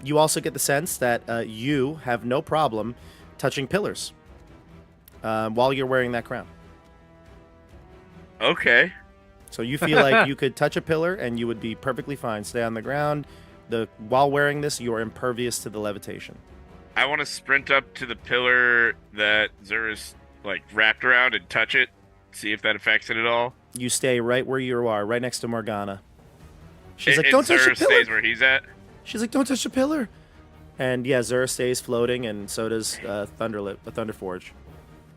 S1: You also get the sense that you have no problem touching pillars while you're wearing that crown.
S3: Okay.
S1: So you feel like you could touch a pillar and you would be perfectly fine. Stay on the ground. While wearing this, you are impervious to the levitation.
S3: I want to sprint up to the pillar that Zura's like wrapped around and touch it. See if that affects it at all.
S1: You stay right where you are, right next to Morgana. She's like,
S3: And
S1: don't touch the
S3: Zura
S1: pillar.
S3: stays where he's at.
S1: She's like, don't touch the pillar. And yeah, Zura stays floating, and so does Thunderforge.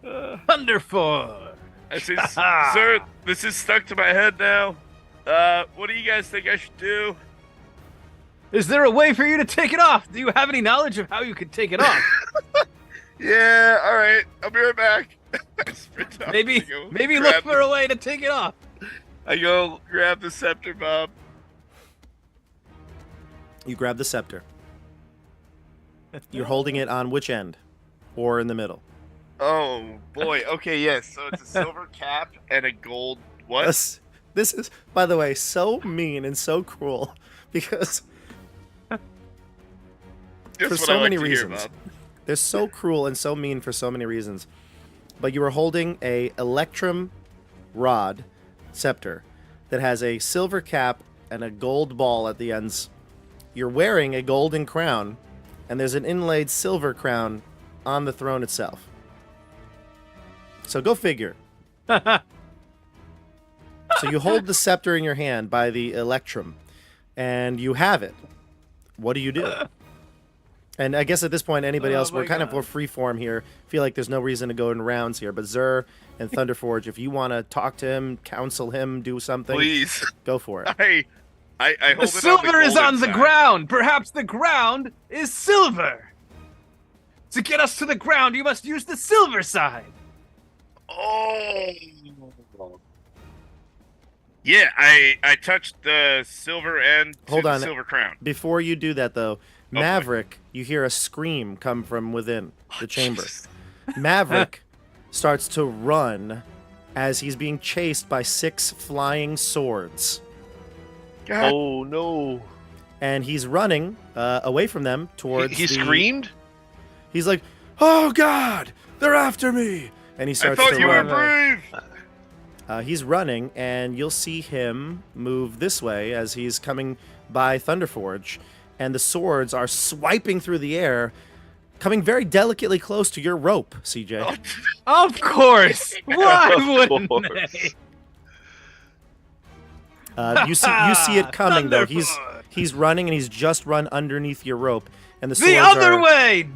S2: Thunderford.
S3: I say, sir, this is stuck to my head now. What do you guys think I should do?
S2: Is there a way for you to take it off? Do you have any knowledge of how you could take it off?
S3: Yeah, all right. I'll be right back. I sprint up
S2: maybe
S3: to go
S2: maybe
S3: grab
S2: look for a way to take it off.
S3: I go grab the scepter, Bob.
S1: You grab the scepter. You're holding it on which end? Or in the middle?
S3: Oh boy. Okay, yes. So it's a silver cap and a gold what?
S1: This is, by the way, so mean and so cruel because
S3: Just
S1: for
S3: what
S1: so
S3: I like
S1: many
S3: to hear
S1: reasons.
S3: about.
S1: They're so cruel and so mean for so many reasons. But you were holding a electrum rod scepter that has a silver cap and a gold ball at the ends. You're wearing a golden crown, and there's an inlaid silver crown on the throne itself. So go figure. So you hold the scepter in your hand by the electrum, and you have it. What do you do? And I guess at this point, anybody else, we're kind of more free form here. Feel like there's no reason to go in rounds here. But Zur and Thunderforge, if you want to talk to him, counsel him, do something,
S3: Please.
S1: go for it.
S3: I hold
S2: The
S3: it
S2: silver is
S3: golden
S2: on the
S3: side.
S2: ground. Perhaps the ground is silver. To get us to the ground, you must use the silver side.
S3: Oh. Yeah, I touched the silver end to
S1: Hold
S3: the
S1: on.
S3: silver crown.
S1: Before you do that, though,
S3: boy.
S1: Maverick, you hear a scream come from within the chamber.
S3: Jesus.
S1: Maverick starts to run as he's being chased by 6 flying swords.
S3: God.
S4: Oh no!
S1: And he's running away from them towards
S4: He
S1: the...
S4: screamed.
S1: He's like, "Oh God, they're after me!" And he
S3: I
S1: starts
S3: thought
S1: to
S3: you were
S1: run.
S3: brave.
S1: He's running, and you'll see him move this way as he's coming by Thunderforge, and the swords are swiping through the air, coming very delicately close to your rope, CJ.
S2: Of course. Why
S4: Of
S2: wouldn't
S4: course.
S2: they?
S1: You see it coming though.
S2: Thunderforge.
S1: He's running, and he's just run underneath your rope, and the swords
S2: The other
S1: are...
S2: way!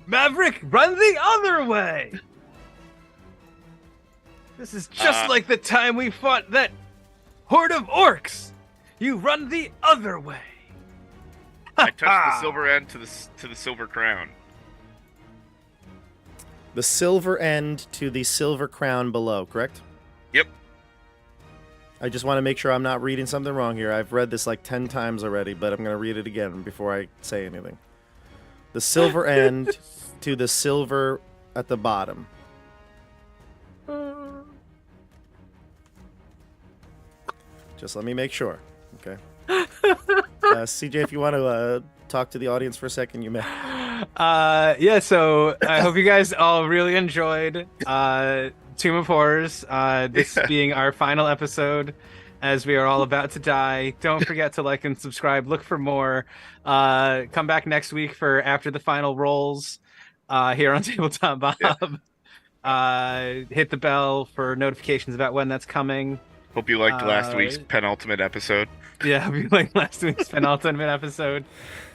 S2: Maverick, run the other way! This is just like the time we fought that horde of orcs! You run the other way!
S3: I touched the silver end to the silver crown.
S1: The silver end to the silver crown below, correct?
S3: Yep.
S1: I just want to make sure I'm not reading something wrong here. I've read this like 10 times already, but I'm going to read it again before I say anything. The silver end to the silver at the bottom. Just let me make sure. Okay. CJ, if you want to talk to the audience for a second, you may.
S2: Yeah, so I hope you guys all really enjoyed Tomb of Horrors, this being our final episode as we are all about to die. Don't forget to like and subscribe. Look for more. Come back next week for after the final rolls here on Tabletop Bob. Hit the bell for notifications about when that's coming.
S3: Hope you liked last week's penultimate episode.
S2: Yeah, hope you like last week's penultimate episode,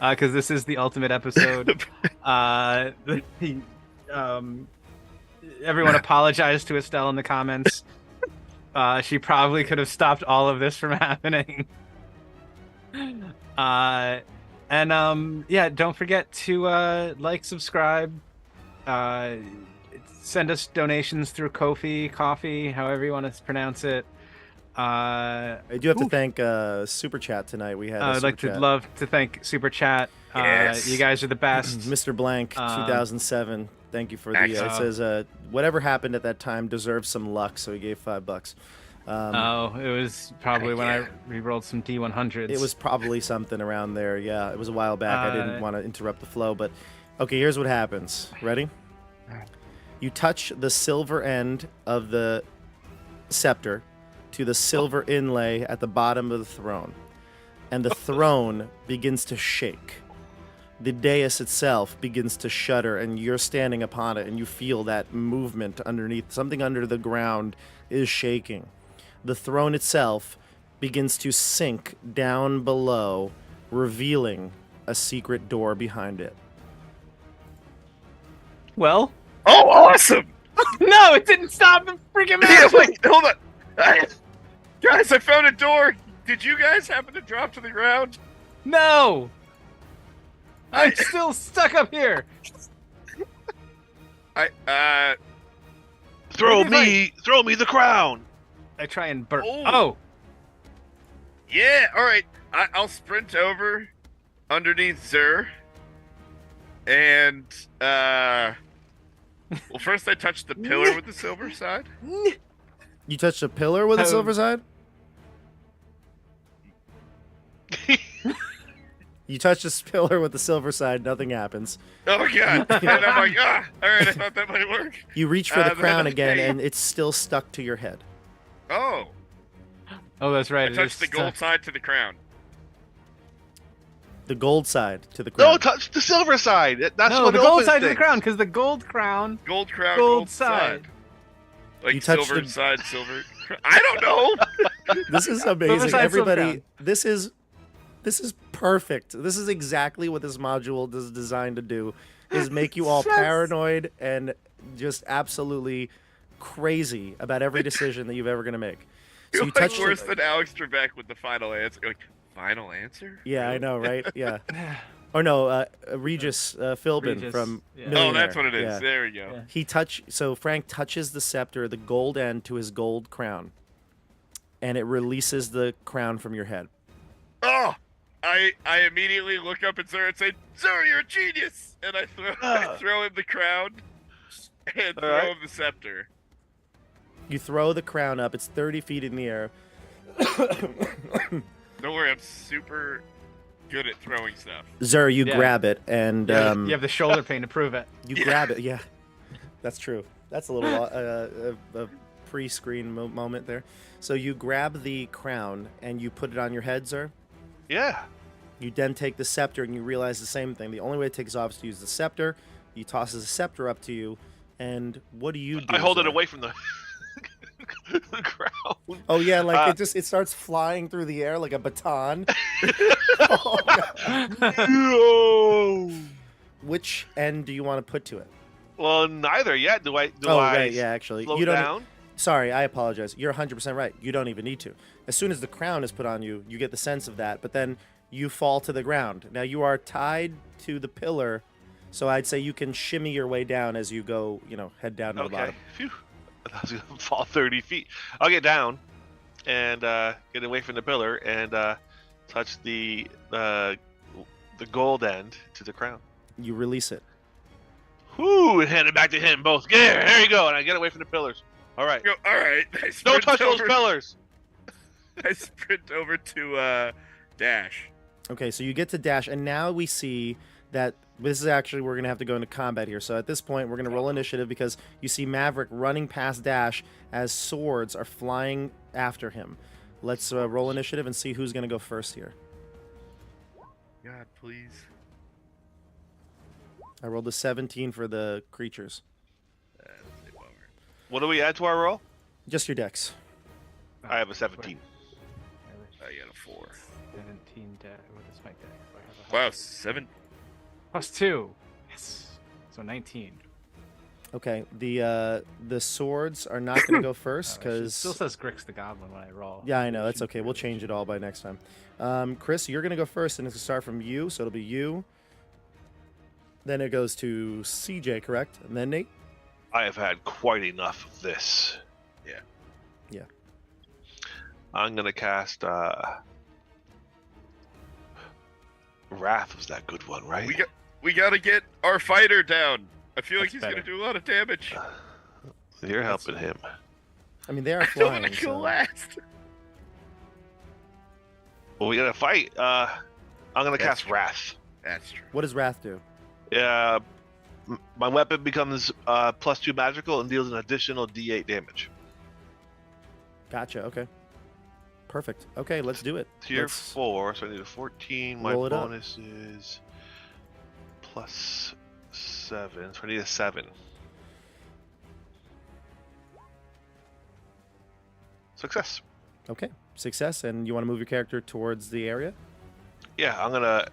S2: because this is the ultimate episode. Everyone apologized to Estelle in the comments. She probably could have stopped all of this from happening. Yeah, don't forget to like, subscribe, send us donations through Ko-fi, however you want to pronounce it.
S1: I do have to thank Super Chat tonight. We had.
S2: I'd love to thank Super Chat.
S3: Yes.
S2: You guys are the best.
S1: Mr. Blank 2007. Thank you for the. It says whatever happened at that time deserves some luck, so he gave $5.
S2: It was probably when I re-rolled some D100s.
S1: It was probably something around there. Yeah, it was a while back. I didn't want to interrupt the flow, but okay. Here's what happens. Ready? You touch the silver end of the scepter to the silver inlay at the bottom of the throne, and the throne begins to shake. The dais itself begins to shudder, and you're standing upon it, and you feel that movement underneath. Something under the ground is shaking. The throne itself begins to sink down below, revealing a secret door behind it.
S2: Well,
S3: Oh, awesome!
S2: no, it didn't stop the freaking
S3: Yeah,
S2: magic.
S3: wait, hold on. Guys, I found a door. Did you guys happen to drop to the ground?
S2: No, I'm still stuck up here.
S4: Throw
S2: Maybe
S4: me the crown.
S2: I try and burp.
S3: Oh.
S2: Oh,
S3: Yeah, all right. I'll sprint over underneath Zur, and well, first I touched the pillar with the silver side.
S1: You touched a pillar with a
S2: Oh.
S1: silver side? You touch this pillar with the silver side, nothing happens.
S3: Oh god! And I'm like, all right, I thought that might work.
S1: You reach for the
S3: Then
S1: crown
S3: I-
S1: again, and it's still stuck to your head.
S3: Oh,
S2: Oh, that's right.
S3: I
S2: it
S3: touched
S2: is
S3: the gold side to the crown.
S1: The gold side to the crown.
S4: No, touch the silver side. That's
S2: No,
S4: what
S2: the gold
S4: opens
S2: side to the
S4: things.
S2: crown, because the gold crown.
S3: Gold crown,
S2: Gold
S3: gold
S2: side.
S3: side. Like
S1: You touched
S3: silver
S1: the-
S3: side, silver. I don't know.
S1: This is
S2: Silver
S1: amazing.
S2: side, silver
S1: Everybody,
S2: crown.
S1: this is perfect. This is exactly what this module is designed to do, is make you all
S2: Yes.
S1: paranoid and just absolutely crazy about every decision that you've ever going to make. So
S3: You're
S1: you
S3: like
S1: touch
S3: worse
S1: the,
S3: than Alex Trebek with the final answer. You're like, final answer?
S1: Yeah, I know, right? Yeah. Or no, Regis Philbin
S2: Regis,
S1: from
S2: yeah.
S3: Oh,
S1: Millionaire.
S3: that's what it is.
S1: Yeah.
S3: There we go.
S2: Yeah.
S1: So Frank touches the scepter, the gold end, to his gold crown, and it releases the crown from your head.
S3: Oh, I immediately look up at Sir and say, "Sir, you're a genius!" And I throw him the crown and throw
S4: right.
S3: him the scepter.
S1: You throw the crown up. It's 30 feet in the air.
S3: Don't worry, I'm super good at throwing stuff.
S1: Zer, you
S2: Yeah.
S1: grab it, and
S2: You have the shoulder pain to prove it.
S1: you grab it. Yeah, that's true. That's a little a pre-screen moment there. So you grab the crown and you put it on your head, Zer.
S4: Yeah.
S1: You then take the scepter and you realize the same thing. The only way to take it off is to use the scepter. He tosses the scepter up to you, and what do you do?
S4: I hold it
S1: Zer?
S4: away from the, the crown.
S1: Oh yeah, like
S4: Uh,
S1: it starts flying through the air like a baton. Oh, God.
S4: No.
S1: Which end do you want to put to it?
S4: Well, neither yet. Do I
S1: right, yeah, actually.
S4: slow
S1: You don't
S4: down?
S1: Sorry, I apologize. You're 100% right. You don't even need to. As soon as the crown is put on you, you get the sense of that, but then you fall to the ground. Now you are tied to the pillar, so I'd say you can shimmy your way down as you go, head down to the
S4: Okay.
S1: bottom.
S4: Phew. I was gonna fall 30 feet. I'll get down and get away from the pillar and touch the gold end to the crown.
S1: You release it.
S4: Whoo! And hand it back to him. Both. Yeah, there you go. And I get away from the pillars. All right.
S3: Go, all right. I
S4: Don't
S3: sprint
S4: touch those
S3: over-
S4: pillars.
S3: I sprint over to Dash.
S1: Okay, so you get to dash, and now we see that this is actually, we're going to have to go into combat here. So at this point, we're going to roll initiative because you see Maverick running past Dash as swords are flying after him. Let's roll initiative and see who's going to go first here.
S3: God, please.
S1: I rolled a 17 for the creatures.
S3: That's a bummer.
S4: What do we add to our roll?
S1: Just your decks.
S4: I have a 17.
S3: I got a 4.
S2: 17 what is my deck? Do I have a
S3: Wow, 7.
S2: +2. Yes. So 19.
S1: Okay, the swords are not going to go first
S2: It
S1: because
S2: still says Grix the Goblin when I roll.
S1: yeah, I know that's okay. We'll change it all by next time. Chris, you're going to go first, and it's going to start from you, so it'll be you. Then it goes to CJ, correct? And then Nate.
S4: I have had quite enough of this.
S3: Yeah.
S1: Yeah.
S4: I'm gonna cast Wrath was that good one, right?
S3: We got to get our fighter down. I feel like
S2: That's
S3: he's
S2: better.
S3: going to do a lot of damage.
S4: You're helping him.
S1: I mean, they are
S3: I don't want
S1: flying.
S3: to go
S1: So.
S3: last.
S4: Well, we gotta fight. I'm gonna
S3: That's
S4: cast
S3: true.
S4: Wrath.
S3: That's true.
S1: What does Wrath do?
S4: My weapon becomes +2 magical and deals an additional D8 damage.
S1: Gotcha. Okay. Perfect. Okay, let's do it.
S4: Tier
S1: Let's-
S4: 4, so I need a 14. My
S1: Roll it up.
S4: bonus is +7, so I need a 7. Success.
S1: Okay, success. And you want to move your character towards the area?
S4: Yeah, I'm gonna.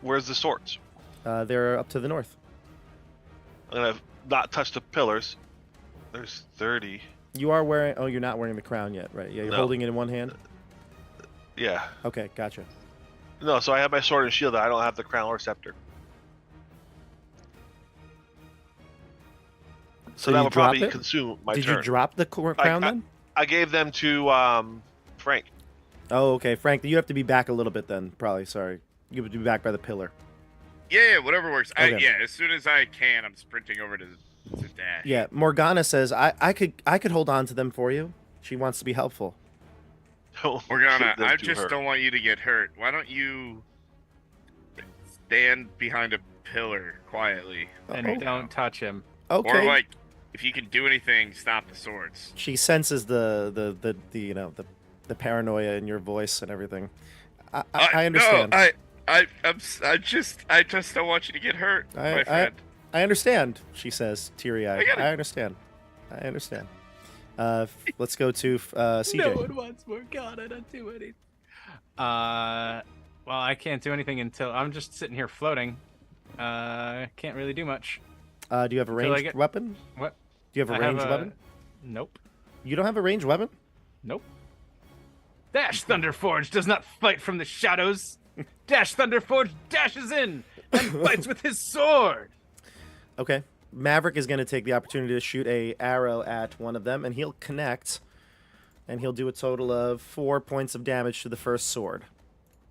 S4: Where's the swords?
S1: They're up to the north.
S4: I'm gonna not touch the pillars. There's 30.
S1: You are wearing. Oh, you're not wearing the crown yet, right? Yeah, you're
S4: No.
S1: holding it in one hand.
S4: Yeah.
S1: Okay, gotcha.
S4: No, so I have my sword and shield. I don't have the crown or scepter. So that
S1: you
S4: would
S1: drop
S4: probably
S1: it?
S4: consume my
S1: Did
S4: turn.
S1: you drop the crown then?
S4: I gave them to Frank.
S1: Oh, okay, Frank. You have to be back a little bit then. Probably. Sorry, you have to be back by the pillar.
S3: Yeah, whatever works.
S1: Okay.
S3: Yeah, as soon as I can, I'm sprinting over to Dash.
S1: Yeah, Morgana says I could hold on to them for you. She wants to be helpful.
S4: Don't
S3: Morgana,
S4: give them
S3: I
S4: to
S3: just
S4: her.
S3: don't want you to get hurt. Why don't you stand behind a pillar quietly.
S2: And
S1: Oh.
S2: don't touch him.
S1: Okay.
S3: Or like, if you can do anything, stop the swords.
S1: She senses the the paranoia in your voice and everything. I understand.
S3: No, I just don't want you to get hurt, my friend.
S1: I understand, she says, teary-eyed.
S3: I
S1: I understand. I understand. Let's go to CJ.
S2: No one wants more. God, I don't do anything. Well, I can't do anything until I'm just sitting here floating. Can't really do much.
S1: Do you have a
S2: Until I
S1: ranged
S2: get-
S1: weapon?
S2: What?
S1: Do you have a
S2: I
S1: ranged weapon?
S2: Nope.
S1: You don't have a ranged weapon?
S2: Nope. Dash Thunderforge does not fight from the shadows. Dash Thunderforge dashes in and fights with his sword.
S1: Okay. Maverick is going to take the opportunity to shoot a arrow at one of them, and he'll connect, and he'll do a total of 4 points of damage to the first sword.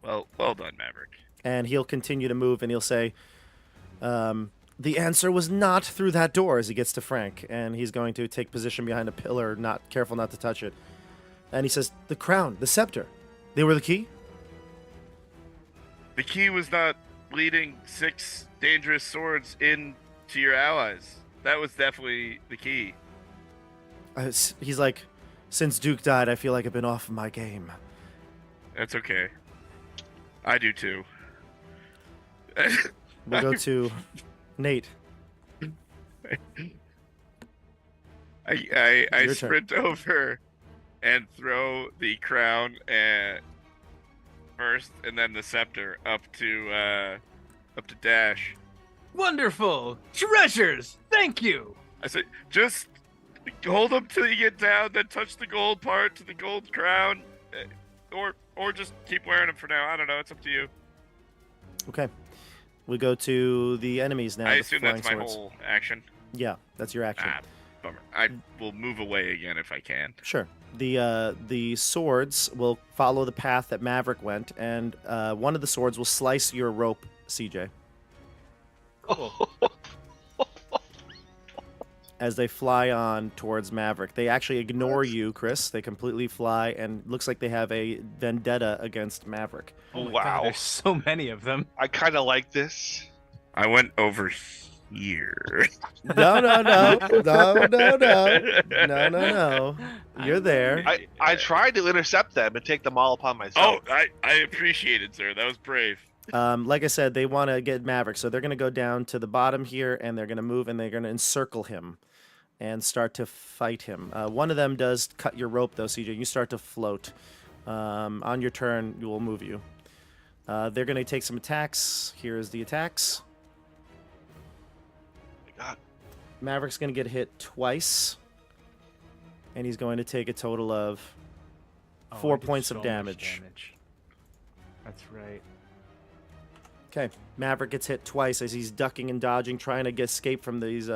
S3: Well done, Maverick.
S1: And he'll continue to move, and he'll say, the answer was not through that door, as he gets to Frank, and he's going to take position behind a pillar, careful not to touch it. And he says, the crown, the scepter, they were the key?
S3: The key was not leading 6 dangerous swords into your allies. That was definitely the key.
S1: He's like, since Duke died, I feel like I've been off my game.
S3: That's okay. I do too.
S1: We'll go to Nate.
S3: I
S1: Your turn.
S3: sprint over and throw the crown first, and then the scepter up to Dash.
S2: Wonderful treasures. Thank you.
S3: I say, just hold them till you get down, then touch the gold part to the gold crown, or just keep wearing them for now. I don't know. It's up to you.
S1: Okay. We go to the enemies now.
S3: I
S1: the
S3: assume
S1: flying
S3: that's my
S1: swords.
S3: whole action.
S1: Yeah, that's your action.
S3: Ah, bummer. I will move away again if I can.
S1: Sure. The swords will follow the path that Maverick went, and one of the swords will slice your rope, CJ, as they fly on towards Maverick. They actually ignore you, Chris. They completely fly, and looks like they have a vendetta against Maverick.
S2: Oh my
S4: Wow.
S2: God, there's so many of them.
S4: I kind of like this.
S3: I went over here.
S1: No. You're there.
S4: I tried to intercept them and take them all upon myself.
S3: Oh, I appreciate it, sir. That was brave.
S1: Like I said, they want to get Maverick, so they're going to go down to the bottom here, and they're going to move, and they're going to encircle him and start to fight him. One of them does cut your rope, though, CJ. You start to float. On your turn, we will move you. They're going to take some attacks. Here's the attacks.
S4: God.
S1: Maverick's going to get hit twice, and he's going to take a total of
S2: Oh,
S1: 4
S2: I did
S1: points
S2: so
S1: of
S2: much
S1: damage.
S2: That's right.
S1: Okay, Maverick gets hit twice as he's ducking and dodging, trying to escape from these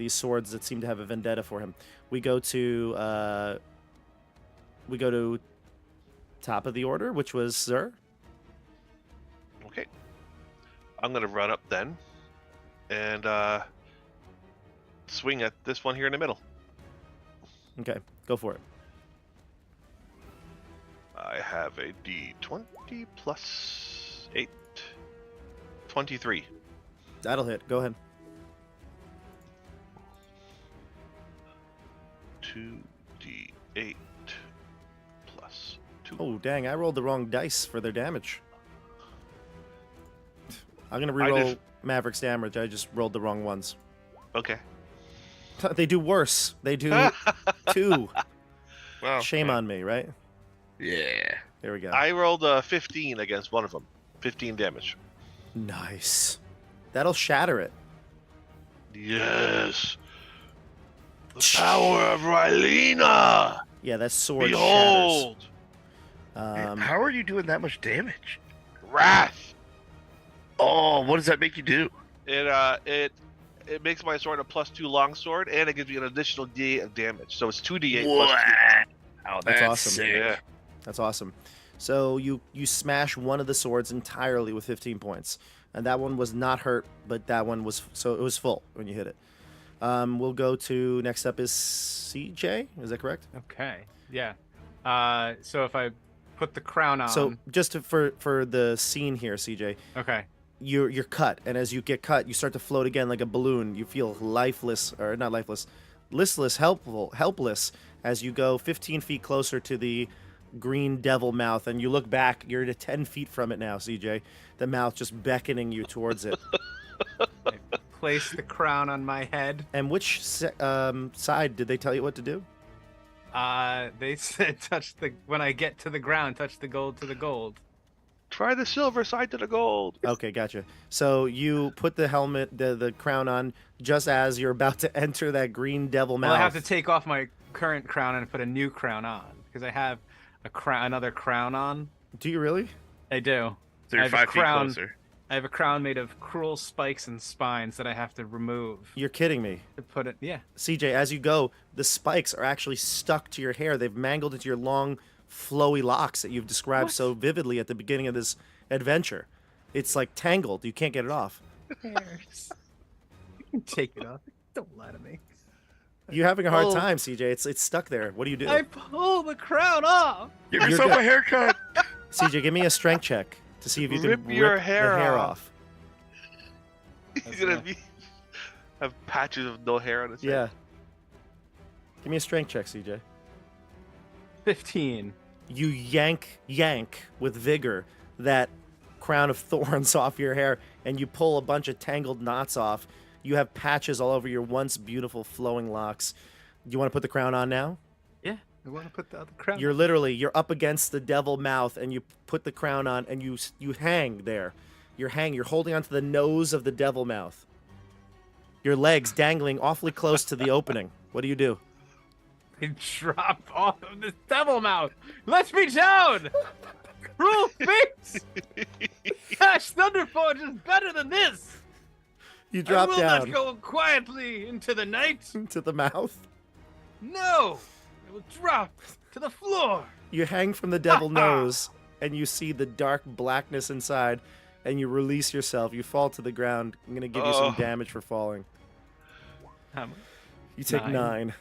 S1: swords that seem to have a vendetta for him. We go to top of the order, which was Sir.
S4: Okay. I'm going to run up then and swing at this one here in the middle.
S1: Okay, go for it.
S4: I have a D20 plus 8. 23.
S1: That'll hit. Go ahead.
S4: 2d8 plus 2.
S1: Oh, dang, I rolled the wrong dice for their damage. I'm going to
S4: I
S1: reroll
S4: just-
S1: Maverick's damage. I just rolled the wrong ones.
S4: Okay.
S1: They do worse. They do 2.
S3: Well,
S1: Shame on me, right?
S3: Yeah.
S1: There we go.
S4: I rolled a 15 against one of them. 15 damage.
S1: Nice. That'll shatter it.
S4: Yes. The power of Rylena.
S1: Yeah, that sword
S4: Behold.
S1: shatters.
S3: How are you doing that much damage?
S4: Wrath.
S3: Oh, what does that make you do?
S4: It makes my sword a +2 longsword, and it gives me an additional D8 of damage. So it's 2d8
S3: Wow.
S4: plus
S3: Oh,
S1: That's
S3: that's
S1: awesome.
S4: 2.
S3: sick.
S4: Yeah.
S1: That's awesome. So you smash one of the swords entirely with 15 points. And that one was not hurt, but that one was, so it was full when you hit it. We'll go to, next up is CJ, is that correct?
S2: Okay. Yeah. So if I put the crown on.
S1: So just for the scene here, CJ,
S2: Okay.
S1: you're cut, and as you get cut, you start to float again like a balloon. You feel lifeless, or not lifeless, listless, helpless as you go 15 feet closer to the green devil mouth, and you look back. You're at 10 feet from it now, CJ. The mouth just beckoning you towards it.
S2: I place the crown on my head.
S1: And which side did they tell you what to do?
S2: They said when I get to the ground, touch the gold to the gold.
S4: Try the silver side to the gold.
S1: Okay, gotcha. So you put the helmet, the crown on just as you're about to enter that green devil mouth.
S2: Well, I have to take off my current crown and put a new crown on because I have another crown on.
S1: Do you really?
S2: I do.
S3: So you're
S2: I have a
S3: 5 feet
S2: crown-
S3: closer.
S2: I have a crown made of cruel spikes and spines that I have to remove
S1: You're kidding me.
S2: to put it. Yeah.
S1: CJ, as you go, the spikes are actually stuck to your hair. They've mangled into your long, flowy locks that you've described so vividly at the beginning of this adventure. It's like tangled. You can't get it off.
S2: Hairs. You can take it off. Don't lie to me.
S1: You're having a hard
S2: Oh.
S1: time, CJ. It's stuck there. What do you do?
S2: I pull the crown off.
S3: Give
S1: You're
S3: yourself
S1: go-
S3: a haircut.
S1: CJ, give me a strength check to see if you can
S4: Rip your hair
S1: the hair
S4: off.
S1: off.
S4: He's gonna have patches of no hair on his
S1: Yeah.
S4: head.
S1: Give me a strength check, CJ.
S2: 15.
S1: You yank with vigor that crown of thorns off your hair, and you pull a bunch of tangled knots off. You have patches all over your once beautiful flowing locks. You want to put the crown on now?
S2: Yeah. I want to put the other crown.
S1: You're up against the devil mouth, and you put the crown on, and you hang there. You're holding onto the nose of the devil mouth. Your legs dangling awfully close to the opening. What do you do?
S2: I drop off of this devil mouth. Let me down. Cruel fate. Gosh, Thunderforge is better than this.
S1: You drop
S2: I will
S1: down
S2: not go quietly into the night.
S1: to the mouth.
S2: No, I will drop to the floor.
S1: You hang from the devil nose, and you see the dark blackness inside, and you release yourself. You fall to the ground. I'm going to give you some
S4: Oh.
S1: damage for falling. You take
S2: 9.
S1: 9.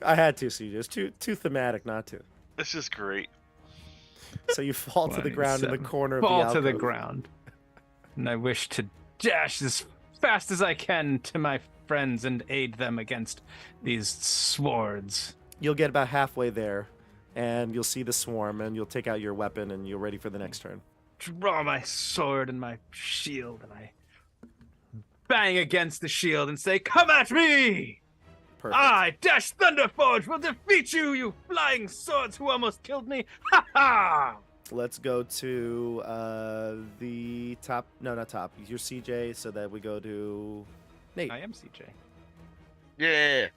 S1: I had to, CJ. It's too thematic not to.
S4: This is great.
S1: So you fall to the ground in the
S2: 27.
S1: corner of
S2: Fall
S1: the
S2: to the
S1: alcove.
S2: ground. And I wish to dash as fast as I can to my friends and aid them against these swords.
S1: You'll get about halfway there, and you'll see the swarm, and you'll take out your weapon, and you're ready for the next turn.
S2: Draw my sword and my shield, and I bang against the shield and say, "Come at me!
S1: Perfect.
S2: I, Dash Thunderforge, will defeat you, you flying swords who almost killed me! Ha ha!"
S1: Let's go to the top. No, not top. You're CJ, so that we go to Nate.
S2: I am CJ.
S3: Yeah.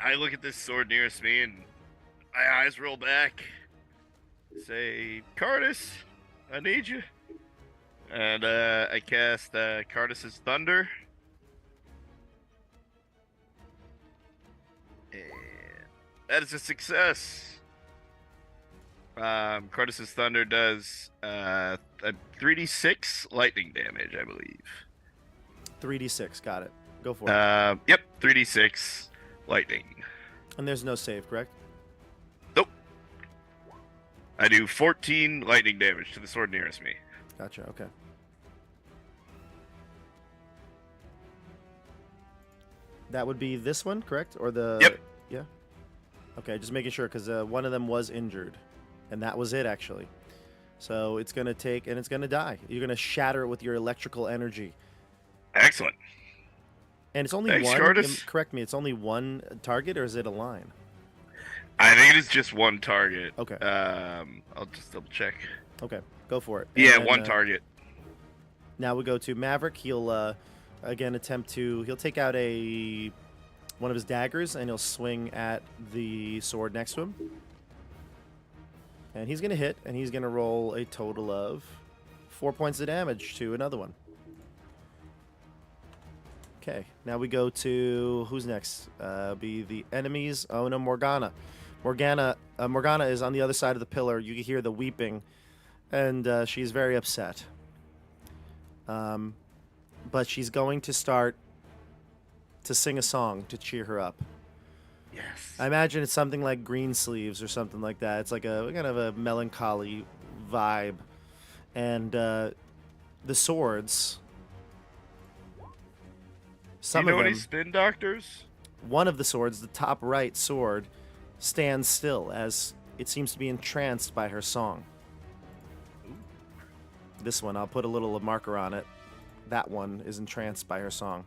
S3: I look at this sword nearest me and my eyes roll back. Say, Cardis, I need you. And I cast Cardis's Thunder. And that is a success. Cardis's Thunder does 3d6 lightning damage, I believe.
S1: 3d6. Got it. Go for it.
S3: Yep, 3d6 lightning.
S1: And there's no save, correct?
S3: Nope. I do 14 lightning damage to the sword nearest me.
S1: Gotcha. Okay. That would be this one, correct? Or the...
S3: Yep.
S1: Yeah? Okay, just making sure, because one of them was injured. And that was it, actually. So it's going to take... And it's going to die. You're going to shatter it with your electrical energy.
S3: Excellent.
S1: And it's only
S3: Thanks,
S1: one...
S3: Cardis.
S1: Correct me, it's only one target, or is it a line?
S3: I think it is just one target.
S1: Okay.
S3: I'll just double check.
S1: Okay, go for it.
S3: Yeah,
S1: And,
S3: one target.
S1: Now we go to Maverick. He'll again attempt to. He'll take out one of his daggers and he'll swing at the sword next to him. And he's gonna hit, and he's gonna roll a total of 4 points of damage to another one. Okay, now we go to who's next? Be the enemies. Oh no, Morgana. Morgana is on the other side of the pillar. You can hear the weeping, and she's very upset. But she's going to start to sing a song to cheer her up.
S3: Yes.
S1: I imagine it's something like Green Sleeves or something like that. It's like a kind of a melancholy vibe. And the swords,
S3: Do you
S1: some
S3: know
S1: of
S3: any
S1: them,
S3: spin doctors?
S1: one of the swords, the top right sword, stands still as it seems to be entranced by her song. This one, I'll put a little marker on it. That one is entranced by her song.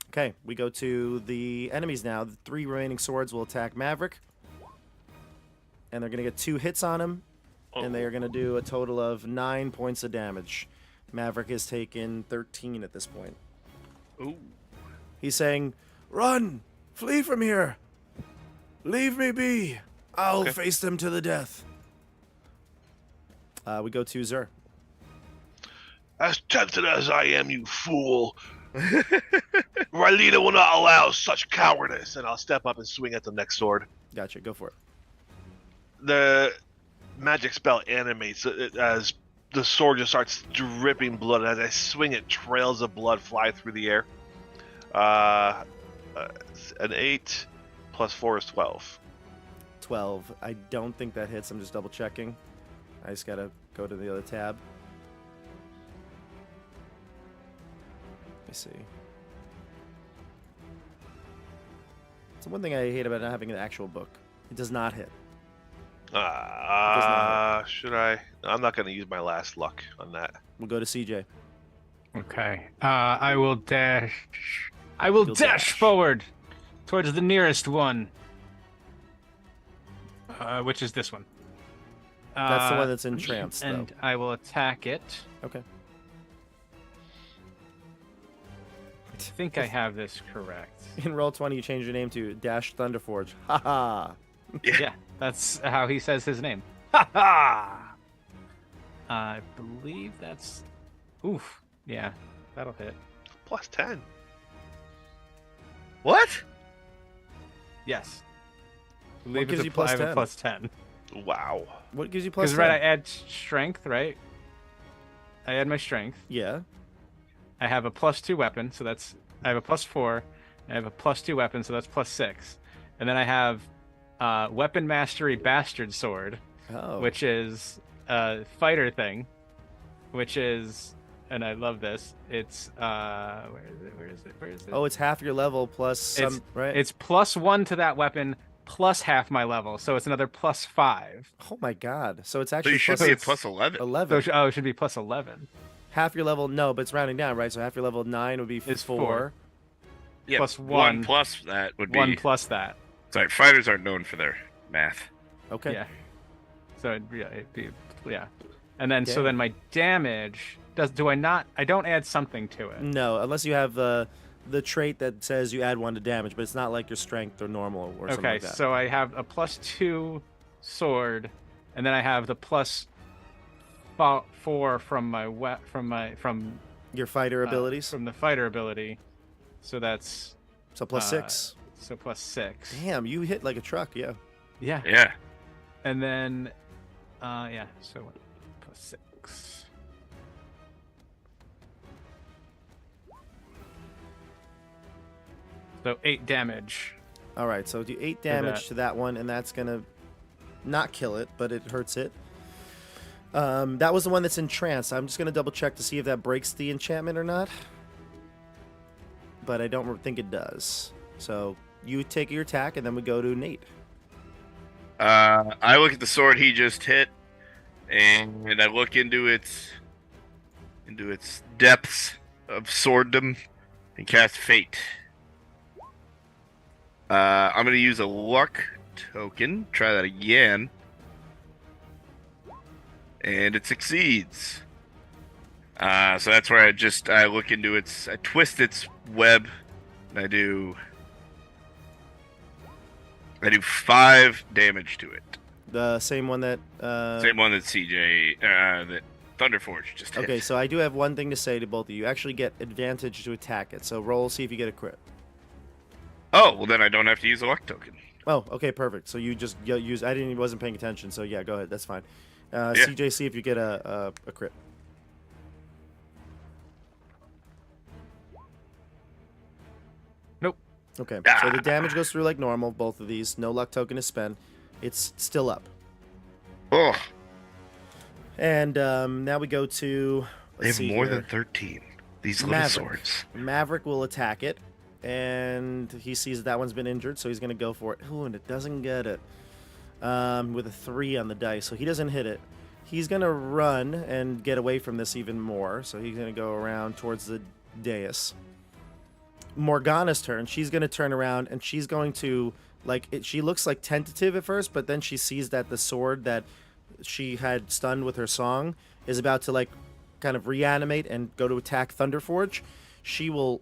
S1: Okay, we go to the enemies now. The 3 remaining swords will attack Maverick. And they're going to get 2 hits on him. And they are going to do a total of 9 points of damage. Maverick has taken 13 at this point.
S3: Ooh.
S1: He's saying, "Run! Flee from here! Leave me be! I'll face them to the death." We go to Zur.
S4: As tempted as I am, you fool, my leader will not allow such cowardice. And I'll step up and swing at the next sword.
S1: Gotcha, go for it.
S4: The magic spell animates as the sword just starts dripping blood. As I swing it, trails of blood fly through the air. An 8 plus 4 is 12.
S1: 12. I don't think that hits. I'm just double checking. I just gotta go to the other tab. Let me see. So one thing I hate about not having an actual book. It does not hit.
S4: Should I? I'm not going to use my last luck on that.
S1: We'll go to CJ.
S2: Okay. I will dash. I will
S1: You'll
S2: dash forward towards the nearest one, which is this one.
S1: That's the one that's entranced,
S2: and
S1: though.
S2: I will attack it.
S1: Okay.
S2: I think I have this correct.
S1: In Roll20, you change your name to Dash Thunderforge. Haha.
S2: Yeah, that's how he says his name. Ha ha! I believe that's. Oof. Yeah, that'll hit.
S4: Plus 10.
S3: What?
S2: Yes. I
S1: What
S2: believe
S1: gives
S2: it's
S1: you plus
S2: I have a
S1: 10?
S2: plus 10.
S4: Wow.
S1: What gives you plus
S2: Because
S1: 10?
S2: right, I add strength, right? I add my strength.
S1: Yeah.
S2: I have a plus 2 weapon, so that's. I have a plus 4. I have a plus 2 weapon, so that's plus 6. And then I have Weapon Mastery Bastard Sword,
S1: Oh.
S2: which is a fighter thing, which is, and I love this. It's where is it?
S1: Oh, it's half your level plus some, right?
S2: It's plus 1 to that weapon plus half my level, so it's another plus 5.
S1: Oh my god. So it's
S3: So
S1: actually
S3: you should
S1: plus
S3: be at plus 11.
S1: 11.
S2: So it should be plus 11.
S1: Half your level, no, but it's rounding down, right? So half your level 9 would be
S2: It's
S1: 4.
S2: 4.
S3: Yeah,
S2: Plus
S3: 1
S2: 1.
S3: plus that would be
S2: 1 plus that.
S3: Sorry, fighters aren't known for their math.
S1: Okay.
S2: Yeah. So it'd be yeah. And then so
S1: Damn.
S2: then my damage do I not? I don't add something to it.
S1: No, unless you have the trait that says you add 1 to damage, but it's not like your strength or normal or something
S2: Okay,
S1: like that.
S2: so I have a plus 2 sword, and then I have the plus 4 from my from
S1: your fighter abilities.
S2: from the fighter ability. So that's
S1: So plus 6.
S2: so plus 6.
S1: Damn, you hit like a truck, yeah.
S2: Yeah.
S3: Yeah.
S2: And then yeah, so plus 6. So 8 damage.
S1: All right, so do 8 damage to that one, and that's going to not kill it, but it hurts it. That was the one that's entranced. I'm just going to double check to see if that breaks the enchantment or not. But I don't think it does. So you take your attack, and then we go to Nate.
S3: I look at the sword he just hit, and I look into its depths of sworddom and cast Fate. I'm gonna use a luck token. Try that again, and it succeeds. So that's where I look into I twist its web, and I do 5 damage to it.
S1: The same one that...
S3: Same one that CJ, that Thunderforge just hit.
S1: Okay, so I do have one thing to say to both of you. You actually get advantage to attack it. So roll, see if you get a crit.
S3: Oh, well then I don't have to use a luck token.
S1: Oh, okay, perfect. So you just use... wasn't paying attention, so yeah, go ahead. That's fine. CJ, see if you get a crit.
S2: Nope.
S1: Okay, so the damage goes through like normal, both of these. No luck token is spent. It's still up.
S3: Oh,
S1: And now we go to...
S3: they have
S1: see
S3: more
S1: here.
S3: than 13. These little
S1: Maverick.
S3: swords.
S1: Maverick will attack it, and he sees that one's been injured, so he's going to go for it. Ooh, and it doesn't get it. With a 3 on the dice, so he doesn't hit it. He's going to run and get away from this even more, so he's going to go around towards the dais. Morgana's turn. She's going to turn around, and she's going to, she looks like tentative at first, but then she sees that the sword that she had stunned with her song is about to, kind of reanimate and go to attack Thunderforge. She will,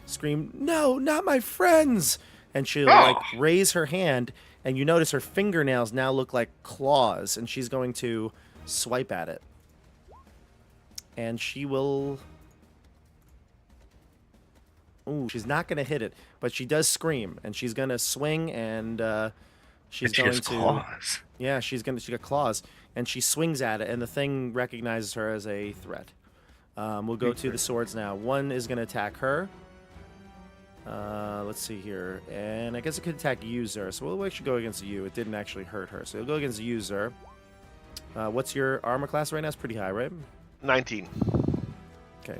S1: scream, "No, not my friends!" And she'll, raise her hand, and you notice her fingernails now look like claws, and she's going to swipe at it. And she will... Ooh, she's not going to hit it, but she does scream, and she's going to swing, and she's
S3: she
S1: going
S3: has
S1: to...
S3: claws.
S1: Yeah, she got claws, and she swings at it, and the thing recognizes her as a threat. We'll go to the swords now. One is going to attack her. Let's see here, and I guess it could attack you, Zer, so we'll actually go against you. It didn't actually hurt her, so we'll go against you, Zer. What's your armor class right now? It's pretty high, right?
S4: 19.
S1: Okay.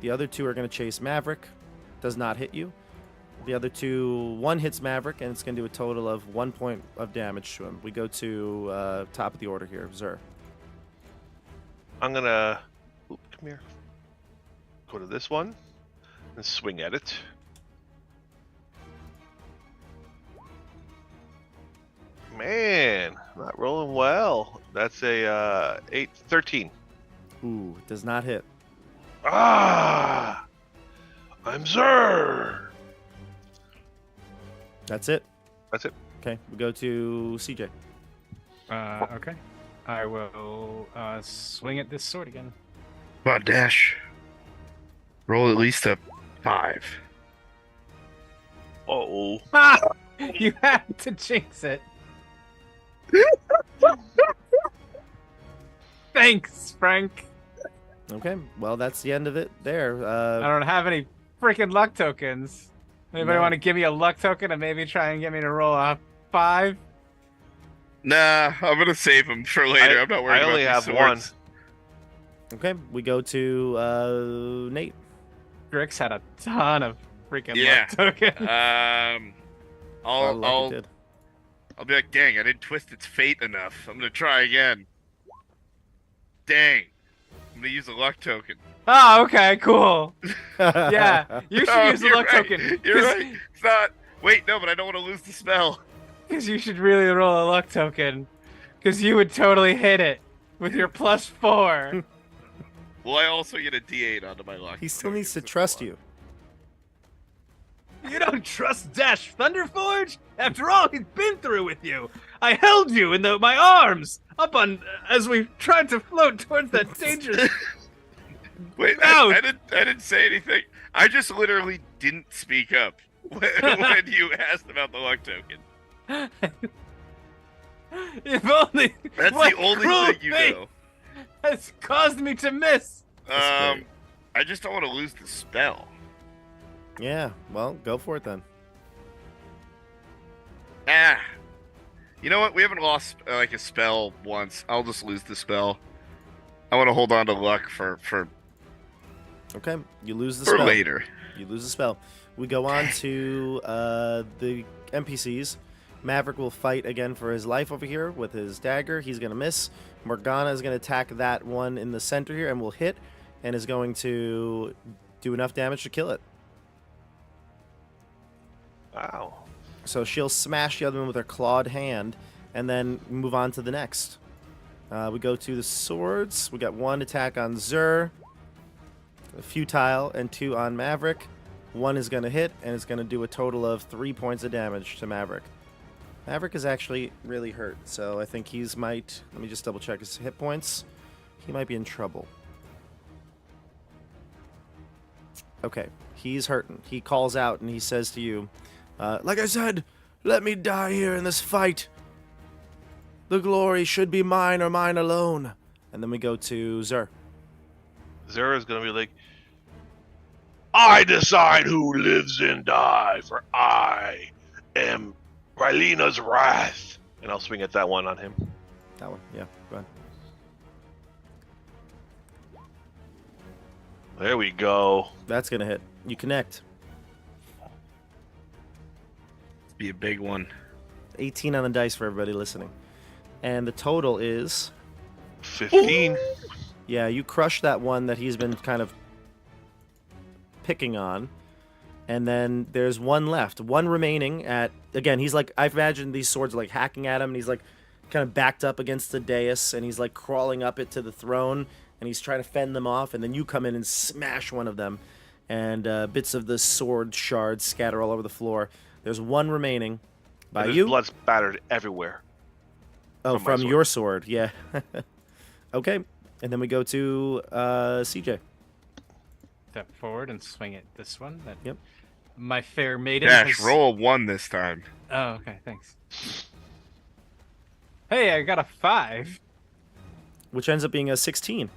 S1: The other two are going to chase Maverick. Does not hit you. The other two, one hits Maverick, and it's going to do a total of 1 point of damage to him. We go to top of the order here, Zer.
S4: I'm gonna come here. Go to this one and swing at it. Man, not rolling well. That's a 13.
S1: Ooh, does not hit.
S4: Ah, I'm Zer.
S1: That's it.
S4: That's it.
S1: Okay, we go to CJ.
S2: Okay. I will swing at this sword again.
S3: Come on, Dash. Roll at least a 5.
S4: Oh,
S2: Ah! You had to jinx it. Thanks, Frank.
S1: Okay, well, that's the end of it there.
S2: I don't have any freaking luck tokens. Anybody
S1: No.
S2: want to give me a luck token and maybe try and get me to roll a 5?
S3: Nah, I'm gonna save them for later. I'm not worried
S4: I only
S3: about
S4: have
S3: these
S4: one.
S3: swords.
S1: Okay, we go to Nate.
S2: Drix had a ton of freaking
S3: Yeah.
S2: luck tokens.
S3: I'll
S1: Did.
S3: I'll be like, dang, I didn't twist its fate enough. I'm gonna try again. Dang, I'm gonna use a luck token.
S2: Oh, okay, cool. Yeah, you should
S3: Oh,
S2: use the
S3: you're
S2: luck
S3: right.
S2: token.
S3: You're right. It's not. Wait, no, but I don't want to lose the spell.
S2: Because you should really roll a luck token. Because you would totally hit it with your +4.
S3: Will I also get a D8 onto my luck?
S1: He still needs to trust you.
S2: You don't trust Dash Thunderforge? After all he's been through with you. I held you in my arms up on as we tried to float towards that dangerous.
S3: Wait,
S2: Ouch.
S3: I didn't say anything. I just literally didn't speak up when you asked about the luck token.
S2: If only.
S3: That's
S2: what
S3: the only
S2: cruel
S3: thing you
S2: fate
S3: know.
S2: has caused me to miss.
S1: That's great.
S3: I just don't want to lose the spell.
S1: Yeah, well, go for it then.
S3: Ah. You know what? We haven't lost like a spell once. I'll just lose the spell. I want to hold on to luck for
S1: Okay, you lose the spell.
S3: later.
S1: You lose the spell. We go on to the NPCs. Maverick will fight again for his life over here with his dagger. He's going to miss. Morgana is going to attack that one in the center here and will hit and is going to do enough damage to kill it.
S4: wow.
S1: So she'll smash the other one with her clawed hand and then move on to the next. We go to the swords. We got one attack on Zer, a futile, and 2 on Maverick. One is going to hit, and it's going to do a total of 3 points of damage to Maverick. Maverick is actually really hurt, so I think he's might... Let me just double check his hit points. He might be in trouble. Okay, he's hurting. He calls out, and he says to you, like I said, let me die here in this fight. The glory should be mine or mine alone. And then we go to Zer.
S4: Zer is gonna be like, I decide who lives and dies, for I am Rylena's wrath. And I'll swing at that one on him.
S1: That one, yeah. Go ahead.
S4: There we go.
S1: That's gonna hit. You connect.
S3: Be a big one.
S1: 18 on the dice for everybody listening. And the total is
S4: 15.
S1: yeah, you crush that one that he's been kind of picking on. And then there's one left. One remaining at again, he's like I imagine these swords are like hacking at him and he's like kind of backed up against the dais and he's like crawling up it to the throne and he's trying to fend them off and then you come in and smash one of them and bits of the sword shards scatter all over the floor. There's one remaining by
S4: And
S1: you.
S4: blood spattered everywhere.
S1: Oh,
S4: from my
S1: from
S4: sword.
S1: your sword, yeah. Okay, and then we go to CJ.
S2: Step forward and swing at this one. That
S1: Yep.
S2: My fair maiden.
S3: Dash,
S2: has-
S3: roll 1 this time.
S2: Oh, okay, thanks. Hey, I got a 5.
S1: Which ends up being a 16.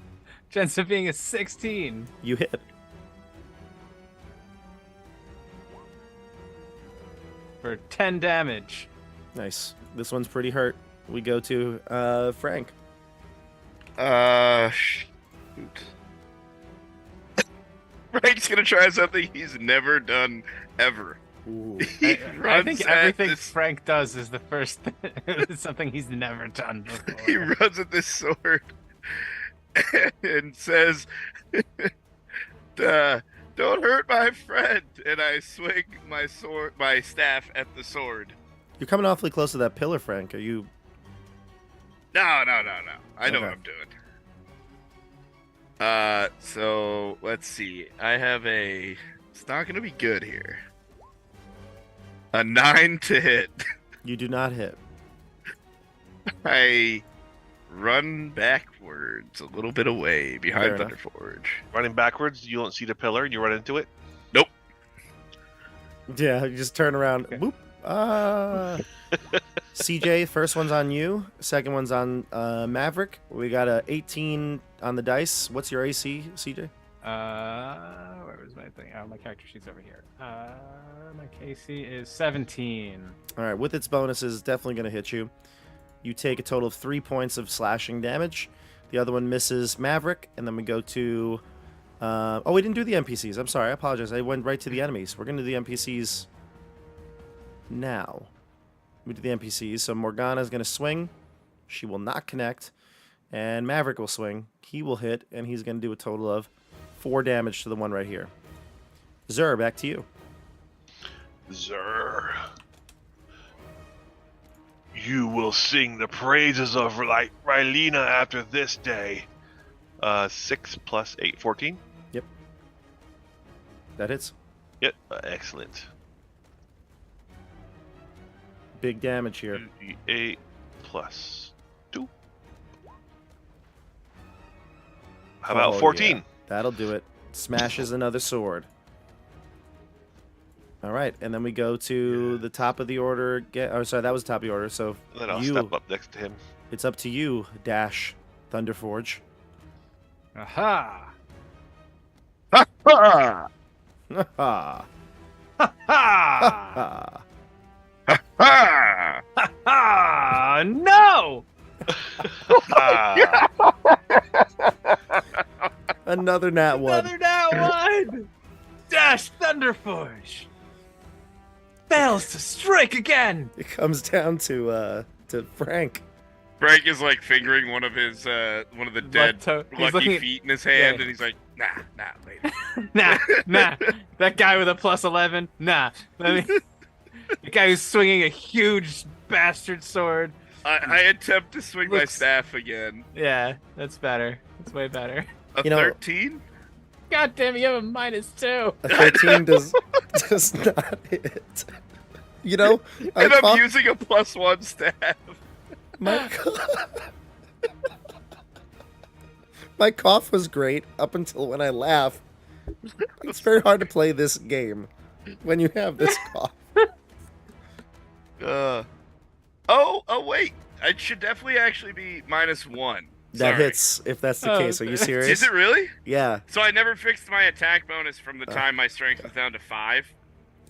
S2: Chance of being a 16.
S1: You hit.
S2: For 10 damage.
S1: Nice. This one's pretty hurt. We go to Frank.
S3: Shoot. Frank's gonna try something he's never done ever.
S1: Ooh.
S3: He
S2: I
S3: runs
S2: think
S3: at
S2: everything
S3: this-
S2: Frank does is the first something he's never done before.
S3: he runs at this sword and says, "Don't hurt my friend." And I swing my staff at the sword.
S1: You're coming awfully close to that pillar, Frank. Are you...
S3: No. I know what
S1: Okay.
S3: I'm doing. So let's see. I have a. It's not gonna be good here. A 9 to hit.
S1: You do not hit.
S3: I run backwards a little bit away behind
S1: Fair enough.
S3: Thunderforge.
S4: Running backwards, you don't see the pillar and you run into it.
S3: Nope.
S1: Yeah, you just turn around.
S2: Okay.
S1: Boop. CJ, first one's on you. Second one's on Maverick. We got a 18 on the dice. What's your AC, CJ?
S2: Where was my thing? Oh, my character sheet's over here. My KC is 17.
S1: All right, with its bonuses, definitely going to hit you. You take a total of 3 points of slashing damage. The other one misses Maverick, and then we go to... oh, we didn't do the NPCs. I'm sorry, I apologize. I went right to the enemies. We're going to do the NPCs now. We do the NPCs. So Morgana's going to swing. She will not connect. And Maverick will swing. He will hit, and he's going to do a total of 4 damage to the one right here. Zur, back to you.
S4: Zer. You will sing the praises of Rylena after this day. 6 plus 8, 14?
S1: That hits.
S4: Yep, excellent.
S1: Big damage here.
S4: 8 plus 2. How about
S1: Oh,
S4: 14?
S1: yeah. That'll do it. Smashes another sword. All right, and then we go to the top of the order. Oh, sorry, that was the top of the order. So
S4: Then I'll
S1: you,
S4: step up next to him.
S1: it's up to you, Dash Thunderforge.
S2: Aha!
S3: Ah!
S1: Ha
S2: Ha!
S1: ha!
S3: Ah!
S2: Ha! No!
S4: Ah,
S1: Another nat one.
S2: Another nat one! Dash Thunderforge fails to strike again.
S1: It comes down to Frank.
S3: Frank is like fingering one of the dead
S2: He's
S3: lucky
S2: looking at-
S3: feet in his hand,
S2: yeah.
S3: and he's like, nah, later.
S2: Nah. That guy with a plus 11. Nah. The guy who's swinging a huge bastard sword.
S3: I attempt to swing my
S2: Looks-
S3: staff again.
S2: Yeah, that's better. That's way better.
S3: A
S1: You know-
S3: 13?
S2: God damn it, you have a -2.
S1: A 13 does not hit. You know, I
S3: And I'm
S1: cough-
S3: using a +1 staff.
S1: my, my cough was great up until when I laugh. It's very hard to play this game when you have this cough.
S3: Oh, wait. I should definitely actually be -1.
S1: That
S3: Sorry.
S1: hits if that's the
S2: Oh,
S1: case. Are you
S2: is
S1: serious?
S3: Is it really?
S1: Yeah.
S3: So I never fixed my attack bonus from the time my strength was down to 5.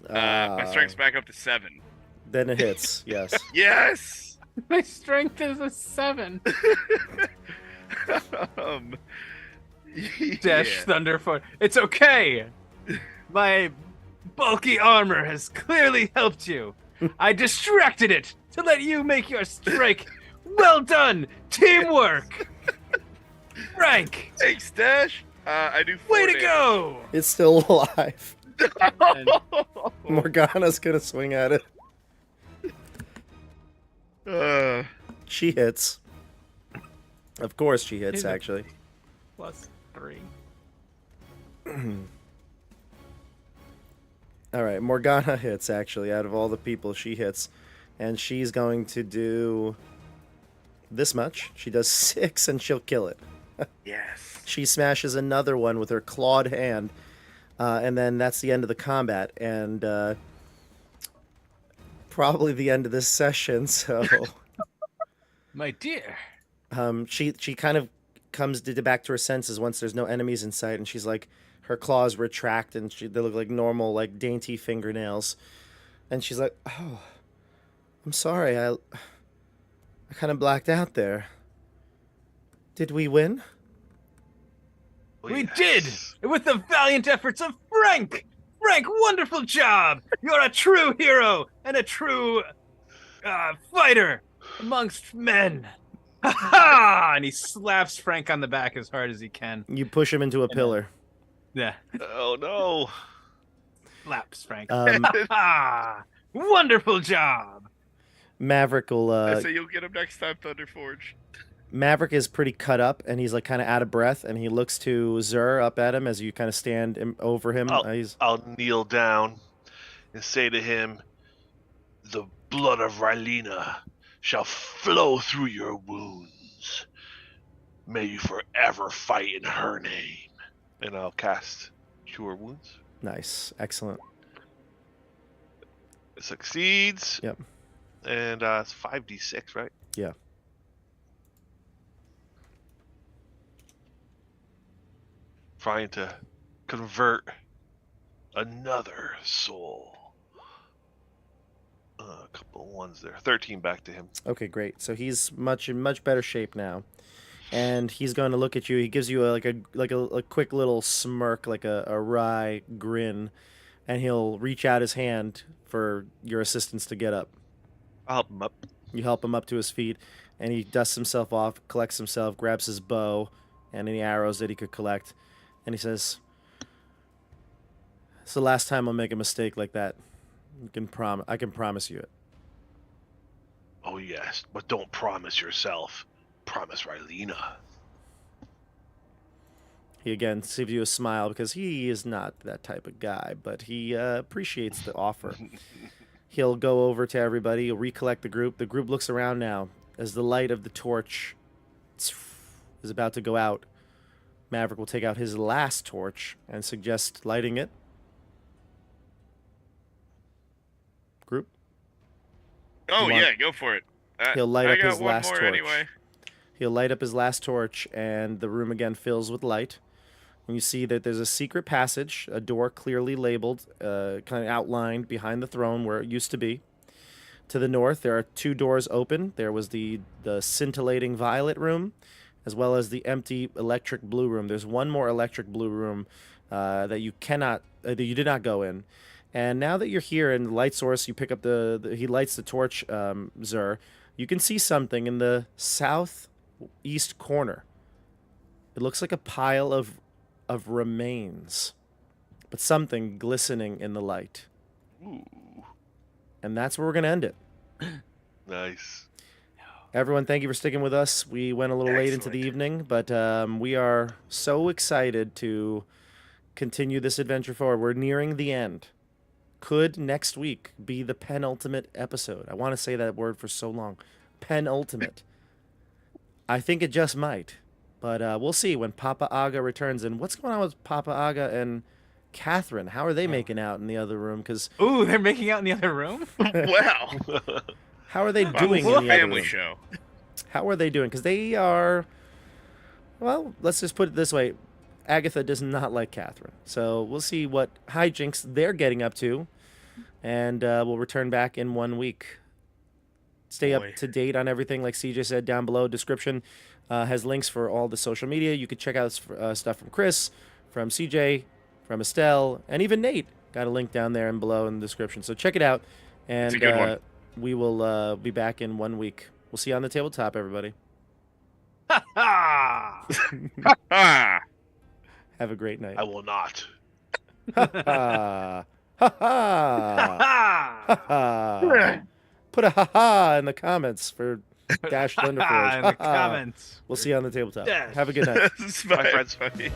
S3: My strength's back up to 7.
S1: Then it hits. Yes.
S3: Yes.
S2: My strength is a 7.
S3: um,
S2: Dash
S3: yeah.
S2: Thunderford. It's okay. My bulky armor has clearly helped you. I distracted it to let you make your strike. Well done, teamwork. Frank,
S3: Thanks, Dash. I do 4
S2: way to
S3: damage.
S2: go.
S1: It's still alive.
S2: And
S1: Morgana's gonna swing at it. She hits. Of course she hits,
S2: Is it-
S1: actually.
S2: +3.
S1: All right, Morgana hits, actually. Out of all the people, she hits. And she's going to do this much. She does 6, and she'll kill it.
S3: Yes.
S1: She smashes another one with her clawed hand. And then that's the end of the combat. And probably the end of this session, so...
S2: My dear.
S1: She kind of comes back to her senses once there's no enemies in sight, and she's like, her claws retract, and they look like normal, like dainty fingernails, and she's like, "Oh, I'm sorry, I kind of blacked out there. Did we win?"
S2: We did! With the valiant efforts of Frank! Frank, wonderful job! You're a true hero and a true fighter amongst men. Ha ha! And he slaps Frank on the back as hard as he can.
S1: You push him into a pillar.
S2: Yeah,
S4: Oh no!
S2: slaps Frank.
S1: Um,
S2: Ha ha! Wonderful job!
S1: Maverick will.
S3: I say you'll get him next time, Thunderforge.
S1: Maverick is pretty cut up, and he's like kind of out of breath, and he looks to Zur up at him as you kind of stand over him. He's
S4: I'll kneel down and say to him, "The blood of Rylena shall flow through your wounds. May you forever fight in her name." And I'll cast Cure Wounds.
S1: nice, excellent.
S4: It succeeds.
S1: Yep.
S4: And it's 5d6, right?
S1: Yeah.
S4: Trying to convert another soul. A couple of ones there. 13 back to him.
S1: Okay, great. So he's in much better shape now, and he's going to look at you. He gives you a quick little smirk, like a wry grin, and he'll reach out his hand for your assistance to get up.
S4: I'll help him up.
S1: You help him up to his feet, and he dusts himself off, collects himself, grabs his bow and any arrows that he could collect, and he says, "It's the last time I'll make a mistake like that. I can promise you it."
S4: Oh, yes, but don't promise yourself. Promise Rylena.
S1: He again gives you a smile because he is not that type of guy, but he appreciates the offer. He'll go over to everybody. He'll recollect the group. The group looks around now as the light of the torch is about to go out. Maverick will take out his last torch and suggest lighting it. Group.
S3: Oh,
S1: You want-
S3: yeah, go for it.
S1: He'll light
S3: I
S1: up
S3: got
S1: his
S3: one
S1: last
S3: more
S1: torch.
S3: anyway.
S1: He'll light up his last torch, and the room again fills with light. And you see that there's a secret passage, a door clearly labeled, kind of outlined behind the throne where it used to be. To the north, there are 2 doors open. There was the scintillating violet room, as well as the empty electric blue room. There's one more electric blue room that you did not go in. And now that you're here in the light source, you pick up he lights the torch, Zur. You can see something in the southeast corner. It looks like a pile of remains, but something glistening in the light.
S4: Ooh,
S1: And that's where we're going to end it.
S4: nice.
S1: Everyone, thank you for sticking with us. We went a little late into the evening, but we are so excited to continue this adventure forward. We're nearing the end. Could next week be the penultimate episode? I want to say that word for so long. Penultimate. I think it just might. But we'll see when Papa Aga returns. And what's going on with Papa Aga and Catherine? How are they making out in the other room? Because
S2: Ooh, they're making out in the other room?
S3: Wow.
S1: how are they
S3: Wow,
S1: doing
S3: this is
S1: in
S3: a
S1: the other
S3: family
S1: room?
S3: show.
S1: How are they doing? Because they are Well, let's just put it this way. Agatha does not like Catherine. So we'll see what hijinks they're getting up to. And we'll return back in 1 week. Stay up
S3: Boy.
S1: to date on everything, like CJ said down below. Description has links for all the social media. You can check out stuff from Chris, from CJ, from Estelle, and even Nate. Got a link down there and below in the description. So check it out. And
S3: It's a good one.
S1: we will be back in 1 week. We'll see you on the tabletop, everybody.
S2: Ha ha!
S3: Ah.
S1: Have a great night.
S4: I will not.
S1: Ha ha! Ha ha! Ha ha! Put a ha ha in the comments for Dash Thunderforge.
S2: in the
S1: Ha ha.
S2: comments.
S1: We'll see you on the tabletop.
S2: Dash.
S1: Have a good night.
S3: Bye,
S4: friends.
S3: Bye.